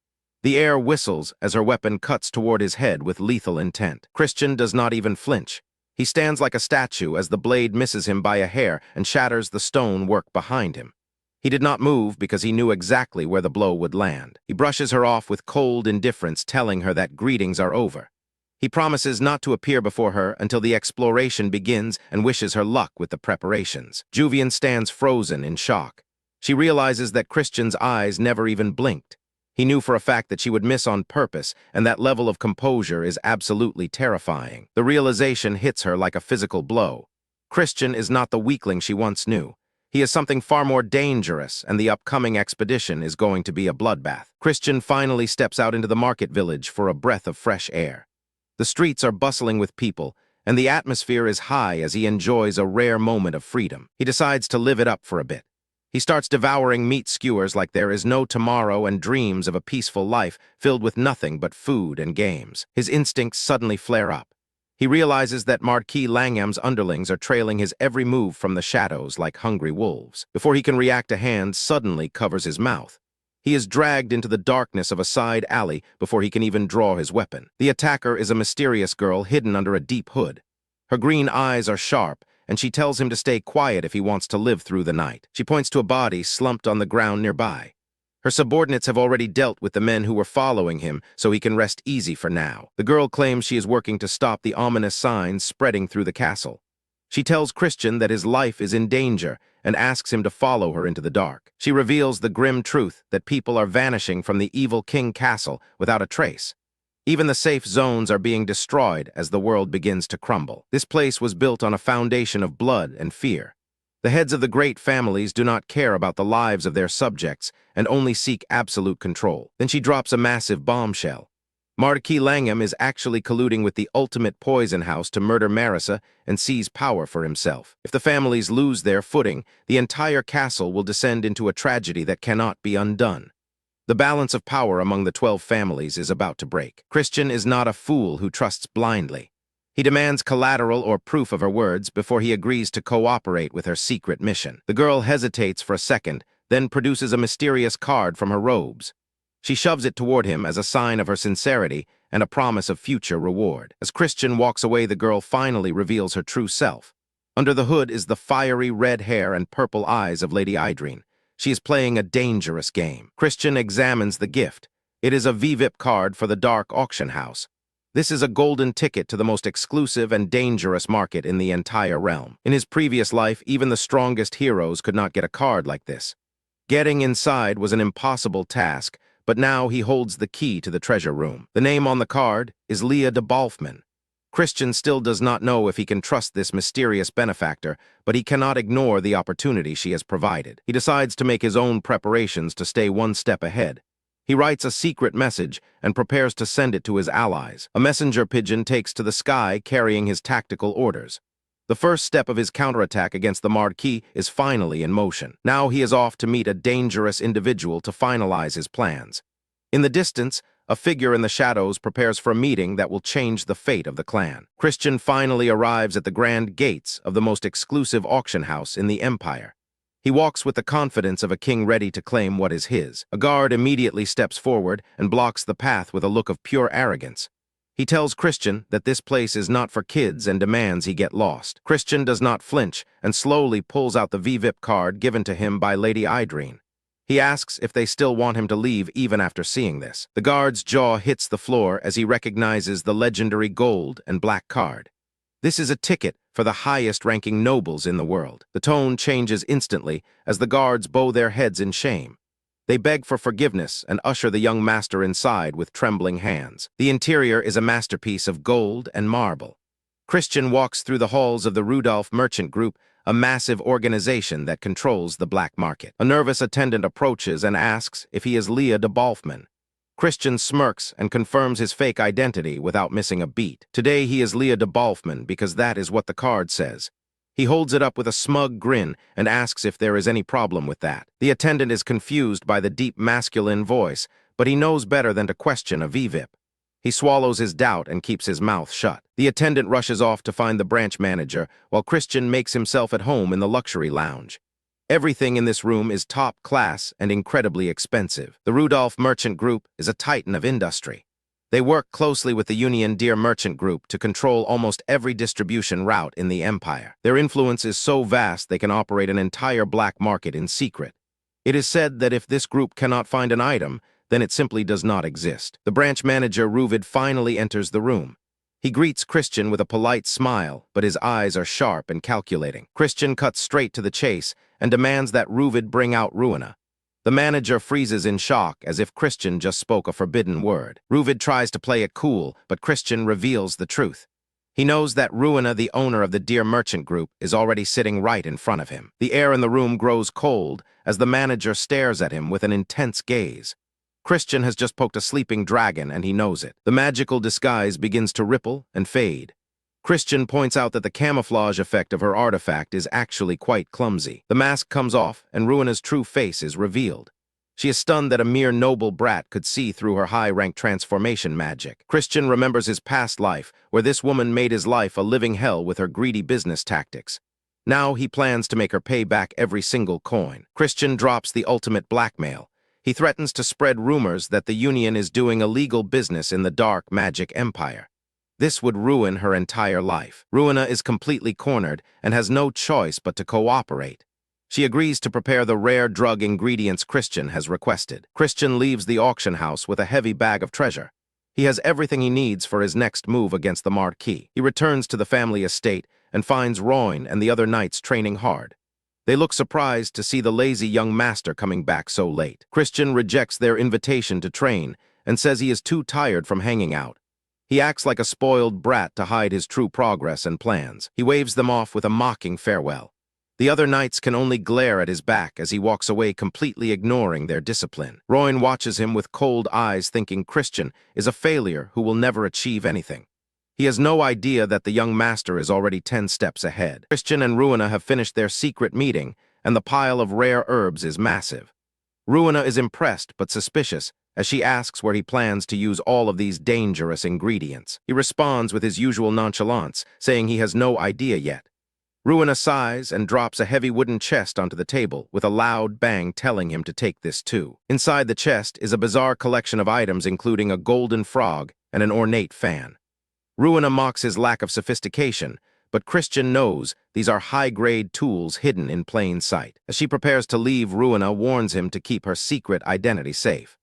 The air whistles as her weapon cuts toward his head with lethal intent. Christian does not even flinch. He stands like a statue as the blade misses him by a hair and shatters the stone work behind him. He did not move because he knew exactly where the blow would land. He brushes her off with cold indifference, telling her that greetings are over. He promises not to appear before her until the exploration begins and wishes her luck with the preparations. Juvian stands frozen in shock. She realizes that Christian's eyes never even blinked. He knew for a fact that she would miss on purpose, and that level of composure is absolutely terrifying. The realization hits her like a physical blow. Christian is not the weakling she once knew. He is something far more dangerous, and the upcoming expedition is going to be a bloodbath. Christian finally steps out into the market village for a breath of fresh air. The streets are bustling with people, and the atmosphere is high as he enjoys a rare moment of freedom. He decides to live it up for a bit. He starts devouring meat skewers like there is no tomorrow and dreams of a peaceful life filled with nothing but food and games. His instincts suddenly flare up. He realizes that Marquis Langham's underlings are trailing his every move from the shadows like hungry wolves. Before he can react, a hand suddenly covers his mouth. He is dragged into the darkness of a side alley before he can even draw his weapon. The attacker is a mysterious girl hidden under a deep hood. Her green eyes are sharp, and she tells him to stay quiet if he wants to live through the night. She points to a body slumped on the ground nearby. Her subordinates have already dealt with the men who were following him, so he can rest easy for now. The girl claims she is working to stop the ominous signs spreading through the castle. She tells Christian that his life is in danger and asks him to follow her into the dark. She reveals the grim truth that people are vanishing from the evil King Castle without a trace. Even the safe zones are being destroyed as the world begins to crumble. This place was built on a foundation of blood and fear. The heads of the great families do not care about the lives of their subjects and only seek absolute control. Then she drops a massive bombshell. Marquis Langham is actually colluding with the ultimate poison house to murder Marissa and seize power for himself. If the families lose their footing, the entire castle will descend into a tragedy that cannot be undone. The balance of power among the 12 families is about to break. Christian is not a fool who trusts blindly. He demands collateral or proof of her words before he agrees to cooperate with her secret mission. The girl hesitates for a second, then produces a mysterious card from her robes. She shoves it toward him as a sign of her sincerity and a promise of future reward. As Christian walks away, the girl finally reveals her true self. Under the hood is the fiery red hair and purple eyes of Lady Idrine. She is playing a dangerous game. Christian examines the gift. It is a VVIP card for the Dark Auction House. This is a golden ticket to the most exclusive and dangerous market in the entire realm. In his previous life, even the strongest heroes could not get a card like this. Getting inside was an impossible task, but now he holds the key to the treasure room. The name on the card is Leah de Balfman. Christian still does not know if he can trust this mysterious benefactor, but he cannot ignore the opportunity she has provided. He decides to make his own preparations to stay one step ahead. He writes a secret message and prepares to send it to his allies. A messenger pigeon takes to the sky carrying his tactical orders. The first step of his counterattack against the Marquis is finally in motion. Now he is off to meet a dangerous individual to finalize his plans. In the distance, a figure in the shadows prepares for a meeting that will change the fate of the clan. Christian finally arrives at the grand gates of the most exclusive auction house in the Empire. He walks with the confidence of a king ready to claim what is his. A guard immediately steps forward and blocks the path with a look of pure arrogance. He tells Christian that this place is not for kids and demands he get lost. Christian does not flinch and slowly pulls out the VVIP card given to him by Lady Idrine. He asks if they still want him to leave even after seeing this. The guard's jaw hits the floor as he recognizes the legendary gold and black card. This is a ticket for the highest-ranking nobles in the world. The tone changes instantly as the guards bow their heads in shame. They beg for forgiveness and usher the young master inside with trembling hands. The interior is a masterpiece of gold and marble. Christian walks through the halls of the Rudolph Merchant Group, a massive organization that controls the black market. A nervous attendant approaches and asks if he is Leah de Balfman. Christian smirks and confirms his fake identity without missing a beat. Today he is Leah de Balfman because that is what the card says. He holds it up with a smug grin and asks if there is any problem with that. The attendant is confused by the deep masculine voice, but he knows better than to question a VVIP. He swallows his doubt and keeps his mouth shut. The attendant rushes off to find the branch manager, while Christian makes himself at home in the luxury lounge. Everything in this room is top class and incredibly expensive. The Rudolph Merchant Group is a titan of industry. They work closely with the Union Deer Merchant Group to control almost every distribution route in the empire. Their influence is so vast they can operate an entire black market in secret. It is said that if this group cannot find an item, then it simply does not exist. The branch manager, Ruvid, finally enters the room. He greets Christian with a polite smile, but his eyes are sharp and calculating. Christian cuts straight to the chase and demands that Ruvid bring out Ruina. The manager freezes in shock as if Christian just spoke a forbidden word. Ruvid tries to play it cool, but Christian reveals the truth. He knows that Ruina, the owner of the Deer Merchant Group, is already sitting right in front of him. The air in the room grows cold as the manager stares at him with an intense gaze. Christian has just poked a sleeping dragon and he knows it. The magical disguise begins to ripple and fade. Christian points out that the camouflage effect of her artifact is actually quite clumsy. The mask comes off, and Ruina's true face is revealed. She is stunned that a mere noble brat could see through her high-rank transformation magic. Christian remembers his past life, where this woman made his life a living hell with her greedy business tactics. Now he plans to make her pay back every single coin. Christian drops the ultimate blackmail. He threatens to spread rumors that the Union is doing illegal business in the dark magic empire. This would ruin her entire life. Ruina is completely cornered and has no choice but to cooperate. She agrees to prepare the rare drug ingredients Christian has requested. Christian leaves the auction house with a heavy bag of treasure. He has everything he needs for his next move against the Marquis. He returns to the family estate and finds Royne and the other knights training hard. They look surprised to see the lazy young master coming back so late. Christian rejects their invitation to train and says he is too tired from hanging out. He acts like a spoiled brat to hide his true progress and plans. He waves them off with a mocking farewell. The other knights can only glare at his back as he walks away, completely ignoring their discipline. Royne watches him with cold eyes, thinking Christian is a failure who will never achieve anything. He has no idea that the young master is already 10 steps ahead. Christian and Ruina have finished their secret meeting, and the pile of rare herbs is massive. Ruina is impressed but suspicious as she asks where he plans to use all of these dangerous ingredients. He responds with his usual nonchalance, saying he has no idea yet. Ruina sighs and drops a heavy wooden chest onto the table, with a loud bang telling him to take this too. Inside the chest is a bizarre collection of items, including a golden frog and an ornate fan. Ruina mocks his lack of sophistication, but Christian knows these are high-grade tools hidden in plain sight. As she prepares to leave, Ruina warns him to keep her secret identity safe.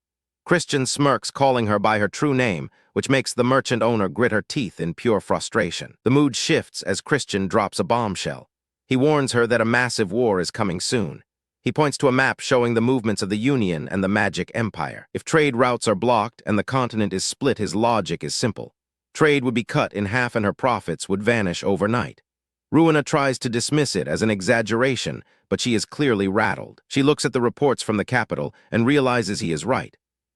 Christian smirks, calling her by her true name, which makes the merchant owner grit her teeth in pure frustration. The mood shifts as Christian drops a bombshell. He warns her that a massive war is coming soon. He points to a map showing the movements of the Union and the Magic Empire. If trade routes are blocked and the continent is split, his logic is simple. Trade would be cut in half and her profits would vanish overnight. Ruina tries to dismiss it as an exaggeration, but she is clearly rattled. She looks at the reports from the capital and realizes he is right.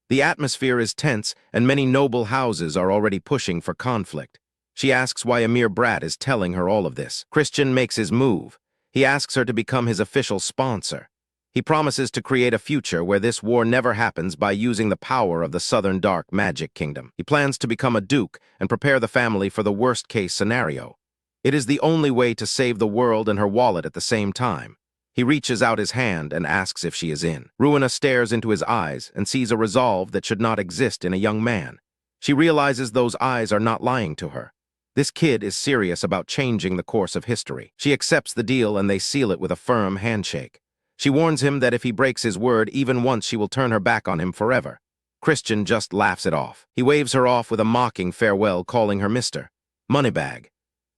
The atmosphere is tense, and many noble houses are already pushing for conflict. She asks why a mere brat is telling her all of this. Christian makes his move. He asks her to become his official sponsor. He promises to create a future where this war never happens by using the power of the Southern Dark Magic Kingdom. He plans to become a duke and prepare the family for the worst-case scenario. It is the only way to save the world and her wallet at the same time. He reaches out his hand and asks if she is in. Ruina stares into his eyes and sees a resolve that should not exist in a young man. She realizes those eyes are not lying to her. This kid is serious about changing the course of history. She accepts the deal and they seal it with a firm handshake. She warns him that if he breaks his word even once, she will turn her back on him forever. Christian just laughs it off. He waves her off with a mocking farewell, calling her Mr. Moneybag.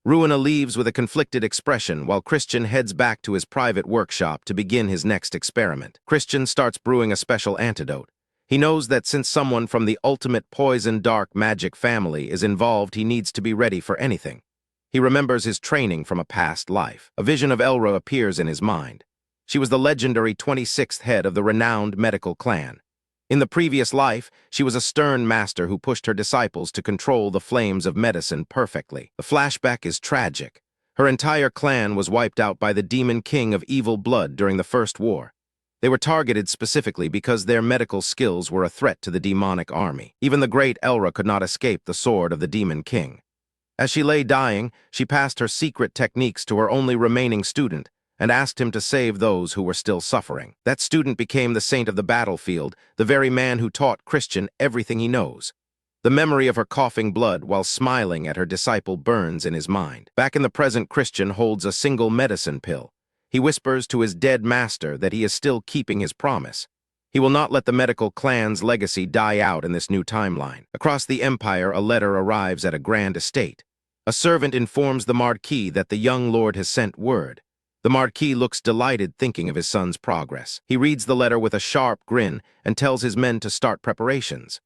Ruina leaves with a conflicted expression while Christian heads back to his private workshop to begin his next experiment. Christian starts brewing a special antidote. He knows that since someone from the ultimate poison dark magic family is involved, he needs to be ready for anything. He remembers his training from a past life. A vision of Elra appears in his mind. She was the legendary 26th head of the renowned medical clan. In the previous life, she was a stern master who pushed her disciples to control the flames of medicine perfectly. The flashback is tragic. Her entire clan was wiped out by the demon king of evil blood during the First War. They were targeted specifically because their medical skills were a threat to the demonic army. Even the great Elra could not escape the sword of the demon king. As she lay dying, she passed her secret techniques to her only remaining student, and asked him to save those who were still suffering. That student became the saint of the battlefield, the very man who taught Christian everything he knows. The memory of her coughing blood while smiling at her disciple burns in his mind. Back in the present, Christian holds a single medicine pill. He whispers to his dead master that he is still keeping his promise. He will not let the medical clan's legacy die out in this new timeline. Across the empire, a letter arrives at a grand estate. A servant informs the Marquis that the young lord has sent word. The Marquis looks delighted, thinking of his son's progress. He reads the letter with a sharp grin and tells his men to start preparations.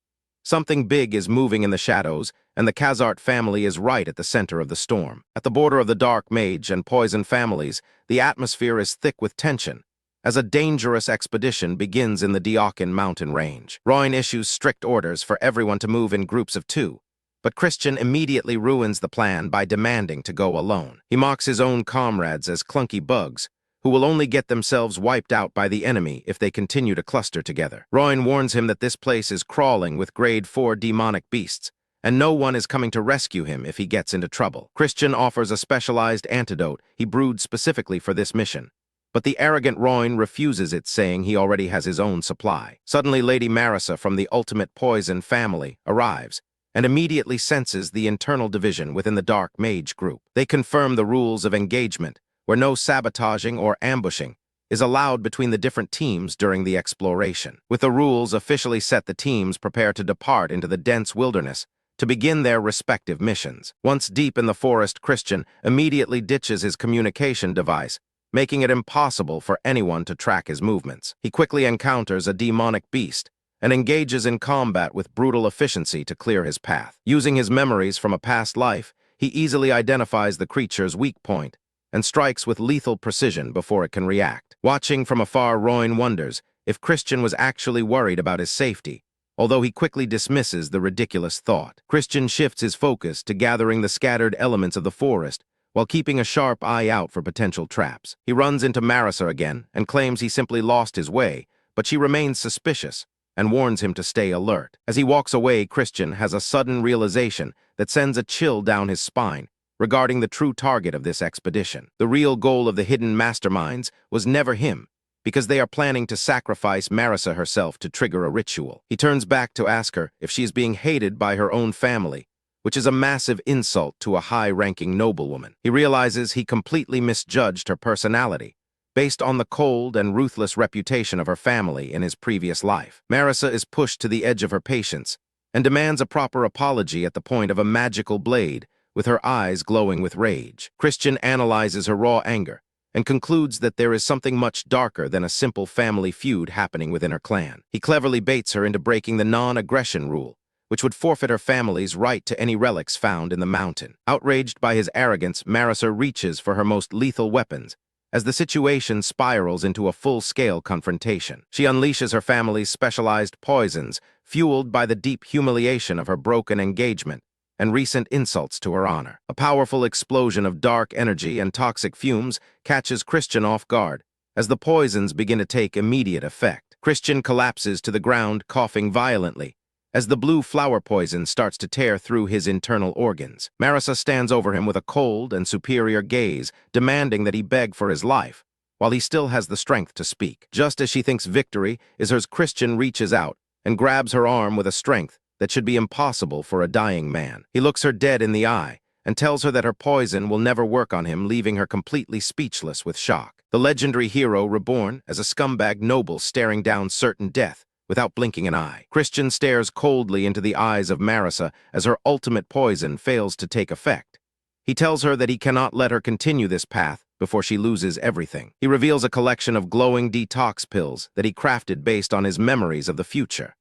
Something big is moving in the shadows, and the Khazart family is right at the center of the storm. At the border of the Dark Mage and Poison families, the atmosphere is thick with tension, as a dangerous expedition begins in the Deokin mountain range. Royne issues strict orders for everyone to move in groups of 2. But Christian immediately ruins the plan by demanding to go alone. He mocks his own comrades as clunky bugs, who will only get themselves wiped out by the enemy if they continue to cluster together. Roin warns him that this place is crawling with grade 4 demonic beasts, and no one is coming to rescue him if he gets into trouble. Christian offers a specialized antidote he brewed specifically for this mission, but the arrogant Roin refuses it, saying he already has his own supply. Suddenly, Lady Marissa from the Ultimate Poison family arrives, and immediately senses the internal division within the Dark Mage group. They confirm the rules of engagement, where no sabotaging or ambushing is allowed between the different teams during the exploration. With the rules officially set, the teams prepare to depart into the dense wilderness to begin their respective missions. Once deep in the forest, Christian immediately ditches his communication device, making it impossible for anyone to track his movements. He quickly encounters a demonic beast and engages in combat with brutal efficiency to clear his path. Using his memories from a past life, he easily identifies the creature's weak point and strikes with lethal precision before it can react. Watching from afar, Roin wonders if Christian was actually worried about his safety, although he quickly dismisses the ridiculous thought. Christian shifts his focus to gathering the scattered elements of the forest while keeping a sharp eye out for potential traps. He runs into Marissa again and claims he simply lost his way, but she remains suspicious and warns him to stay alert. As he walks away, Christian has a sudden realization that sends a chill down his spine regarding the true target of this expedition. The real goal of the hidden masterminds was never him, because they are planning to sacrifice Marissa herself to trigger a ritual. He turns back to ask her if she is being hated by her own family, which is a massive insult to a high-ranking noblewoman. He realizes he completely misjudged her personality, based on the cold and ruthless reputation of her family in his previous life. Marissa is pushed to the edge of her patience and demands a proper apology at the point of a magical blade, with her eyes glowing with rage. Christian analyzes her raw anger and concludes that there is something much darker than a simple family feud happening within her clan. He cleverly baits her into breaking the non-aggression rule, which would forfeit her family's right to any relics found in the mountain. Outraged by his arrogance, Marissa reaches for her most lethal weapons as the situation spirals into a full-scale confrontation. She unleashes her family's specialized poisons, fueled by the deep humiliation of her broken engagement and recent insults to her honor. A powerful explosion of dark energy and toxic fumes catches Christian off guard as the poisons begin to take immediate effect. Christian collapses to the ground, coughing violently, as the blue flower poison starts to tear through his internal organs. Marissa stands over him with a cold and superior gaze, demanding that he beg for his life, while he still has the strength to speak. Just as she thinks victory is hers, Christian reaches out and grabs her arm with a strength that should be impossible for a dying man. He looks her dead in the eye and tells her that her poison will never work on him, leaving her completely speechless with shock. The legendary hero, reborn as a scumbag noble staring down certain death without blinking an eye. Christian stares coldly into the eyes of Marissa as her ultimate poison fails to take effect. He tells her that he cannot let her continue this path before she loses everything. He reveals a collection of glowing detox pills that he crafted based on his memories of the future.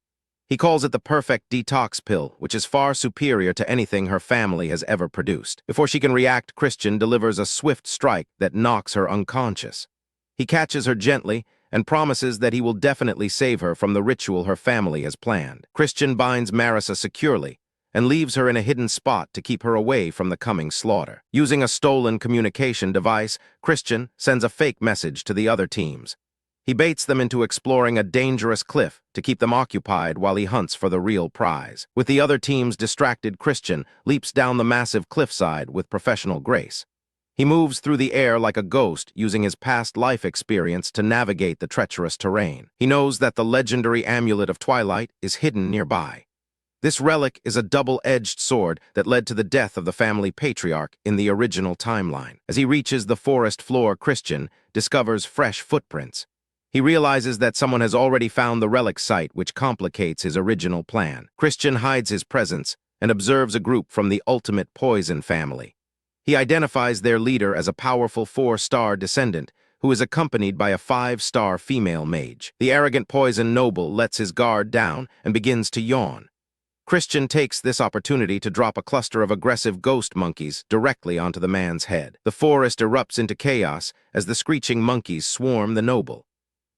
He calls it the perfect detox pill, which is far superior to anything her family has ever produced. Before she can react, Christian delivers a swift strike that knocks her unconscious. He catches her gently and promises that he will definitely save her from the ritual her family has planned. Christian binds Marissa securely and leaves her in a hidden spot to keep her away from the coming slaughter. Using a stolen communication device, Christian sends a fake message to the other teams. He baits them into exploring a dangerous cliff to keep them occupied while he hunts for the real prize. With the other teams distracted, Christian leaps down the massive cliffside with professional grace. He moves through the air like a ghost, using his past life experience to navigate the treacherous terrain. He knows that the legendary Amulet of Twilight is hidden nearby. This relic is a double-edged sword that led to the death of the family patriarch in the original timeline. As he reaches the forest floor, Christian discovers fresh footprints. He realizes that someone has already found the relic site, which complicates his original plan. Christian hides his presence and observes a group from the Ultimate Poison family. He identifies their leader as a powerful 4-star descendant who is accompanied by a 5-star female mage. The arrogant poison noble lets his guard down and begins to yawn. Christian takes this opportunity to drop a cluster of aggressive ghost monkeys directly onto the man's head. The forest erupts into chaos as the screeching monkeys swarm the noble.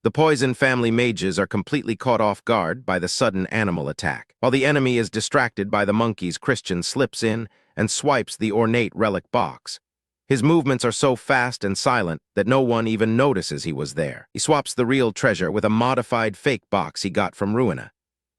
The Poison family mages are completely caught off guard by the sudden animal attack. While the enemy is distracted by the monkeys, Christian slips in and swipes the ornate relic box. His movements are so fast and silent that no one even notices he was there. He swaps the real treasure with a modified fake box he got from Ruina.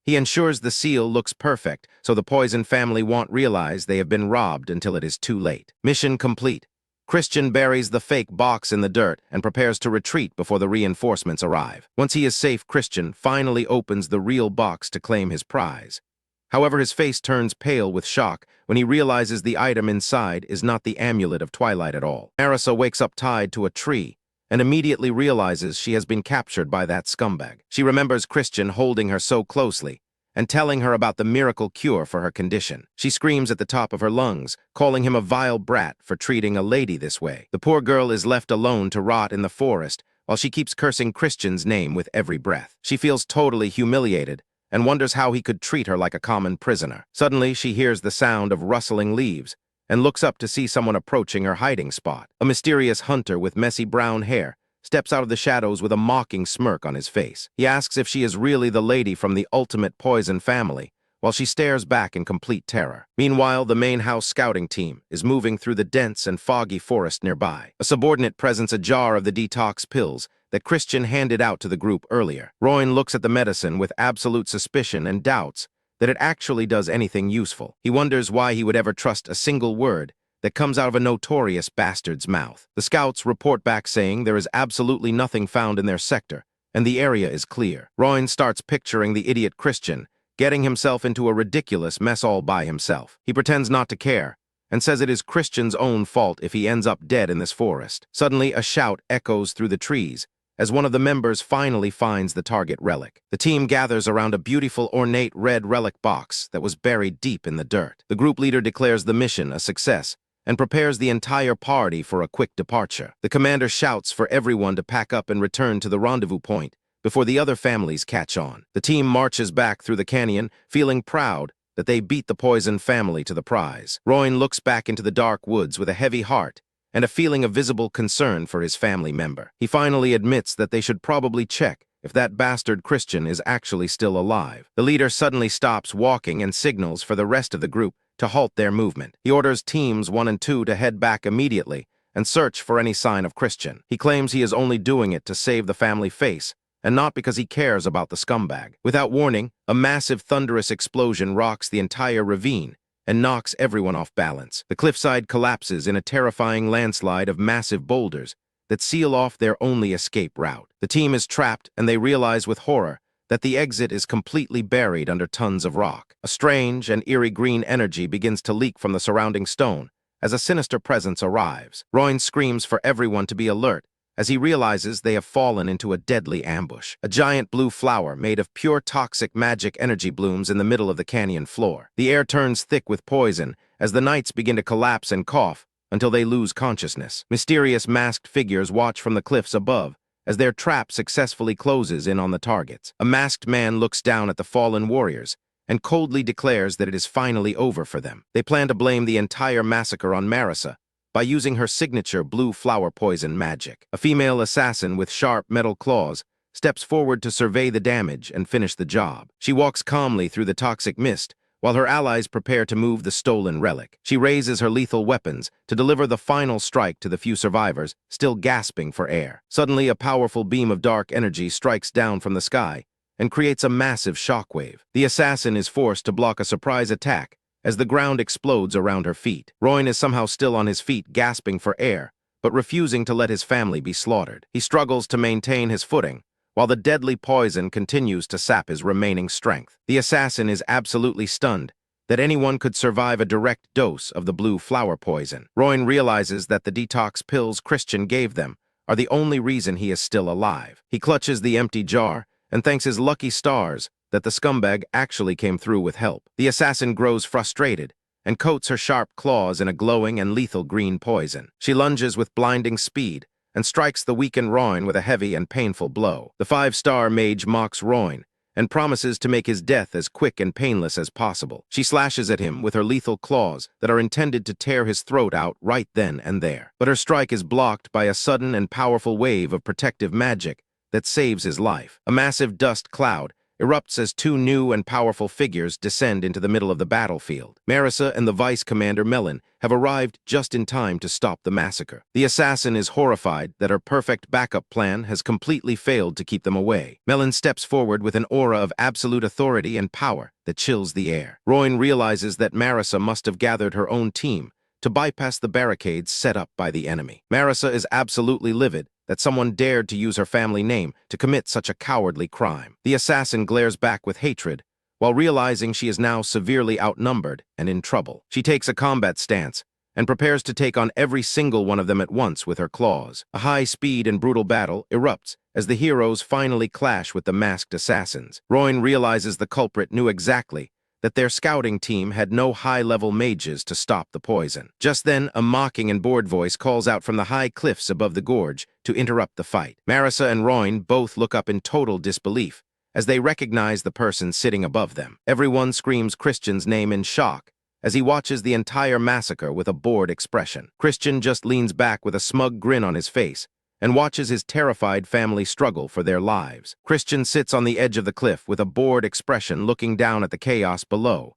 He ensures the seal looks perfect, so the Poison family won't realize they have been robbed until it is too late. Mission complete. Christian buries the fake box in the dirt and prepares to retreat before the reinforcements arrive. Once he is safe, Christian finally opens the real box to claim his prize. However, his face turns pale with shock when he realizes the item inside is not the amulet of Twilight at all. Marissa wakes up tied to a tree and immediately realizes she has been captured by that scumbag. She remembers Christian holding her so closely and telling her about the miracle cure for her condition. She screams at the top of her lungs, calling him a vile brat for treating a lady this way. The poor girl is left alone to rot in the forest while she keeps cursing Christian's name with every breath. She feels totally humiliated and wonders how he could treat her like a common prisoner. Suddenly, she hears the sound of rustling leaves and looks up to see someone approaching her hiding spot. A mysterious hunter with messy brown hair steps out of the shadows with a mocking smirk on his face. He asks if she is really the lady from the ultimate Poison family, while she stares back in complete terror. Meanwhile, the main house scouting team is moving through the dense and foggy forest nearby. A subordinate presents a jar of the detox pills that Christian handed out to the group earlier. Royan looks at the medicine with absolute suspicion and doubts that it actually does anything useful. He wonders why he would ever trust a single word that comes out of a notorious bastard's mouth. The scouts report back saying there is absolutely nothing found in their sector, and the area is clear. Royan starts picturing the idiot Christian getting himself into a ridiculous mess all by himself. He pretends not to care, and says it is Christian's own fault if he ends up dead in this forest. Suddenly, a shout echoes through the trees as one of the members finally finds the target relic. The team gathers around a beautiful ornate red relic box that was buried deep in the dirt. The group leader declares the mission a success and prepares the entire party for a quick departure. The commander shouts for everyone to pack up and return to the rendezvous point before the other families catch on. The team marches back through the canyon, feeling proud that they beat the Poison family to the prize. Royan looks back into the dark woods with a heavy heart and a feeling of visible concern for his family member. He finally admits that they should probably check if that bastard Christian is actually still alive. The leader suddenly stops walking and signals for the rest of the group to halt their movement. He orders teams 1 and 2 to head back immediately and search for any sign of Christian. He claims he is only doing it to save the family face, and not because he cares about the scumbag. Without warning, a massive thunderous explosion rocks the entire ravine and knocks everyone off balance. The cliffside collapses in a terrifying landslide of massive boulders that seal off their only escape route. The team is trapped, and they realize with horror that the exit is completely buried under tons of rock. A strange and eerie green energy begins to leak from the surrounding stone as a sinister presence arrives. Royan screams for everyone to be alert as he realizes they have fallen into a deadly ambush. A giant blue flower made of pure toxic magic energy blooms in the middle of the canyon floor. The air turns thick with poison as the knights begin to collapse and cough until they lose consciousness. Mysterious masked figures watch from the cliffs above as their trap successfully closes in on the targets. A masked man looks down at the fallen warriors and coldly declares that it is finally over for them. They plan to blame the entire massacre on Marissa by using her signature blue flower poison magic. A female assassin with sharp metal claws steps forward to survey the damage and finish the job. She walks calmly through the toxic mist while her allies prepare to move the stolen relic. She raises her lethal weapons to deliver the final strike to the few survivors, still gasping for air. Suddenly, a powerful beam of dark energy strikes down from the sky and creates a massive shockwave. The assassin is forced to block a surprise attack as the ground explodes around her feet. Royan is somehow still on his feet, gasping for air, but refusing to let his family be slaughtered. He struggles to maintain his footing, while the deadly poison continues to sap his remaining strength. The assassin is absolutely stunned that anyone could survive a direct dose of the blue flower poison. Royan realizes that the detox pills Christian gave them are the only reason he is still alive. He clutches the empty jar and thanks his lucky stars that the scumbag actually came through with help. The assassin grows frustrated and coats her sharp claws in a glowing and lethal green poison. She lunges with blinding speed and strikes the weakened Royan with a heavy and painful blow. The 5-star mage mocks Royan and promises to make his death as quick and painless as possible. She slashes at him with her lethal claws that are intended to tear his throat out right then and there. But her strike is blocked by a sudden and powerful wave of protective magic that saves his life. A massive dust cloud erupts as two new and powerful figures descend into the middle of the battlefield. Marisa and the Vice Commander Melon have arrived just in time to stop the massacre. The assassin is horrified that her perfect backup plan has completely failed to keep them away. Melon steps forward with an aura of absolute authority and power that chills the air. Royne realizes that Marisa must have gathered her own team to bypass the barricades set up by the enemy. Marisa is absolutely livid that someone dared to use her family name to commit such a cowardly crime. The assassin glares back with hatred, while realizing she is now severely outnumbered and in trouble. She takes a combat stance and prepares to take on every single one of them at once with her claws. A high-speed and brutal battle erupts as the heroes finally clash with the masked assassins. Royne realizes the culprit knew exactly that their scouting team had no high-level mages to stop the poison. Just then, a mocking and bored voice calls out from the high cliffs above the gorge to interrupt the fight. Marisa and Royne both look up in total disbelief as they recognize the person sitting above them. Everyone screams Christian's name in shock as he watches the entire massacre with a bored expression. Christian just leans back with a smug grin on his face and watches his terrified family struggle for their lives. Christian sits on the edge of the cliff with a bored expression looking down at the chaos below.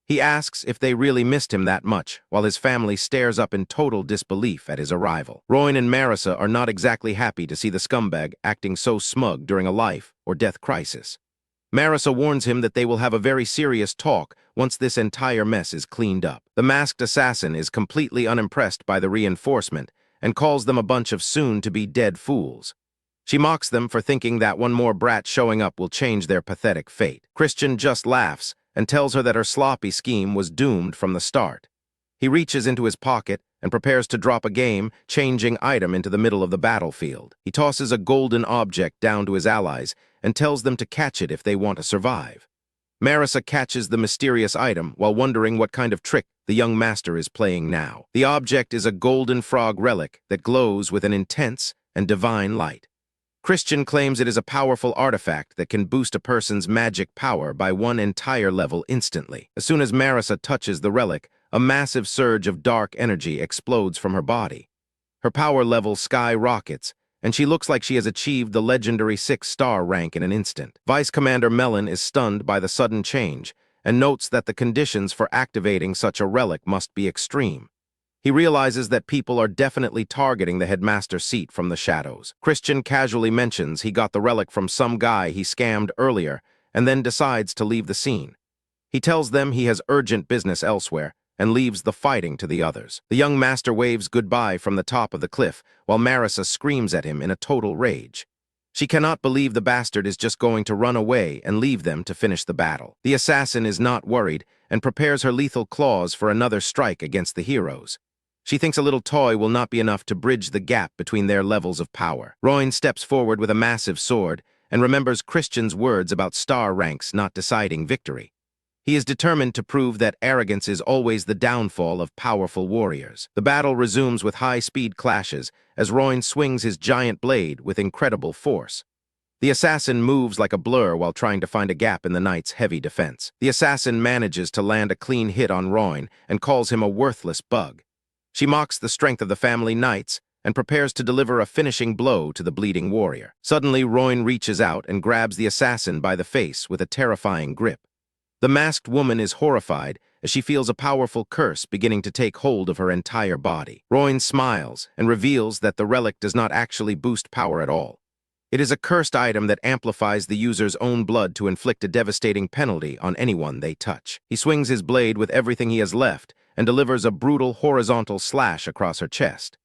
He asks if they really missed him that much, while his family stares up in total disbelief at his arrival. Royne and Marisa are not exactly happy to see the scumbag acting so smug during a life or death crisis. Marisa warns him that they will have a very serious talk once this entire mess is cleaned up. The masked assassin is completely unimpressed by the reinforcement and calls them a bunch of soon-to-be dead fools. She mocks them for thinking that one more brat showing up will change their pathetic fate. Christian just laughs and tells her that her sloppy scheme was doomed from the start. He reaches into his pocket and prepares to drop a game-changing item into the middle of the battlefield. He tosses a golden object down to his allies and tells them to catch it if they want to survive. Marisa catches the mysterious item while wondering what kind of trick the young master is playing now. The object is a golden frog relic that glows with an intense and divine light. Christian claims it is a powerful artifact that can boost a person's magic power by one entire level instantly. As soon as Marisa touches the relic, a massive surge of dark energy explodes from her body. Her power level skyrockets, and she looks like she has achieved the legendary 6-star rank in an instant. Vice Commander Melon is stunned by the sudden change and notes that the conditions for activating such a relic must be extreme. He realizes that people are definitely targeting the headmaster seat from the shadows. Christian casually mentions he got the relic from some guy he scammed earlier and then decides to leave the scene. He tells them he has urgent business elsewhere and leaves the fighting to the others. The young master waves goodbye from the top of the cliff, while Marisa screams at him in a total rage. She cannot believe the bastard is just going to run away and leave them to finish the battle. The assassin is not worried and prepares her lethal claws for another strike against the heroes. She thinks a little toy will not be enough to bridge the gap between their levels of power. Royne steps forward with a massive sword and remembers Christian's words about star ranks not deciding victory. He is determined to prove that arrogance is always the downfall of powerful warriors. The battle resumes with high-speed clashes as Royne swings his giant blade with incredible force. The assassin moves like a blur while trying to find a gap in the knight's heavy defense. The assassin manages to land a clean hit on Royne and calls him a worthless bug. She mocks the strength of the family knights and prepares to deliver a finishing blow to the bleeding warrior. Suddenly, Royne reaches out and grabs the assassin by the face with a terrifying grip. The masked woman is horrified as she feels a powerful curse beginning to take hold of her entire body. Royne smiles and reveals that the relic does not actually boost power at all. It is a cursed item that amplifies the user's own blood to inflict a devastating penalty on anyone they touch. He swings his blade with everything he has left and delivers a brutal horizontal slash across her chest.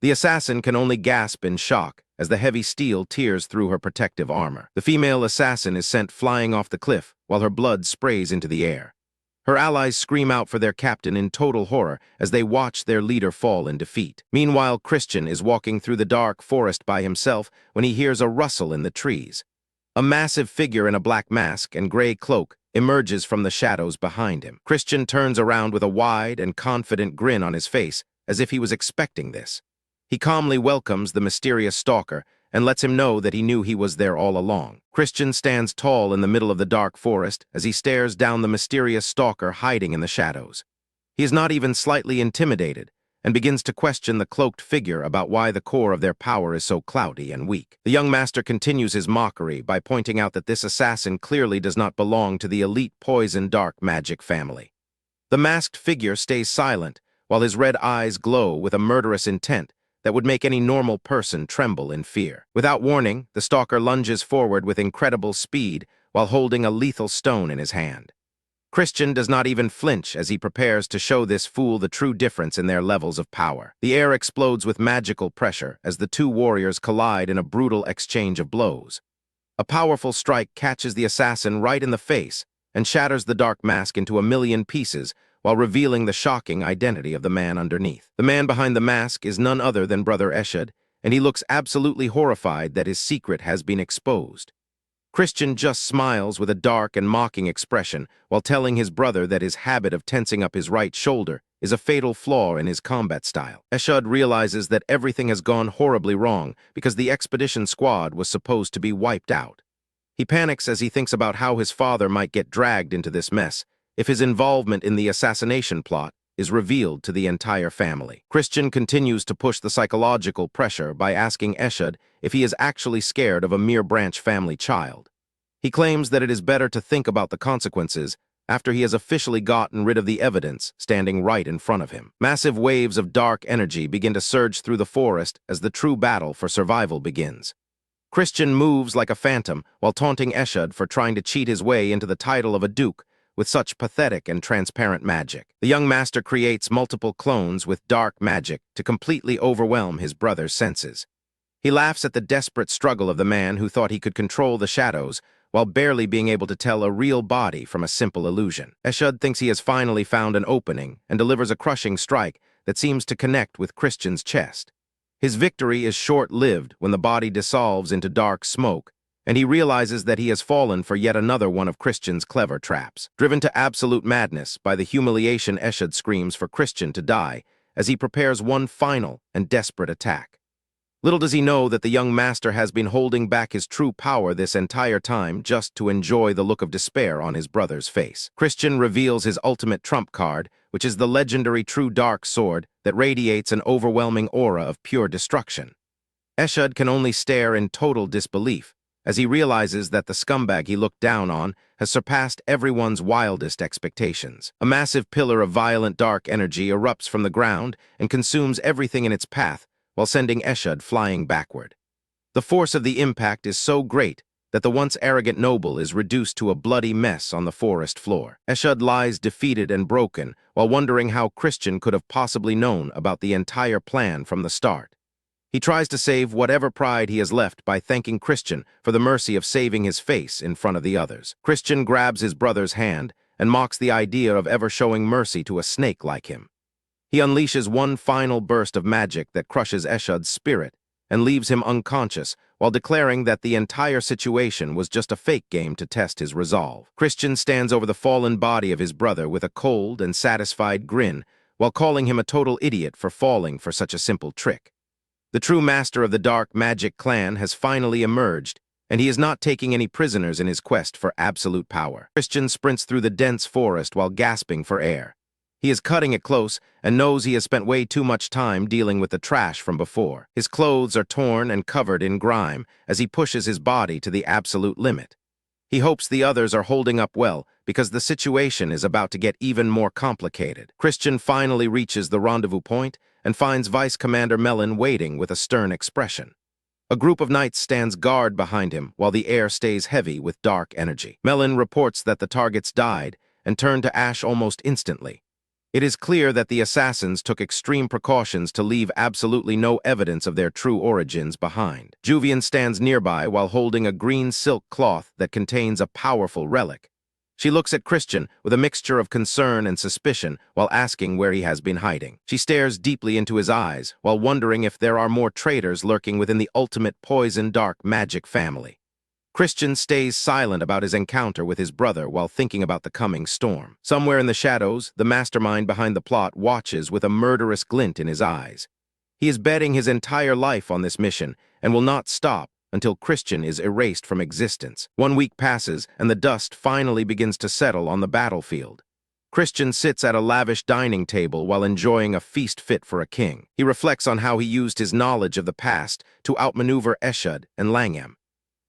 The assassin can only gasp in shock as the heavy steel tears through her protective armor. The female assassin is sent flying off the cliff while her blood sprays into the air. Her allies scream out for their captain in total horror as they watch their leader fall in defeat. Meanwhile, Christian is walking through the dark forest by himself when he hears a rustle in the trees. A massive figure in a black mask and gray cloak emerges from the shadows behind him. Christian turns around with a wide and confident grin on his face, as if he was expecting this. He calmly welcomes the mysterious stalker and lets him know that he knew he was there all along. Christian stands tall in the middle of the dark forest as he stares down the mysterious stalker hiding in the shadows. He is not even slightly intimidated and begins to question the cloaked figure about why the core of their power is so cloudy and weak. The young master continues his mockery by pointing out that this assassin clearly does not belong to the elite poison dark magic family. The masked figure stays silent, while his red eyes glow with a murderous intent that would make any normal person tremble in fear. Without warning, the stalker lunges forward with incredible speed while holding a lethal stone in his hand. Christian does not even flinch as he prepares to show this fool the true difference in their levels of power. The air explodes with magical pressure as the two warriors collide in a brutal exchange of blows. A powerful strike catches the assassin right in the face and shatters the dark mask into a million pieces while revealing the shocking identity of the man underneath. The man behind the mask is none other than Brother Eshud, and he looks absolutely horrified that his secret has been exposed. Christian just smiles with a dark and mocking expression while telling his brother that his habit of tensing up his right shoulder is a fatal flaw in his combat style. Eshud realizes that everything has gone horribly wrong because the expedition squad was supposed to be wiped out. He panics as he thinks about how his father might get dragged into this mess if his involvement in the assassination plot is revealed to the entire family. Christian continues to push the psychological pressure by asking Eshud if he is actually scared of a mere branch family child. He claims that it is better to think about the consequences after he has officially gotten rid of the evidence standing right in front of him. Massive waves of dark energy begin to surge through the forest as the true battle for survival begins. Christian moves like a phantom while taunting Eshud for trying to cheat his way into the title of a duke with such pathetic and transparent magic. The young master creates multiple clones with dark magic to completely overwhelm his brother's senses. He laughs at the desperate struggle of the man who thought he could control the shadows while barely being able to tell a real body from a simple illusion. Eshud thinks he has finally found an opening and delivers a crushing strike that seems to connect with Christian's chest. His victory is short-lived when the body dissolves into dark smoke, and he realizes that he has fallen for yet another one of Christian's clever traps. Driven to absolute madness by the humiliation, Eshud screams for Christian to die as he prepares one final and desperate attack. Little does he know that the young master has been holding back his true power this entire time just to enjoy the look of despair on his brother's face. Christian reveals his ultimate trump card, which is the legendary true dark sword that radiates an overwhelming aura of pure destruction. Eshud can only stare in total disbelief as he realizes that the scumbag he looked down on has surpassed everyone's wildest expectations. A massive pillar of violent dark energy erupts from the ground and consumes everything in its path while sending Eshud flying backward. The force of the impact is so great that the once arrogant noble is reduced to a bloody mess on the forest floor. Eshud lies defeated and broken while wondering how Christian could have possibly known about the entire plan from the start. He tries to save whatever pride he has left by thanking Christian for the mercy of saving his face in front of the others. Christian grabs his brother's hand and mocks the idea of ever showing mercy to a snake like him. He unleashes one final burst of magic that crushes Eshud's spirit and leaves him unconscious while declaring that the entire situation was just a fake game to test his resolve. Christian stands over the fallen body of his brother with a cold and satisfied grin while calling him a total idiot for falling for such a simple trick. The true master of the dark magic clan has finally emerged, and he is not taking any prisoners in his quest for absolute power. Christian sprints through the dense forest while gasping for air. He is cutting it close and knows he has spent way too much time dealing with the trash from before. His clothes are torn and covered in grime as he pushes his body to the absolute limit. He hopes the others are holding up well because the situation is about to get even more complicated. Christian finally reaches the rendezvous point and finds Vice Commander Melon waiting with a stern expression. A group of knights stands guard behind him while the air stays heavy with dark energy. Melon reports that the targets died and turned to ash almost instantly. It is clear that the assassins took extreme precautions to leave absolutely no evidence of their true origins behind. Juvian stands nearby while holding a green silk cloth that contains a powerful relic. She looks at Christian with a mixture of concern and suspicion while asking where he has been hiding. She stares deeply into his eyes while wondering if there are more traitors lurking within the ultimate poison dark magic family. Christian stays silent about his encounter with his brother while thinking about the coming storm. Somewhere in the shadows, the mastermind behind the plot watches with a murderous glint in his eyes. He is betting his entire life on this mission and will not stop until Christian is erased from existence. 1 week passes and the dust finally begins to settle on the battlefield. Christian sits at a lavish dining table while enjoying a feast fit for a king. He reflects on how he used his knowledge of the past to outmaneuver Eshud and Langam.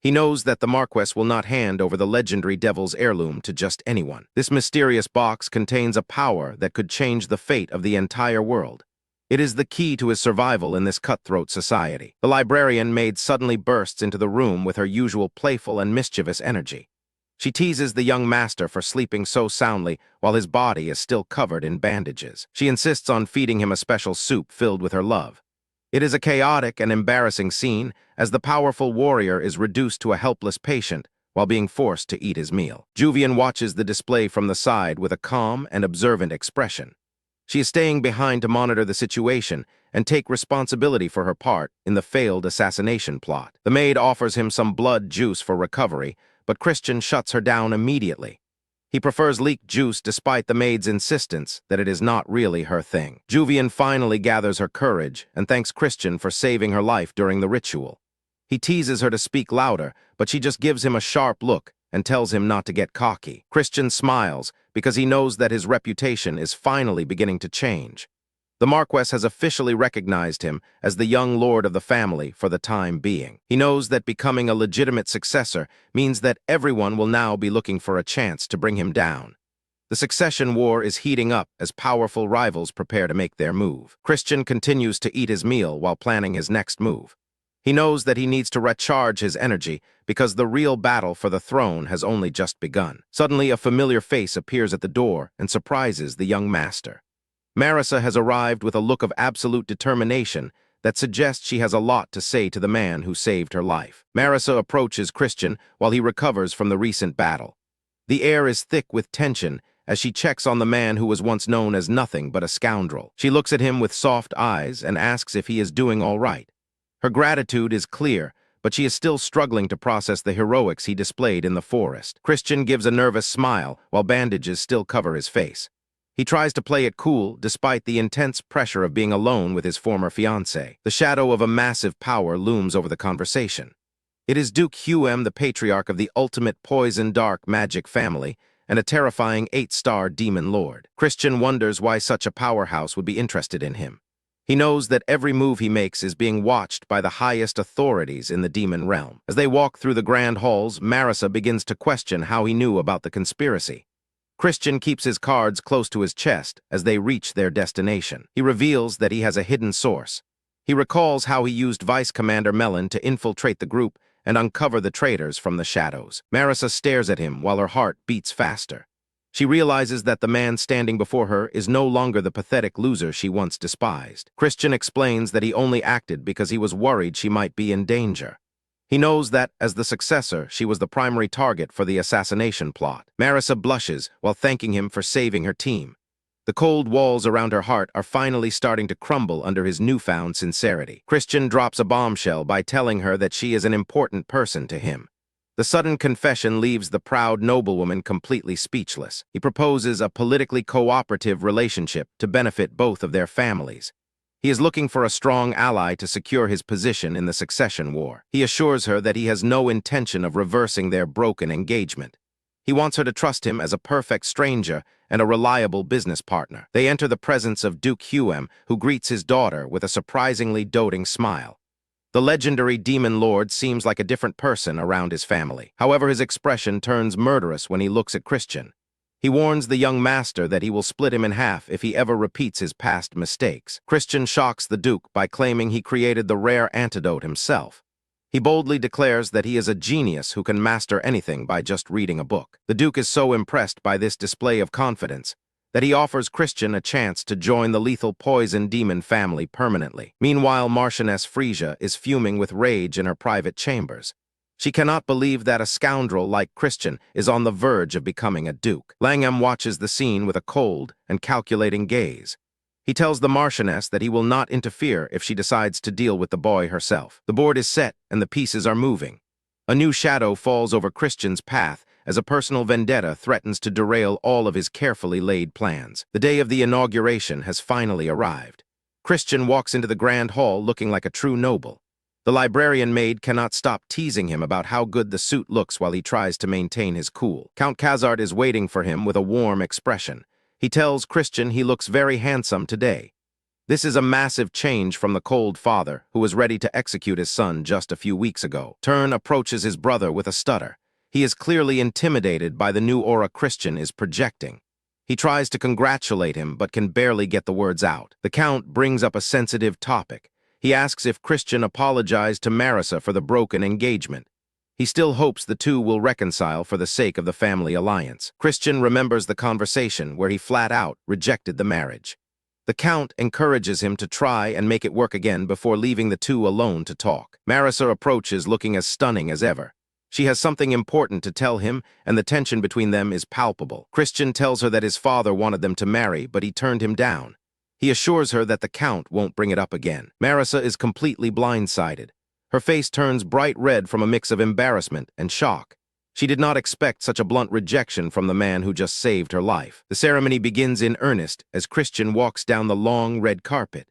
He knows that the Marquess will not hand over the legendary Devil's Heirloom to just anyone. This mysterious box contains a power that could change the fate of the entire world. It is the key to his survival in this cutthroat society. The librarian maid suddenly bursts into the room with her usual playful and mischievous energy. She teases the young master for sleeping so soundly while his body is still covered in bandages. She insists on feeding him a special soup filled with her love. It is a chaotic and embarrassing scene as the powerful warrior is reduced to a helpless patient while being forced to eat his meal. Juvian watches the display from the side with a calm and observant expression. She is staying behind to monitor the situation and take responsibility for her part in the failed assassination plot. The maid offers him some blood juice for recovery, but Christian shuts her down immediately. He prefers leek juice despite the maid's insistence that it is not really her thing. Juvian finally gathers her courage and thanks Christian for saving her life during the ritual. He teases her to speak louder, but she just gives him a sharp look and tells him not to get cocky. Christian smiles because he knows that his reputation is finally beginning to change. The Marquess has officially recognized him as the young lord of the family for the time being. He knows that becoming a legitimate successor means that everyone will now be looking for a chance to bring him down. The succession war is heating up as powerful rivals prepare to make their move. Christian continues to eat his meal while planning his next move. He knows that he needs to recharge his energy because the real battle for the throne has only just begun. Suddenly, a familiar face appears at the door and surprises the young master. Marissa has arrived with a look of absolute determination that suggests she has a lot to say to the man who saved her life. Marissa approaches Christian while he recovers from the recent battle. The air is thick with tension as she checks on the man who was once known as nothing but a scoundrel. She looks at him with soft eyes and asks if he is doing all right. Her gratitude is clear, but she is still struggling to process the heroics he displayed in the forest. Christian gives a nervous smile while bandages still cover his face. He tries to play it cool despite the intense pressure of being alone with his former fiancée. The shadow of a massive power looms over the conversation. It is Duke Huem, the patriarch of the ultimate poison dark magic family, and a terrifying 8-star demon lord. Christian wonders why such a powerhouse would be interested in him. He knows that every move he makes is being watched by the highest authorities in the demon realm. As they walk through the grand halls, Marissa begins to question how he knew about the conspiracy. Christian keeps his cards close to his chest as they reach their destination. He reveals that he has a hidden source. He recalls how he used Vice Commander Mellon to infiltrate the group and uncover the traitors from the shadows. Marissa stares at him while her heart beats faster. She realizes that the man standing before her is no longer the pathetic loser she once despised. Christian explains that he only acted because he was worried she might be in danger. He knows that, as the successor, she was the primary target for the assassination plot. Marissa blushes while thanking him for saving her team. The cold walls around her heart are finally starting to crumble under his newfound sincerity. Christian drops a bombshell by telling her that she is an important person to him. The sudden confession leaves the proud noblewoman completely speechless. He proposes a politically cooperative relationship to benefit both of their families. He is looking for a strong ally to secure his position in the succession war. He assures her that he has no intention of reversing their broken engagement. He wants her to trust him as a perfect stranger and a reliable business partner. They enter the presence of Duke Huem, who greets his daughter with a surprisingly doting smile. The legendary demon lord seems like a different person around his family. However, his expression turns murderous when he looks at Christian. He warns the young master that he will split him in half if he ever repeats his past mistakes. Christian shocks the Duke by claiming he created the rare antidote himself. He boldly declares that he is a genius who can master anything by just reading a book. The Duke is so impressed by this display of confidence that he offers Christian a chance to join the lethal poison demon family permanently. Meanwhile, Marchioness Frisia is fuming with rage in her private chambers. She cannot believe that a scoundrel like Christian is on the verge of becoming a duke. Langham watches the scene with a cold and calculating gaze. He tells the Marchioness that he will not interfere if she decides to deal with the boy herself. The board is set and the pieces are moving. A new shadow falls over Christian's path as a personal vendetta threatens to derail all of his carefully laid plans. The day of the inauguration has finally arrived. Christian walks into the grand hall looking like a true noble. The librarian maid cannot stop teasing him about how good the suit looks while he tries to maintain his cool. Count Khazard is waiting for him with a warm expression. He tells Christian he looks very handsome today. This is a massive change from the cold father who was ready to execute his son just a few weeks ago. Turn approaches his brother with a stutter. He is clearly intimidated by the new aura Christian is projecting. He tries to congratulate him but can barely get the words out. The Count brings up a sensitive topic. He asks if Christian apologized to Marissa for the broken engagement. He still hopes the two will reconcile for the sake of the family alliance. Christian remembers the conversation where he flat out rejected the marriage. The Count encourages him to try and make it work again before leaving the two alone to talk. Marissa approaches looking as stunning as ever. She has something important to tell him, and the tension between them is palpable. Christian tells her that his father wanted them to marry, but he turned him down. He assures her that the Count won't bring it up again. Marissa is completely blindsided. Her face turns bright red from a mix of embarrassment and shock. She did not expect such a blunt rejection from the man who just saved her life. The ceremony begins in earnest as Christian walks down the long red carpet.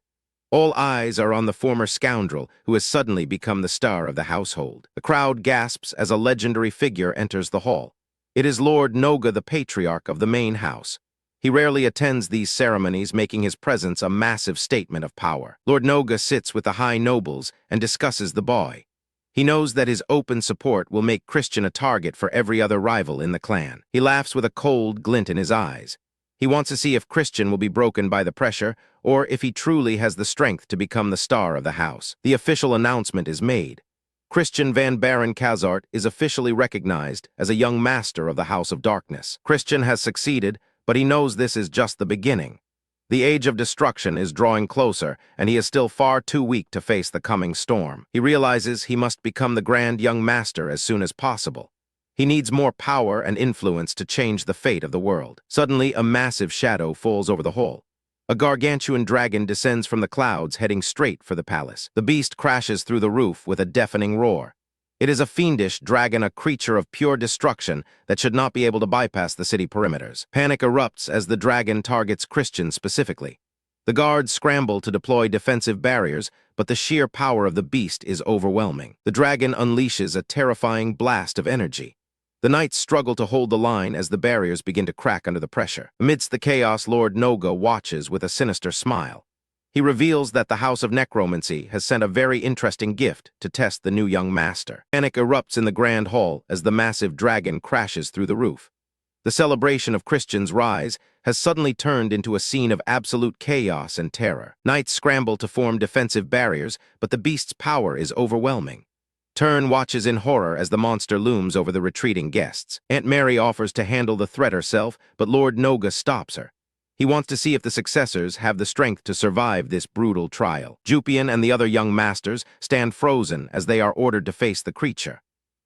All eyes are on the former scoundrel who has suddenly become the star of the household. The crowd gasps as a legendary figure enters the hall. It is Lord Noga, the patriarch of the main house. He rarely attends these ceremonies, making his presence a massive statement of power. Lord Noga sits with the high nobles and discusses the boy. He knows that his open support will make Christian a target for every other rival in the clan. He laughs with a cold glint in his eyes. He wants to see if Christian will be broken by the pressure, or if he truly has the strength to become the star of the house. The official announcement is made. Christian Van Baron Kazart is officially recognized as a young master of the House of Darkness. Christian has succeeded, but he knows this is just the beginning. The age of destruction is drawing closer, and he is still far too weak to face the coming storm. He realizes he must become the grand young master as soon as possible. He needs more power and influence to change the fate of the world. Suddenly, a massive shadow falls over the hall. A gargantuan dragon descends from the clouds, heading straight for the palace. The beast crashes through the roof with a deafening roar. It is a fiendish dragon, a creature of pure destruction that should not be able to bypass the city perimeters. Panic erupts as the dragon targets Christian specifically. The guards scramble to deploy defensive barriers, but the sheer power of the beast is overwhelming. The dragon unleashes a terrifying blast of energy. The knights struggle to hold the line as the barriers begin to crack under the pressure. Amidst the chaos, Lord Noga watches with a sinister smile. He reveals that the House of Necromancy has sent a very interesting gift to test the new young master. Panic erupts in the grand hall as the massive dragon crashes through the roof. The celebration of Christian's rise has suddenly turned into a scene of absolute chaos and terror. Knights scramble to form defensive barriers, but the beast's power is overwhelming. Turn watches in horror as the monster looms over the retreating guests. Aunt Mary offers to handle the threat herself, but Lord Noga stops her. He wants to see if the successors have the strength to survive this brutal trial. Jupian and the other young masters stand frozen as they are ordered to face the creature.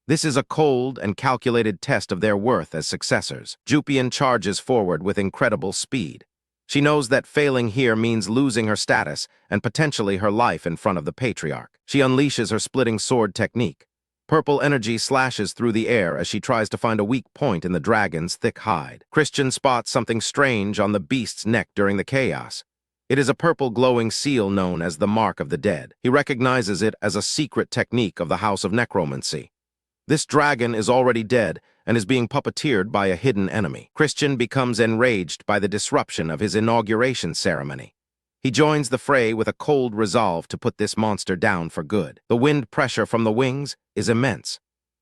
This is a cold and calculated test of their worth as successors. Jupian charges forward with incredible speed. She knows that failing here means losing her status and potentially her life in front of the patriarch. She unleashes her splitting sword technique. Purple energy slashes through the air as she tries to find a weak point in the dragon's thick hide. Christian spots something strange on the beast's neck during the chaos. It is a purple glowing seal known as the Mark of the Dead. He recognizes it as a secret technique of the House of Necromancy. This dragon is already dead and is being puppeteered by a hidden enemy. Christian becomes enraged by the disruption of his inauguration ceremony. He joins the fray with a cold resolve to put this monster down for good. The wind pressure from the wings is immense.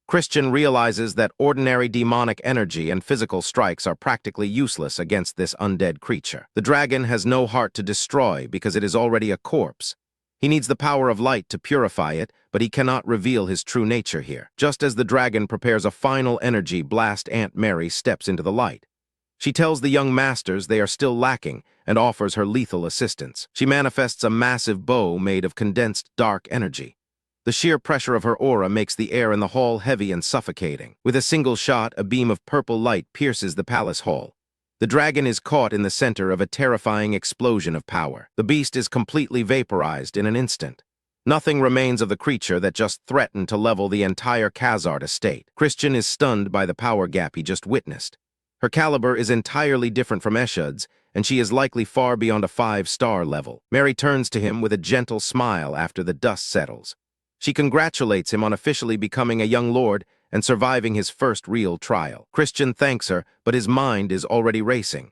Christian realizes that ordinary demonic energy and physical strikes are practically useless against this undead creature. The dragon has no heart to destroy because it is already a corpse. He needs the power of light to purify it, but he cannot reveal his true nature here. Just as the dragon prepares a final energy blast, Aunt Mary steps into the light. She tells the young masters they are still lacking and offers her lethal assistance. She manifests a massive bow made of condensed dark energy. The sheer pressure of her aura makes the air in the hall heavy and suffocating. With a single shot, a beam of purple light pierces the palace hall. The dragon is caught in the center of a terrifying explosion of power. The beast is completely vaporized in an instant. Nothing remains of the creature that just threatened to level the entire Kazart estate. Christian is stunned by the power gap he just witnessed. Her caliber is entirely different from Eshud's, and she is likely far beyond a 5-star level. Mary turns to him with a gentle smile after the dust settles. She congratulates him on officially becoming a young lord and surviving his first real trial. Christian thanks her, but his mind is already racing.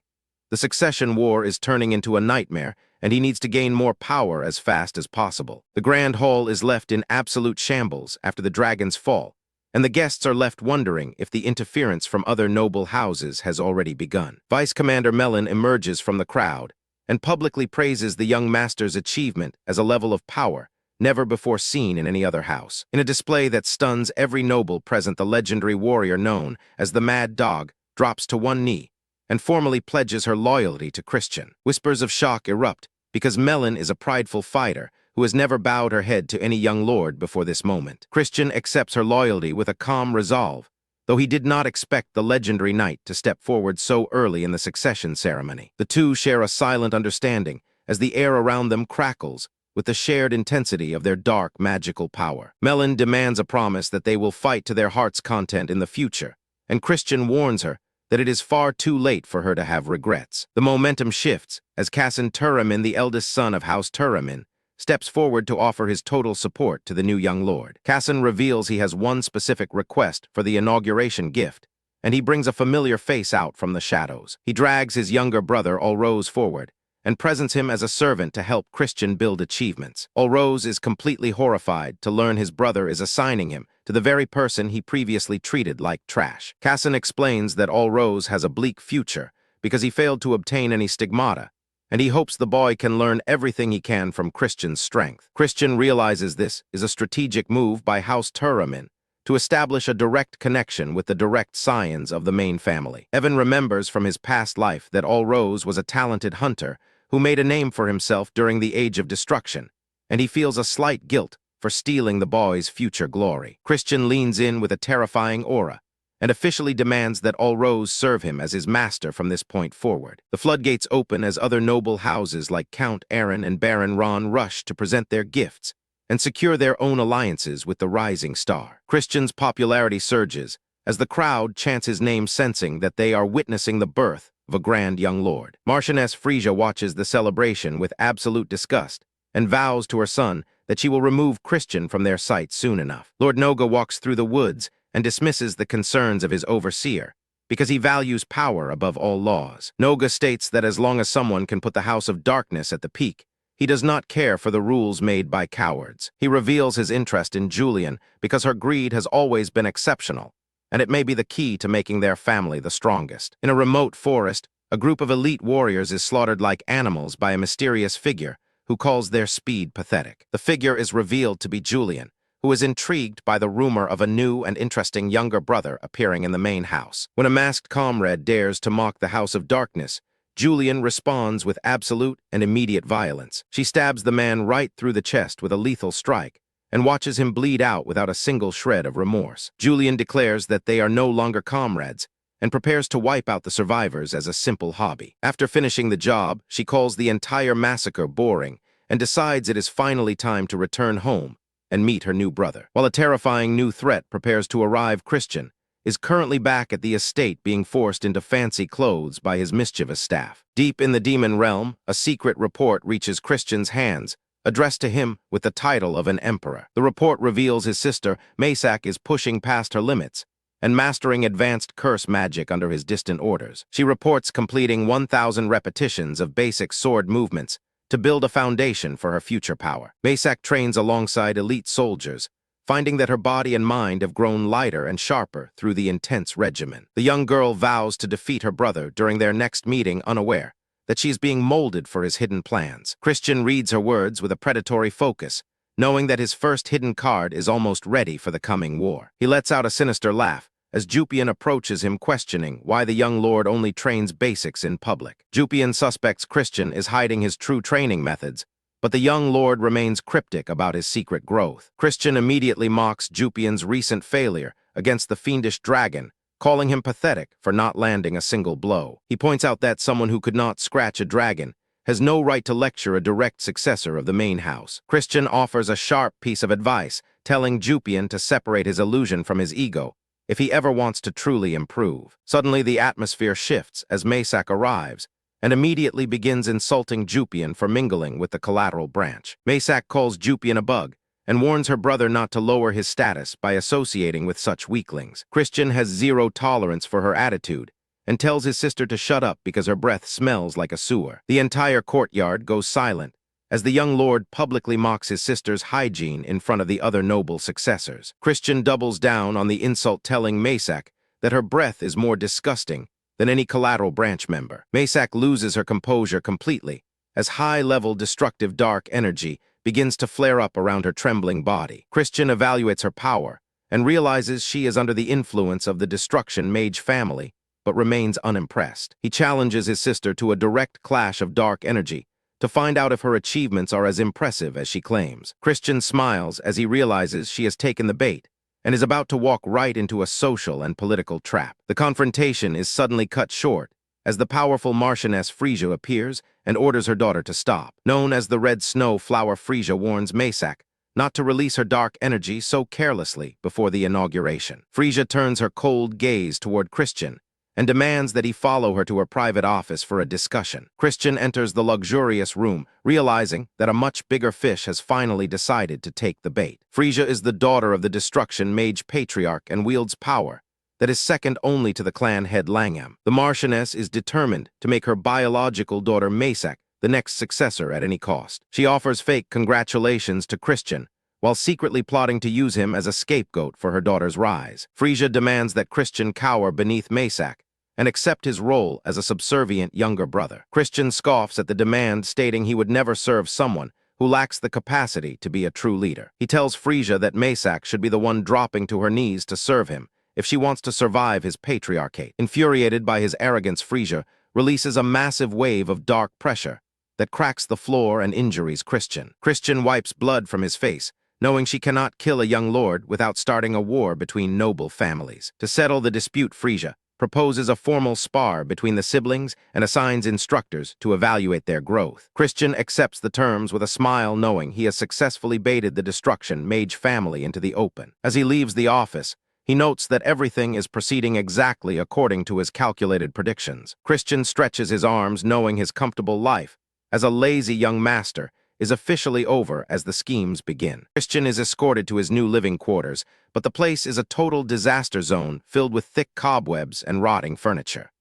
The succession war is turning into a nightmare, and he needs to gain more power as fast as possible. The Grand Hall is left in absolute shambles after the dragon's fall, and the guests are left wondering if the interference from other noble houses has already begun. Vice Commander Melon emerges from the crowd and publicly praises the young master's achievement as a level of power never before seen in any other house. In a display that stuns every noble present, the legendary warrior known as the Mad Dog drops to one knee and formally pledges her loyalty to Christian. Whispers of shock erupt because Melon is a prideful fighter who has never bowed her head to any young lord before this moment. Christian accepts her loyalty with a calm resolve, though he did not expect the legendary knight to step forward so early in the succession ceremony. The two share a silent understanding as the air around them crackles with the shared intensity of their dark, magical power. Melon demands a promise that they will fight to their heart's content in the future, and Christian warns her that it is far too late for her to have regrets. The momentum shifts as Kassan Turamin, the eldest son of House Turamin, steps forward to offer his total support to the new young lord. Kassan reveals he has one specific request for the inauguration gift, and he brings a familiar face out from the shadows. He drags his younger brother, Olrose, forward and presents him as a servant to help Christian build achievements. Olrose is completely horrified to learn his brother is assigning him to the very person he previously treated like trash. Kassan explains that Olrose has a bleak future because he failed to obtain any stigmata, and he hopes the boy can learn everything he can from Christian's strength. Christian realizes this is a strategic move by House Turamin to establish a direct connection with the direct scions of the main family. Evan remembers from his past life that Olrose was a talented hunter who made a name for himself during the Age of Destruction, and he feels a slight guilt for stealing the boy's future glory. Christian leans in with a terrifying aura and officially demands that Olrose serve him as his master from this point forward. The floodgates open as other noble houses like Count Aaron and Baron Ron rush to present their gifts and secure their own alliances with the rising star. Christian's popularity surges as the crowd chants his name, sensing that they are witnessing the birth of a grand young lord. Marchioness Frisia watches the celebration with absolute disgust and vows to her son that she will remove Christian from their sight soon enough. Lord Noga walks through the woods and dismisses the concerns of his overseer because he values power above all laws. Noga states that as long as someone can put the House of Darkness at the peak, he does not care for the rules made by cowards. He reveals his interest in Julian because her greed has always been exceptional, and it may be the key to making their family the strongest. In a remote forest, a group of elite warriors is slaughtered like animals by a mysterious figure who calls their speed pathetic. The figure is revealed to be Julian, who is intrigued by the rumor of a new and interesting younger brother appearing in the main house. When a masked comrade dares to mock the House of Darkness, Julian responds with absolute and immediate violence. She stabs the man right through the chest with a lethal strike and watches him bleed out without a single shred of remorse. Julian declares that they are no longer comrades and prepares to wipe out the survivors as a simple hobby. After finishing the job, she calls the entire massacre boring and decides it is finally time to return home and meet her new brother. While a terrifying new threat prepares to arrive, Christian is currently back at the estate being forced into fancy clothes by his mischievous staff. Deep in the demon realm, a secret report reaches Christian's hands, addressed to him with the title of an emperor. The report reveals his sister, Maysak, is pushing past her limits and mastering advanced curse magic under his distant orders. She reports completing 1,000 repetitions of basic sword movements to build a foundation for her future power. Maysak trains alongside elite soldiers, finding that her body and mind have grown lighter and sharper through the intense regimen. The young girl vows to defeat her brother during their next meeting, unaware that she is being molded for his hidden plans. Christian reads her words with a predatory focus, knowing that his first hidden card is almost ready for the coming war. He lets out a sinister laugh as Jupian approaches him, questioning why the young lord only trains basics in public. Jupian suspects Christian is hiding his true training methods, but the young lord remains cryptic about his secret growth. Christian immediately mocks Jupian's recent failure against the fiendish dragon, calling him pathetic for not landing a single blow. He points out that someone who could not scratch a dragon has no right to lecture a direct successor of the main house. Christian offers a sharp piece of advice, telling Jupian to separate his illusion from his ego if he ever wants to truly improve. Suddenly, the atmosphere shifts as Maysak arrives and immediately begins insulting Jupian for mingling with the collateral branch. Maysak calls Jupian a bug and warns her brother not to lower his status by associating with such weaklings. Christian has zero tolerance for her attitude and tells his sister to shut up because her breath smells like a sewer. The entire courtyard goes silent as the young lord publicly mocks his sister's hygiene in front of the other noble successors. Christian doubles down on the insult, telling Masak that her breath is more disgusting than any collateral branch member. Masak loses her composure completely as high-level destructive dark energy begins to flare up around her trembling body. Christian evaluates her power and realizes she is under the influence of the destruction mage family, but remains unimpressed. He challenges his sister to a direct clash of dark energy to find out if her achievements are as impressive as she claims. Christian smiles as he realizes she has taken the bait and is about to walk right into a social and political trap. The confrontation is suddenly cut short as the powerful Marchioness Frisia appears and orders her daughter to stop. Known as the Red Snow Flower, Frisia warns Masak not to release her dark energy so carelessly before the inauguration. Frisia turns her cold gaze toward Christian and demands that he follow her to her private office for a discussion. Christian enters the luxurious room, realizing that a much bigger fish has finally decided to take the bait. Frisia is the daughter of the Destruction Mage Patriarch and wields power that is second only to the clan head Langham. The Marchioness is determined to make her biological daughter Masak the next successor at any cost. She offers fake congratulations to Christian, while secretly plotting to use him as a scapegoat for her daughter's rise. Frisia demands that Christian cower beneath Masak and accept his role as a subservient younger brother. Christian scoffs at the demand, stating he would never serve someone who lacks the capacity to be a true leader. He tells Frisia that Masak should be the one dropping to her knees to serve him if she wants to survive his patriarchate. Infuriated by his arrogance, Frisia releases a massive wave of dark pressure that cracks the floor and injures Christian. Christian wipes blood from his face, knowing she cannot kill a young lord without starting a war between noble families. To settle the dispute, Frisia proposes a formal spar between the siblings and assigns instructors to evaluate their growth. Christian accepts the terms with a smile, knowing he has successfully baited the Destruction Mage family into the open. As he leaves the office, he notes that everything is proceeding exactly according to his calculated predictions. Christian stretches his arms, knowing his comfortable life as a lazy young master is officially over as the schemes begin. Christian is escorted to his new living quarters, but the place is a total disaster zone filled with thick cobwebs and rotting furniture.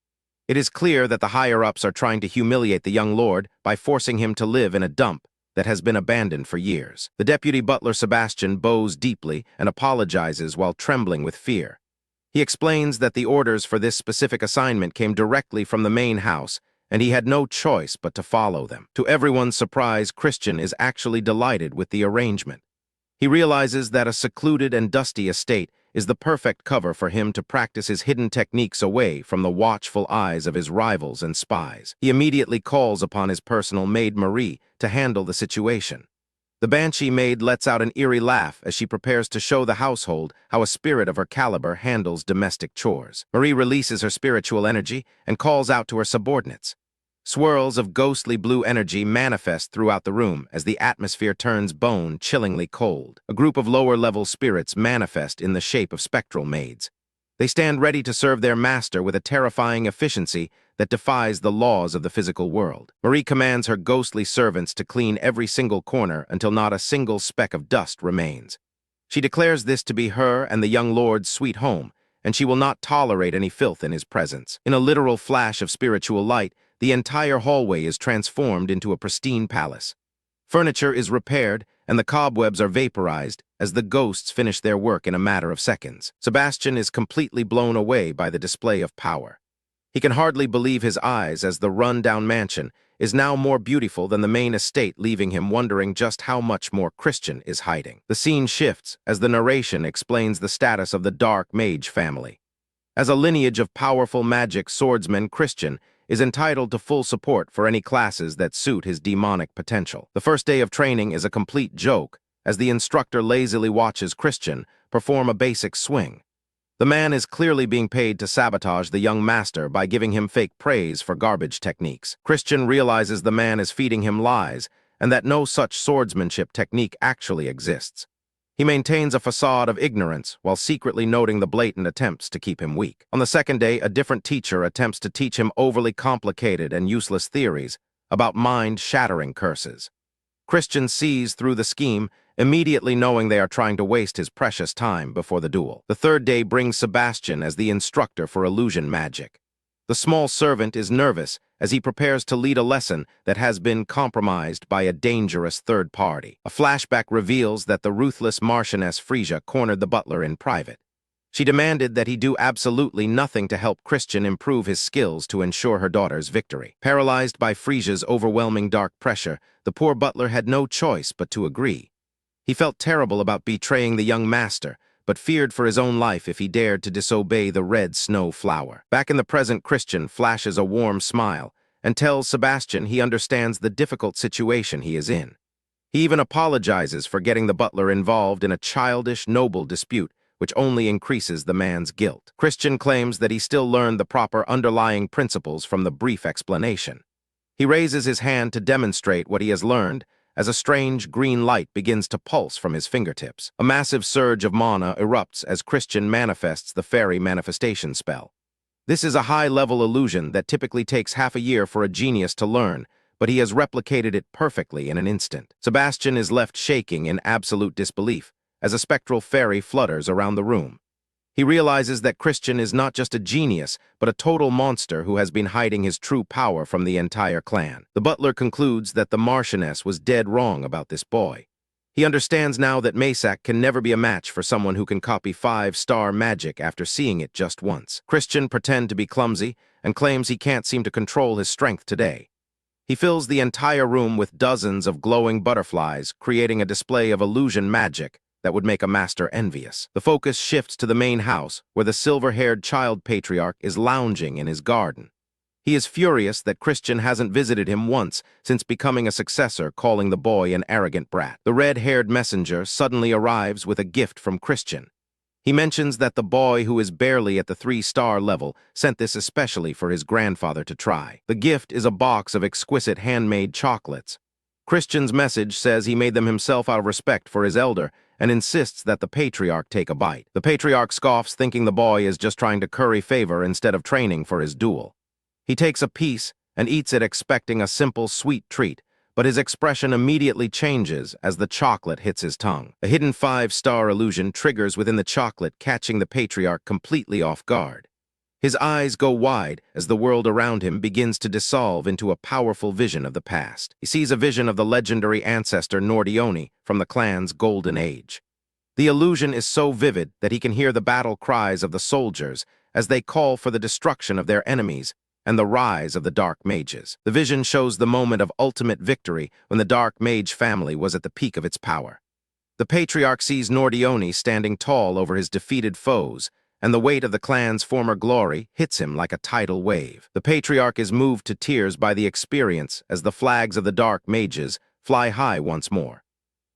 It is clear that the higher-ups are trying to humiliate the young lord by forcing him to live in a dump that has been abandoned for years. The deputy butler Sebastian bows deeply and apologizes while trembling with fear. He explains that the orders for this specific assignment came directly from the main house, and he had no choice but to follow them. To everyone's surprise, Christian is actually delighted with the arrangement. He realizes that a secluded and dusty estate is the perfect cover for him to practice his hidden techniques away from the watchful eyes of his rivals and spies. He immediately calls upon his personal maid Marie to handle the situation. The Banshee maid lets out an eerie laugh as she prepares to show the household how a spirit of her caliber handles domestic chores. Marie releases her spiritual energy and calls out to her subordinates. Swirls of ghostly blue energy manifest throughout the room as the atmosphere turns bone-chillingly cold. A group of lower-level spirits manifest in the shape of spectral maids. They stand ready to serve their master with a terrifying efficiency that defies the laws of the physical world. Marie commands her ghostly servants to clean every single corner until not a single speck of dust remains. She declares this to be her and the young lord's sweet home, and she will not tolerate any filth in his presence. In a literal flash of spiritual light, the entire hallway is transformed into a pristine palace. Furniture is repaired, and the cobwebs are vaporized as the ghosts finish their work in a matter of seconds. Sebastian is completely blown away by the display of power. He can hardly believe his eyes as the run-down mansion is now more beautiful than the main estate, leaving him wondering just how much more Christian is hiding. The scene shifts as the narration explains the status of the Dark Mage family. As a lineage of powerful magic swordsmen, Christian is entitled to full support for any classes that suit his demonic potential. The first day of training is a complete joke, as the instructor lazily watches Christian perform a basic swing. The man is clearly being paid to sabotage the young master by giving him fake praise for garbage techniques. Christian realizes the man is feeding him lies and that no such swordsmanship technique actually exists. He maintains a facade of ignorance while secretly noting the blatant attempts to keep him weak. On the second day, a different teacher attempts to teach him overly complicated and useless theories about mind-shattering curses. Christian sees through the scheme, immediately knowing they are trying to waste his precious time before the duel. The third day brings Sebastian as the instructor for illusion magic. The small servant is nervous as he prepares to lead a lesson that has been compromised by a dangerous third party. A flashback reveals that the ruthless Marchioness Frisia cornered the butler in private. She demanded that he do absolutely nothing to help Christian improve his skills to ensure her daughter's victory. Paralyzed by Frisia's overwhelming dark pressure, the poor butler had no choice but to agree. He felt terrible about betraying the young master, but feared for his own life if he dared to disobey the red snow flower. Back in the present, Christian flashes a warm smile and tells Sebastian he understands the difficult situation he is in. He even apologizes for getting the butler involved in a childish, noble dispute, which only increases the man's guilt. Christian claims that he still learned the proper underlying principles from the brief explanation. He raises his hand to demonstrate what he has learned, as a strange green light begins to pulse from his fingertips. A massive surge of mana erupts as Christian manifests the fairy manifestation spell. This is a high-level illusion that typically takes half a year for a genius to learn, but he has replicated it perfectly in an instant. Sebastian is left shaking in absolute disbelief as a spectral fairy flutters around the room. He realizes that Christian is not just a genius, but a total monster who has been hiding his true power from the entire clan. The butler concludes that the Marchioness was dead wrong about this boy. He understands now that Maysak can never be a match for someone who can copy 5-star magic after seeing it just once. Christian pretends to be clumsy and claims he can't seem to control his strength today. He fills the entire room with dozens of glowing butterflies, creating a display of illusion magic that would make a master envious. The focus shifts to the main house, where the silver-haired child patriarch is lounging in his garden. He is furious that Christian hasn't visited him once since becoming a successor, calling the boy an arrogant brat. The red-haired messenger suddenly arrives with a gift from Christian. He mentions that the boy, who is barely at the 3-star level, sent this especially for his grandfather to try. The gift is a box of exquisite handmade chocolates. Christian's message says he made them himself out of respect for his elder, and insists that the patriarch take a bite. The patriarch scoffs, thinking the boy is just trying to curry favor instead of training for his duel. He takes a piece and eats it, expecting a simple, sweet treat, but his expression immediately changes as the chocolate hits his tongue. A hidden 5-star illusion triggers within the chocolate, catching the patriarch completely off guard. His eyes go wide as the world around him begins to dissolve into a powerful vision of the past. He sees a vision of the legendary ancestor Nordione from the clan's golden age. The illusion is so vivid that he can hear the battle cries of the soldiers as they call for the destruction of their enemies and the rise of the Dark Mages. The vision shows the moment of ultimate victory when the Dark Mage family was at the peak of its power. The patriarch sees Nordione standing tall over his defeated foes, and the weight of the clan's former glory hits him like a tidal wave. The patriarch is moved to tears by the experience as the flags of the Dark Mages fly high once more.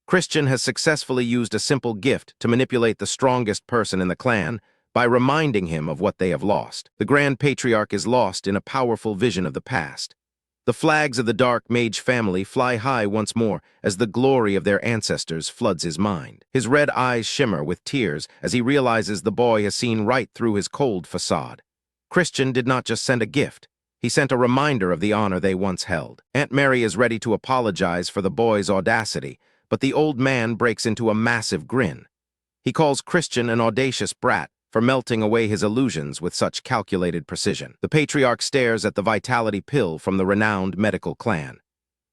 Christian has successfully used a simple gift to manipulate the strongest person in the clan by reminding him of what they have lost. The Grand Patriarch is lost in a powerful vision of the past. The flags of the Dark Mage family fly high once more as the glory of their ancestors floods his mind. His red eyes shimmer with tears as he realizes the boy has seen right through his cold facade. Christian did not just send a gift. He sent a reminder of the honor they once held. Aunt Mary is ready to apologize for the boy's audacity, but the old man breaks into a massive grin. He calls Christian an audacious brat for melting away his illusions with such calculated precision. The patriarch stares at the vitality pill from the renowned medical clan.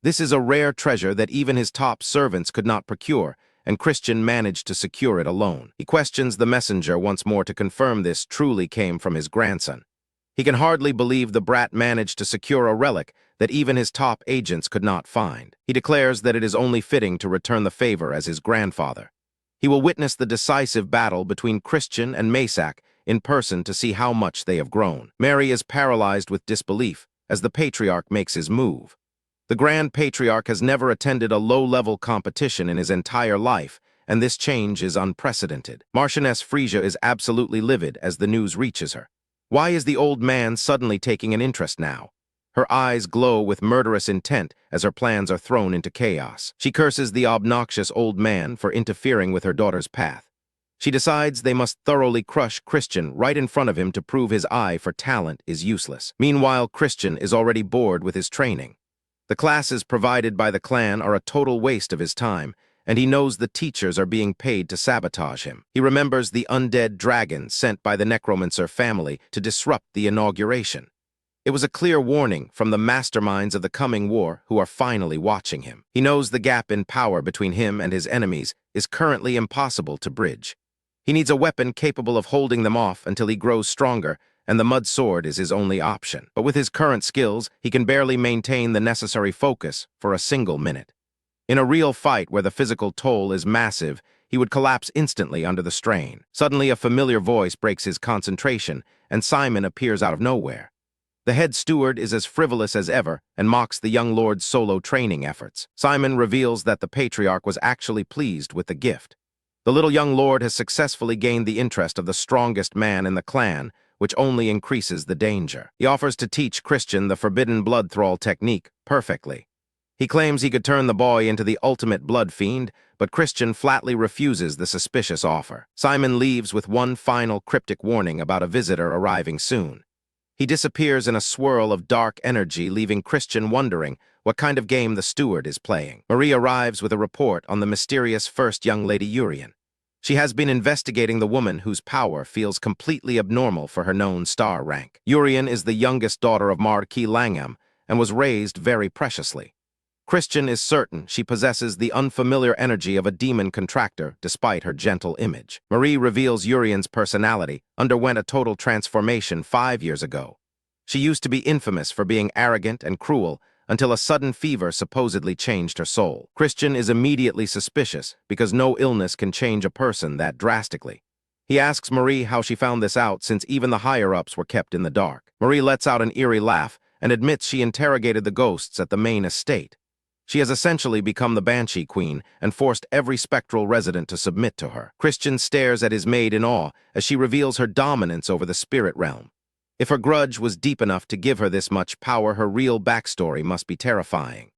This is a rare treasure that even his top servants could not procure, and Christian managed to secure it alone. He questions the messenger once more to confirm this truly came from his grandson. He can hardly believe the brat managed to secure a relic that even his top agents could not find. He declares that it is only fitting to return the favor as his grandfather. He will witness the decisive battle between Christian and Maysak in person to see how much they have grown. Mary is paralyzed with disbelief as the patriarch makes his move. The Grand Patriarch has never attended a low-level competition in his entire life, and this change is unprecedented. Marchioness Frisia is absolutely livid as the news reaches her. Why is the old man suddenly taking an interest now? Her eyes glow with murderous intent as her plans are thrown into chaos. She curses the obnoxious old man for interfering with her daughter's path. She decides they must thoroughly crush Christian right in front of him to prove his eye for talent is useless. Meanwhile, Christian is already bored with his training. The classes provided by the clan are a total waste of his time, and he knows the teachers are being paid to sabotage him. He remembers the undead dragon sent by the necromancer family to disrupt the inauguration. It was a clear warning from the masterminds of the coming war who are finally watching him. He knows the gap in power between him and his enemies is currently impossible to bridge. He needs a weapon capable of holding them off until he grows stronger, and the mud sword is his only option. But with his current skills, he can barely maintain the necessary focus for a single minute. In a real fight where the physical toll is massive, he would collapse instantly under the strain. Suddenly, a familiar voice breaks his concentration, and Simon appears out of nowhere. The head steward is as frivolous as ever and mocks the young lord's solo training efforts. Simon reveals that the patriarch was actually pleased with the gift. The little young lord has successfully gained the interest of the strongest man in the clan, which only increases the danger. He offers to teach Christian the forbidden blood thrall technique perfectly. He claims he could turn the boy into the ultimate blood fiend, but Christian flatly refuses the suspicious offer. Simon leaves with one final cryptic warning about a visitor arriving soon. He disappears in a swirl of dark energy, leaving Christian wondering what kind of game the steward is playing. Marie arrives with a report on the mysterious first young lady Urian. She has been investigating the woman whose power feels completely abnormal for her known star rank. Urian is the youngest daughter of Marquis Langham and was raised very preciously. Christian is certain she possesses the unfamiliar energy of a demon contractor despite her gentle image. Marie reveals Urian's personality underwent a total transformation 5 years ago. She used to be infamous for being arrogant and cruel until a sudden fever supposedly changed her soul. Christian is immediately suspicious because no illness can change a person that drastically. He asks Marie how she found this out since even the higher-ups were kept in the dark. Marie lets out an eerie laugh and admits she interrogated the ghosts at the main estate. She has essentially become the Banshee Queen and forced every spectral resident to submit to her. Christian stares at his maid in awe as she reveals her dominance over the spirit realm. If her grudge was deep enough to give her this much power, her real backstory must be terrifying.